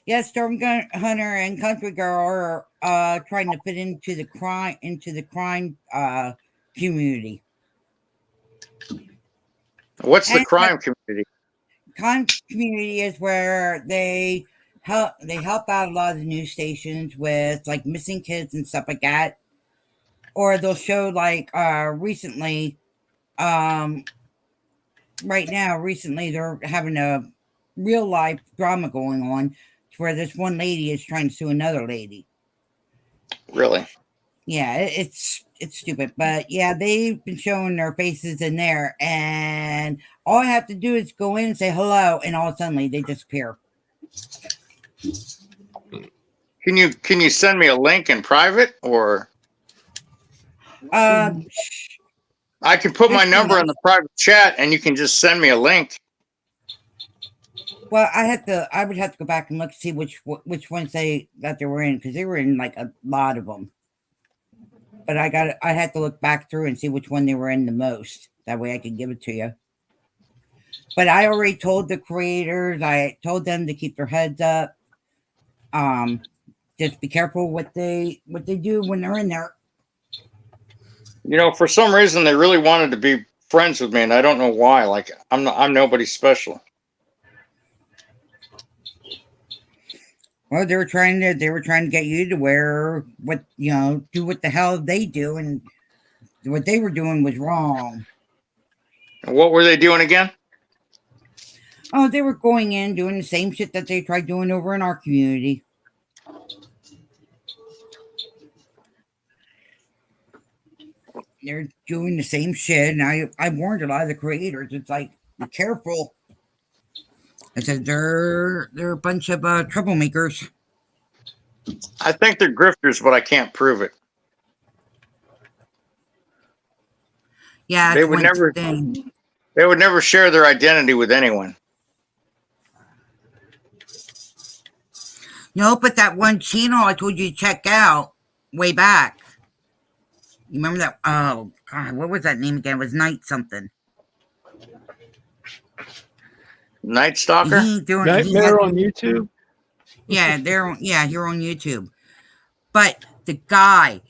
yeah, Storm Hunter and Country Girl are trying to fit into the crime community. What's the And- crime community? Crime community is where they help out a lot of the news stations with like missing kids and stuff like that. Or they'll show like recently they're having a real life drama going on where this one lady is trying to sue another lady. Really? Yeah, it's stupid, but yeah, they've been showing their faces in there, and all I have to do is go in and say hello, and all of a sudden they disappear. Can you send me a link in private, or Uh, I can put my number in the private chat and you can just send me a link? well, I would have to go back and look to see which ones they were in because they were in like a lot of them. But I had to look back through and see which one they were in the most. That way I could give it to you. But I already told the creators, I told them to keep their heads up. Just be careful what they do when they're in there. You know, for some reason they really wanted to be friends with me, and I don't know why. Like I'm nobody special. Well, they were trying to get you to wear do what the hell they do, and what they were doing was wrong. And what were they doing again? Oh, they were going in doing the same shit that they tried doing over in our community. They're doing the same shit, and I warned a lot of the creators. It's like, be careful. I said they're a bunch of troublemakers. I think they're grifters, but I can't prove it. Yeah, They that's would one never- thing. They would never share their identity with anyone. No, but that one channel I told you to check out way back. You remember that? Oh God, what was that name again? It was Night something. Night Stalker? He doing Nightmare on YouTube. Yeah, here on YouTube. But the guy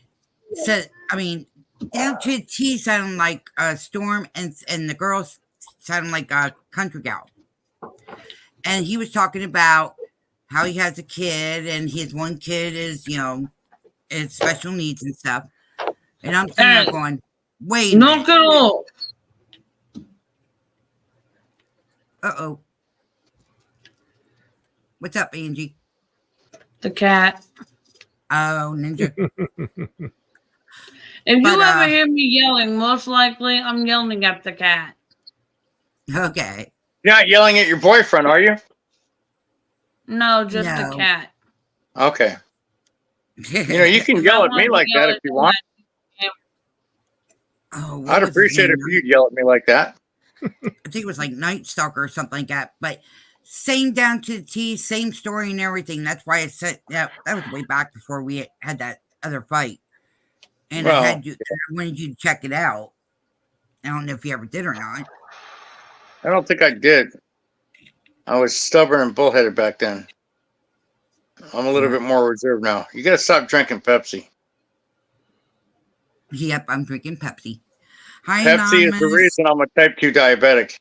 said, I mean, down to the T sounded like Storm, and the girls sounded like a Country Gal. And he was talking about how he has a kid, and his one kid is, is special needs and stuff. And I'm sitting there going, wait. Knock it off. Uh-oh. What's up, Angie? The cat. Oh, Ninja. If you But, ever hear me yelling, most likely I'm yelling at the cat. Okay. You're not yelling at your boyfriend, are you? No, just No. the cat. Okay. You know, you can yell at me like that if you want. Oh, what I'd was his appreciate name? it if you'd yell at me like that. I think it was like Night Stalker or something like that. But same down to the T, same story and everything. That's why I said that was way back before we had that other fight. And Well, I wanted you to check it out. I don't know if you ever did or not. I don't think I did. I was stubborn and bullheaded back then. I'm a little bit more reserved now. You got to stop drinking Pepsi. Yep, I'm drinking Pepsi. Hi, Pepsi is the Anonymous. reason I'm a type 2 diabetic.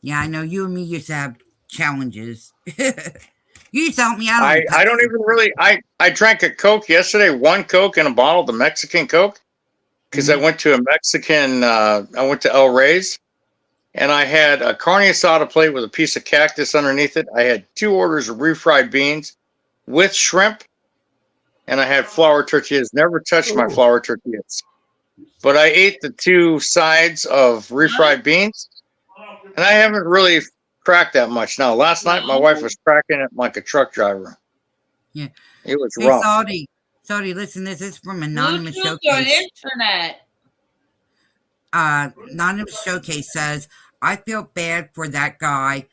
Yeah, I know you and me used to have challenges. You used to help me out. I don't even really. I drank a Coke yesterday, one Coke and a bottle of the Mexican Coke, because I went to a Mexican. I went to El Rey's, and I had a carne asada plate with a piece of cactus underneath it. I had 2 orders of refried beans with shrimp, and I had flour tortillas. Never touched my flour tortillas, but I ate the 2 sides of refried beans, and I haven't really cracked that much. Now, last night my wife was cracking it like a truck driver. Yeah, it was hey, rough. Saudi, listen, this is from Anonymous Bluetooth or Showcase. internet? Anonymous Showcase says, I feel bad for that guy.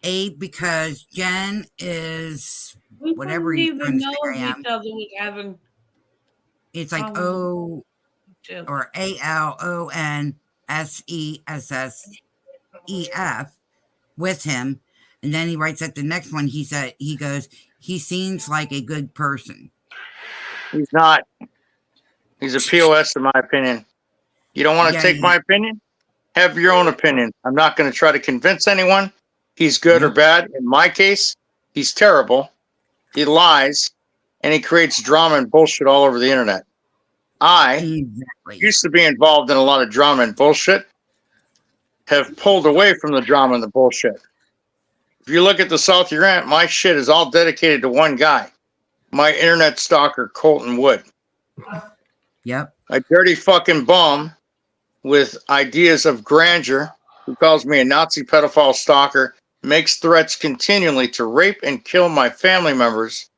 A, because Jen is We whatever didn't you even know I if am. each other was having. It's like too. or ALONSESSEF with him. And then he writes at the next one, he goes, he seems like a good person. He's not. He's a POS, in my opinion. You don't want to take my opinion? Have your own opinion. I'm not going to try to convince anyone he's good or bad. In my case, he's terrible. He lies, and he creates drama and bullshit all over the internet. I used to be involved in a lot of drama and bullshit, have pulled away from the drama and the bullshit. If you look at the South Urant, my shit is all dedicated to one guy, my internet stalker, Colton Wood. Yep. A dirty fucking bum with ideas of grandeur who calls me a Nazi pedophile stalker, makes threats continually to rape and kill my family members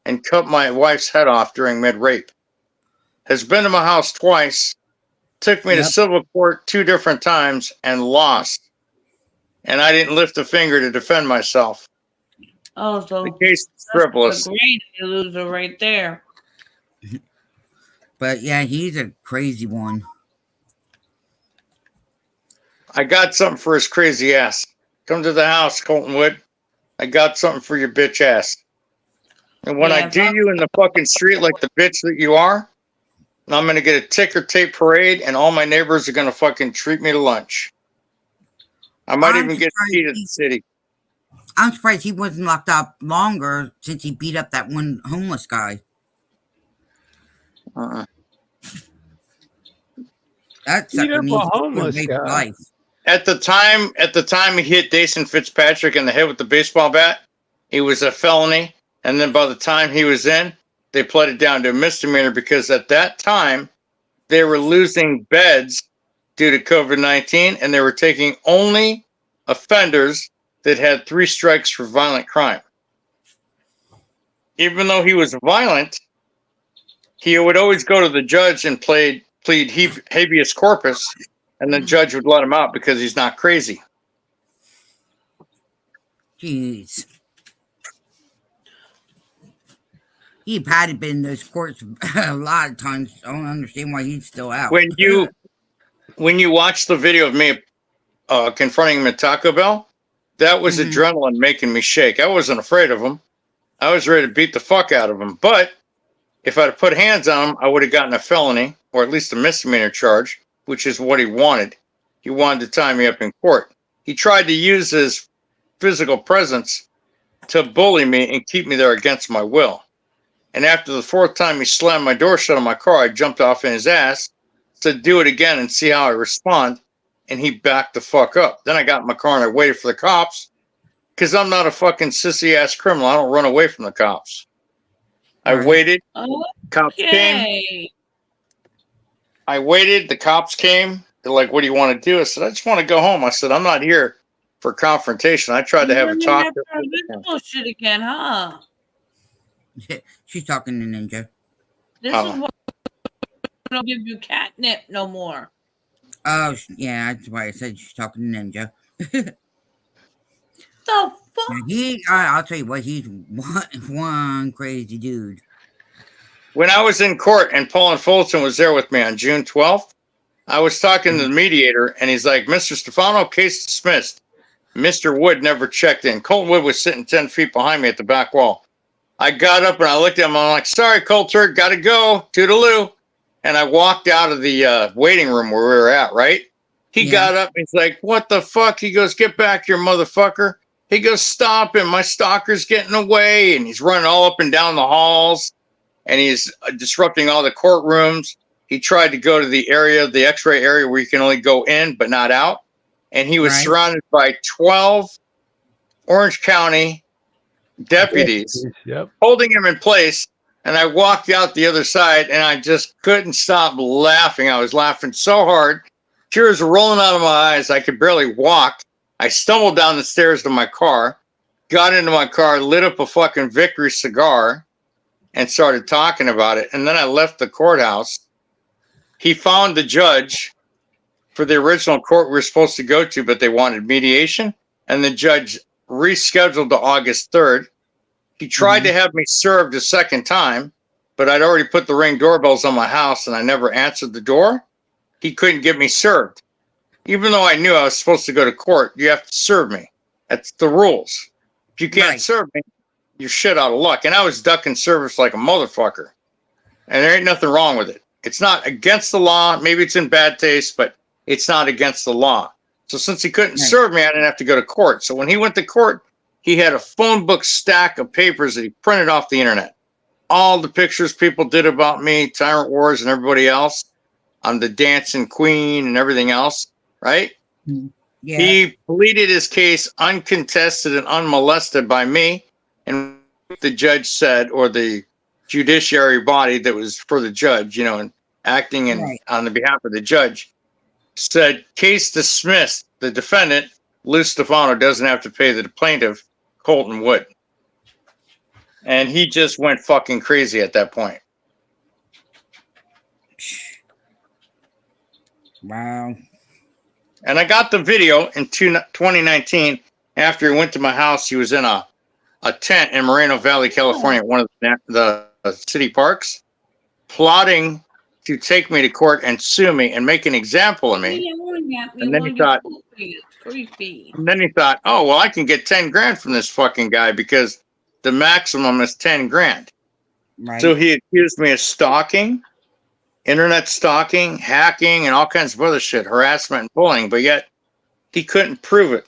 and cut my wife's head off during mid-rape. Has been to my house twice, took me to civil court 2 different times and lost. And I didn't lift a finger to defend myself. Oh, so the case is frivolous. That's a great loser right there. But yeah, he's a crazy one. I got something for his crazy ass. Come to the house, Colton Wood. I got something for your bitch ass. And when I do you in the fucking street like the bitch that you are, I'm going to get a ticker tape parade and all my neighbors are going to fucking treat me to lunch. I might even get a seat at the city. I'm surprised he wasn't locked up longer since he beat up that one homeless guy. That's Beat up a homeless guy. Life. At the time he hit Dason Fitzpatrick in the head with the baseball bat, it was a felony. And then by the time he was in, they pled it down to a misdemeanor because at that time they were losing beds due to COVID-19 and they were taking only offenders that had 3 strikes for violent crime. Even though he was violent, he would always go to the judge and plead habeas corpus, and the judge would let him out because he's not crazy. Jeez. He had been in those courts a lot of times. I don't understand why he's still out. When you watch the video of me confronting him at Taco Bell, that was adrenaline making me shake. I wasn't afraid of him. I was ready to beat the fuck out of him. But if I'd put hands on him, I would have gotten a felony or at least a misdemeanor charge, which is what he wanted. He wanted to tie me up in court. He tried to use his physical presence to bully me and keep me there against my will. And after the 4th time he slammed my door shut on my car, I jumped off in his ass, said, do it again and see how I respond. And he backed the fuck up. Then I got in my car and I waited for the cops because I'm not a fucking sissy ass criminal. I don't run away from the cops. I waited. Cops came. I waited. The cops came. They're like, what do you want to do? I said, I just want to go home. I said, I'm not here for confrontation. I tried to have a talk. Bullshit again, huh? She's talking to Ninja. This is what don't give you catnip no more. Oh, yeah, that's why I said she's talking to Ninja. The fuck? I'll tell you what, he's one crazy dude. When I was in court and Paul and Fulton was there with me on June 12th, I was talking to the mediator, and he's like, Mr. Stefano, case dismissed. Mr. Wood never checked in. Colton Wood was sitting 10 feet behind me at the back wall. I got up and I looked at him. I'm like, sorry, Coulter, got to go. Toodaloo. And I walked out of the waiting room where we were at, right? He got up and he's like, what the fuck? He goes, get back here, motherfucker. He goes, stop him. My stalker's getting away. And he's running all up and down the halls. And he's disrupting all the courtrooms. He tried to go to the area, the x-ray area where you can only go in but not out. And he was surrounded by 12 Orange County deputies holding him in place. And I walked out the other side and I just couldn't stop laughing. I was laughing so hard. Tears were rolling out of my eyes. I could barely walk. I stumbled down the stairs to my car, got into my car, lit up a fucking Victory cigar and started talking about it. And then I left the courthouse. He found the judge for the original court we were supposed to go to, but they wanted mediation. And the judge rescheduled to August 3rd. He tried to have me served a second time, but I'd already put the Ring doorbells on my house and I never answered the door. He couldn't get me served. Even though I knew I was supposed to go to court, you have to serve me. That's the rules. If you can't serve me, you're shit out of luck. And I was ducking service like a motherfucker. And there ain't nothing wrong with it. It's not against the law. Maybe it's in bad taste, but it's not against the law. So since he couldn't serve me, I didn't have to go to court. So when he went to court, he had a phone book stack of papers that he printed off the internet. All the pictures people did about me, Tyrant Wars and everybody else. I'm the dancing queen and everything else, right? Yeah. He pleaded his case uncontested and unmolested by me. And the judge said, or the judiciary body that was for the judge, you know, and acting on the behalf of the judge, said, case dismissed. The defendant, Lou Stefano, doesn't have to pay the plaintiff, Colton Wood. And he just went fucking crazy at that point. Wow. And I got the video in 2019 after he went to my house. He was in a tent in Moreno Valley, California, one of the city parks, plotting to take me to court and sue me and make an example of me. And then he thought, oh, well, I can get 10 grand from this fucking guy because the maximum is 10 grand. Right. So he accused me of stalking, internet stalking, hacking, and all kinds of other shit, harassment and bullying, but yet he couldn't prove it.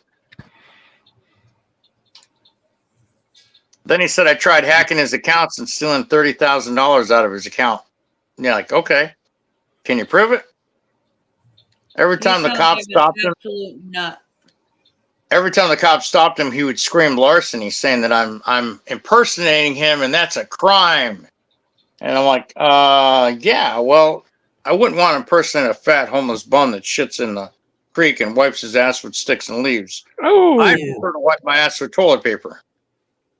Then he said I tried hacking his accounts and stealing $30,000 out of his account. And you're like, okay, can you prove it? Every time the cops stopped him, every time the cops stopped him, he would scream larceny, saying that I'm impersonating him and that's a crime. And I'm like, yeah, well, I wouldn't want to impersonate a fat homeless bum that shits in the creek and wipes his ass with sticks and leaves. Oh, I prefer to wipe my ass with toilet paper.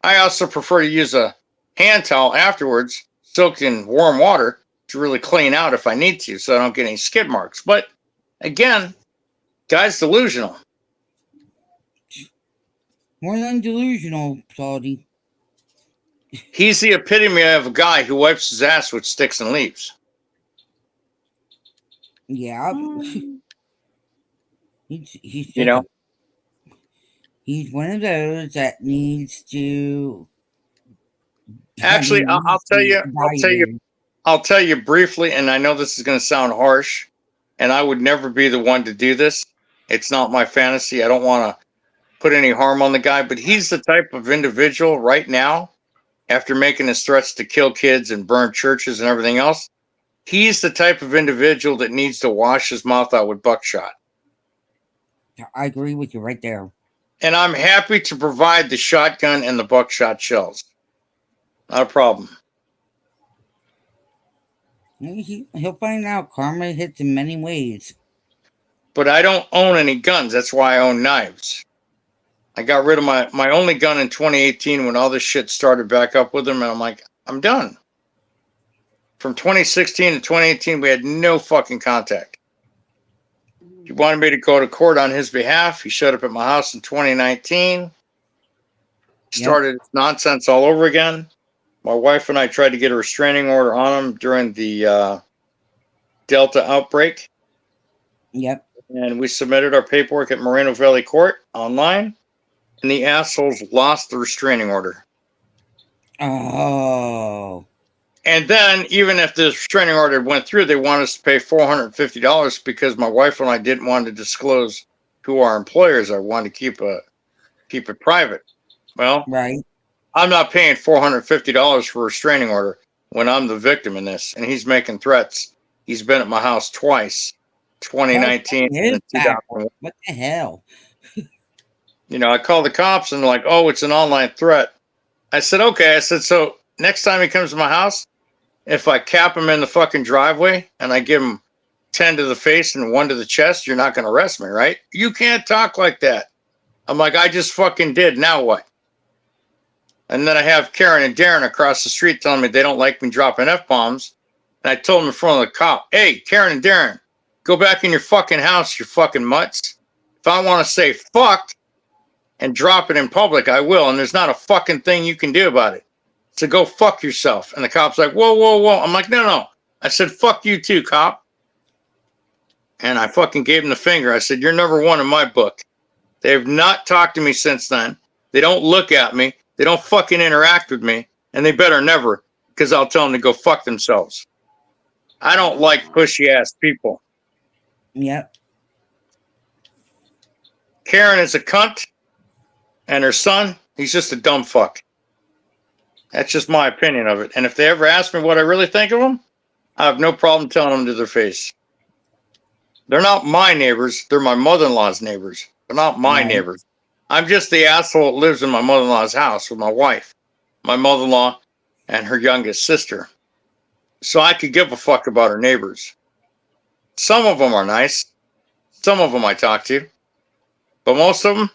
I also prefer to use a hand towel afterwards, soaked in warm water, to really clean out if I need to, so I don't get any skid marks. But again, guy's delusional. More than delusional, Saudi. He's the epitome of a guy who wipes his ass with sticks and leaves. Yeah. He's you know, he's one of those that needs to. Actually, I'll tell you briefly, and I know this is going to sound harsh, and I would never be the one to do this. It's not my fantasy. I don't want to put any harm on the guy, but he's the type of individual right now, after making his threats to kill kids and burn churches and everything else, he's the type of individual that needs to wash his mouth out with buckshot. I agree with you right there. And I'm happy to provide the shotgun and the buckshot shells. Not a problem. He'll find out. Karma hits in many ways. But I don't own any guns. That's why I own knives. I got rid of my only gun in 2018 when all this shit started back up with him, and I'm like, I'm done. from 2016 to 2018, we had no fucking contact. He wanted me to go to court on his behalf. He showed up at my house in 2019. Started nonsense all over again. My wife and I tried to get a restraining order on him during the Delta outbreak. Yep. And we submitted our paperwork at Moreno Valley Court online. And the assholes lost the restraining order. Oh. And then, even if the restraining order went through, they wanted us to pay $450 because my wife and I didn't want to disclose who our employers are. Wanted to keep it private. Well, Right. I'm not paying $450 for a restraining order when I'm the victim in this, and he's making threats. He's been at my house twice, 2019 and 2001. What the hell? You know, I called the cops and they're like, "Oh, it's an online threat." I said, "Okay." I said, "So next time he comes to my house, if I cap him in the fucking driveway and I give him 10 to the face and 1 to the chest, you're not going to arrest me, right?" "You can't talk like that." I'm like, "I just fucking did. Now what?" And then I have Karen and Darren across the street telling me they don't like me dropping F-bombs. And I told them in front of the cop, "Hey, Karen and Darren, go back in your fucking house, you fucking mutts. If I want to say fuck and drop it in public, I will. And there's not a fucking thing you can do about it. So go fuck yourself." And the cop's like, "Whoa, whoa, whoa." I'm like, no. I said, "Fuck you too, cop." And I fucking gave him the finger. I said, "You're number one in my book." They have not talked to me since then. They don't look at me. They don't fucking interact with me. And they better never, because I'll tell them to go fuck themselves. I don't like pushy ass people. Yep. Karen is a cunt. And her son, he's just a dumb fuck. That's just my opinion of it. And if they ever ask me what I really think of them, I have no problem telling them to their face. They're not my neighbors. They're my mother-in-law's neighbors. They're not my neighbors. I'm just the asshole that lives in my mother-in-law's house with my wife, my mother-in-law, and her youngest sister. So I could give a fuck about her neighbors. Some of them are nice. Some of them I talk to. But most of them,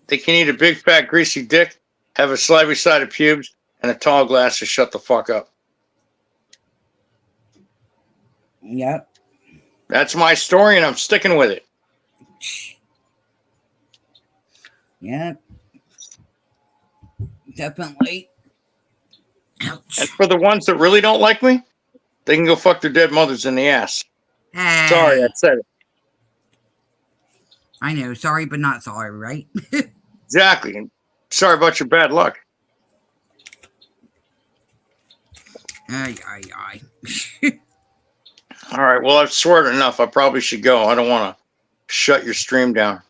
they can eat a big, fat, greasy dick, have a slimy-sided pubes, and a tall glass to shut the fuck up. Yep. That's my story, and I'm sticking with it. Yep. Definitely. Ouch. And for the ones that really don't like me, they can go fuck their dead mothers in the ass. Hey. Sorry, I said it. I know. Sorry, but not sorry, right? Exactly. And sorry about your bad luck. Aye. All right. Well, I've sweared enough. I probably should go. I don't want to shut your stream down.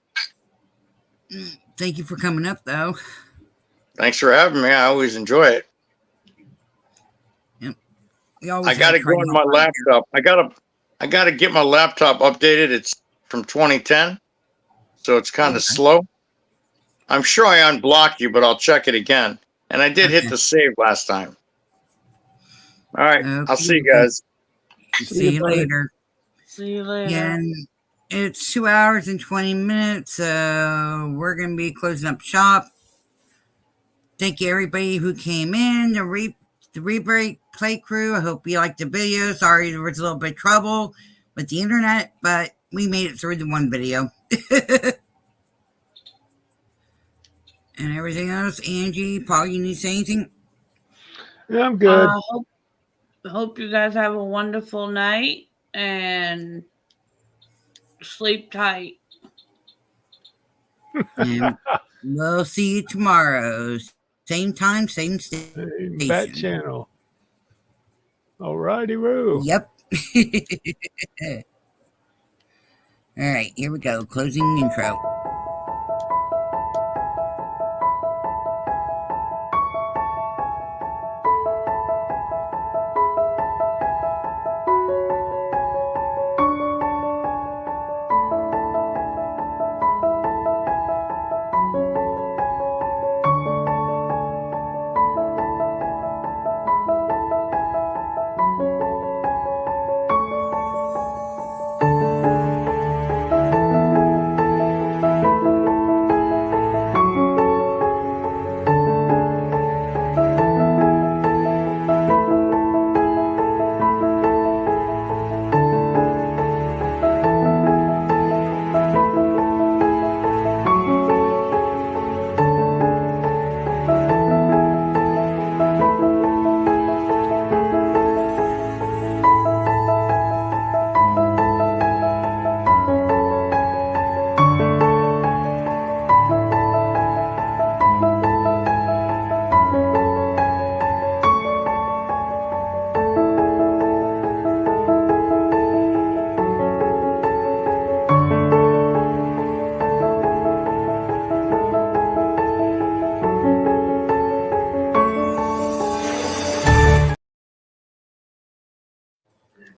Thank you for coming up, though. Thanks for having me. I always enjoy it. I got to go on my laptop. I got to get my laptop updated. It's from 2010, so it's kind of slow. I'm sure I unblocked you, but I'll check it again. And I did hit the save last time. All right. I'll see you guys. See you later. See you later. Yeah, and it's 2 hours and 20 minutes, so we're going to be closing up shop. Thank you, everybody who came in. The Rebreak Play crew. I hope you liked the video. Sorry there was a little bit of trouble with the internet, but we made it through the one video. And everything else, Angie, Paul, you need to say anything? Yeah, I'm good. Hope you guys have a wonderful night and sleep tight. And we'll see you tomorrow. Same time, same station. Bat channel. Alrighty, Roo. Yep. All right, here we go. Closing intro.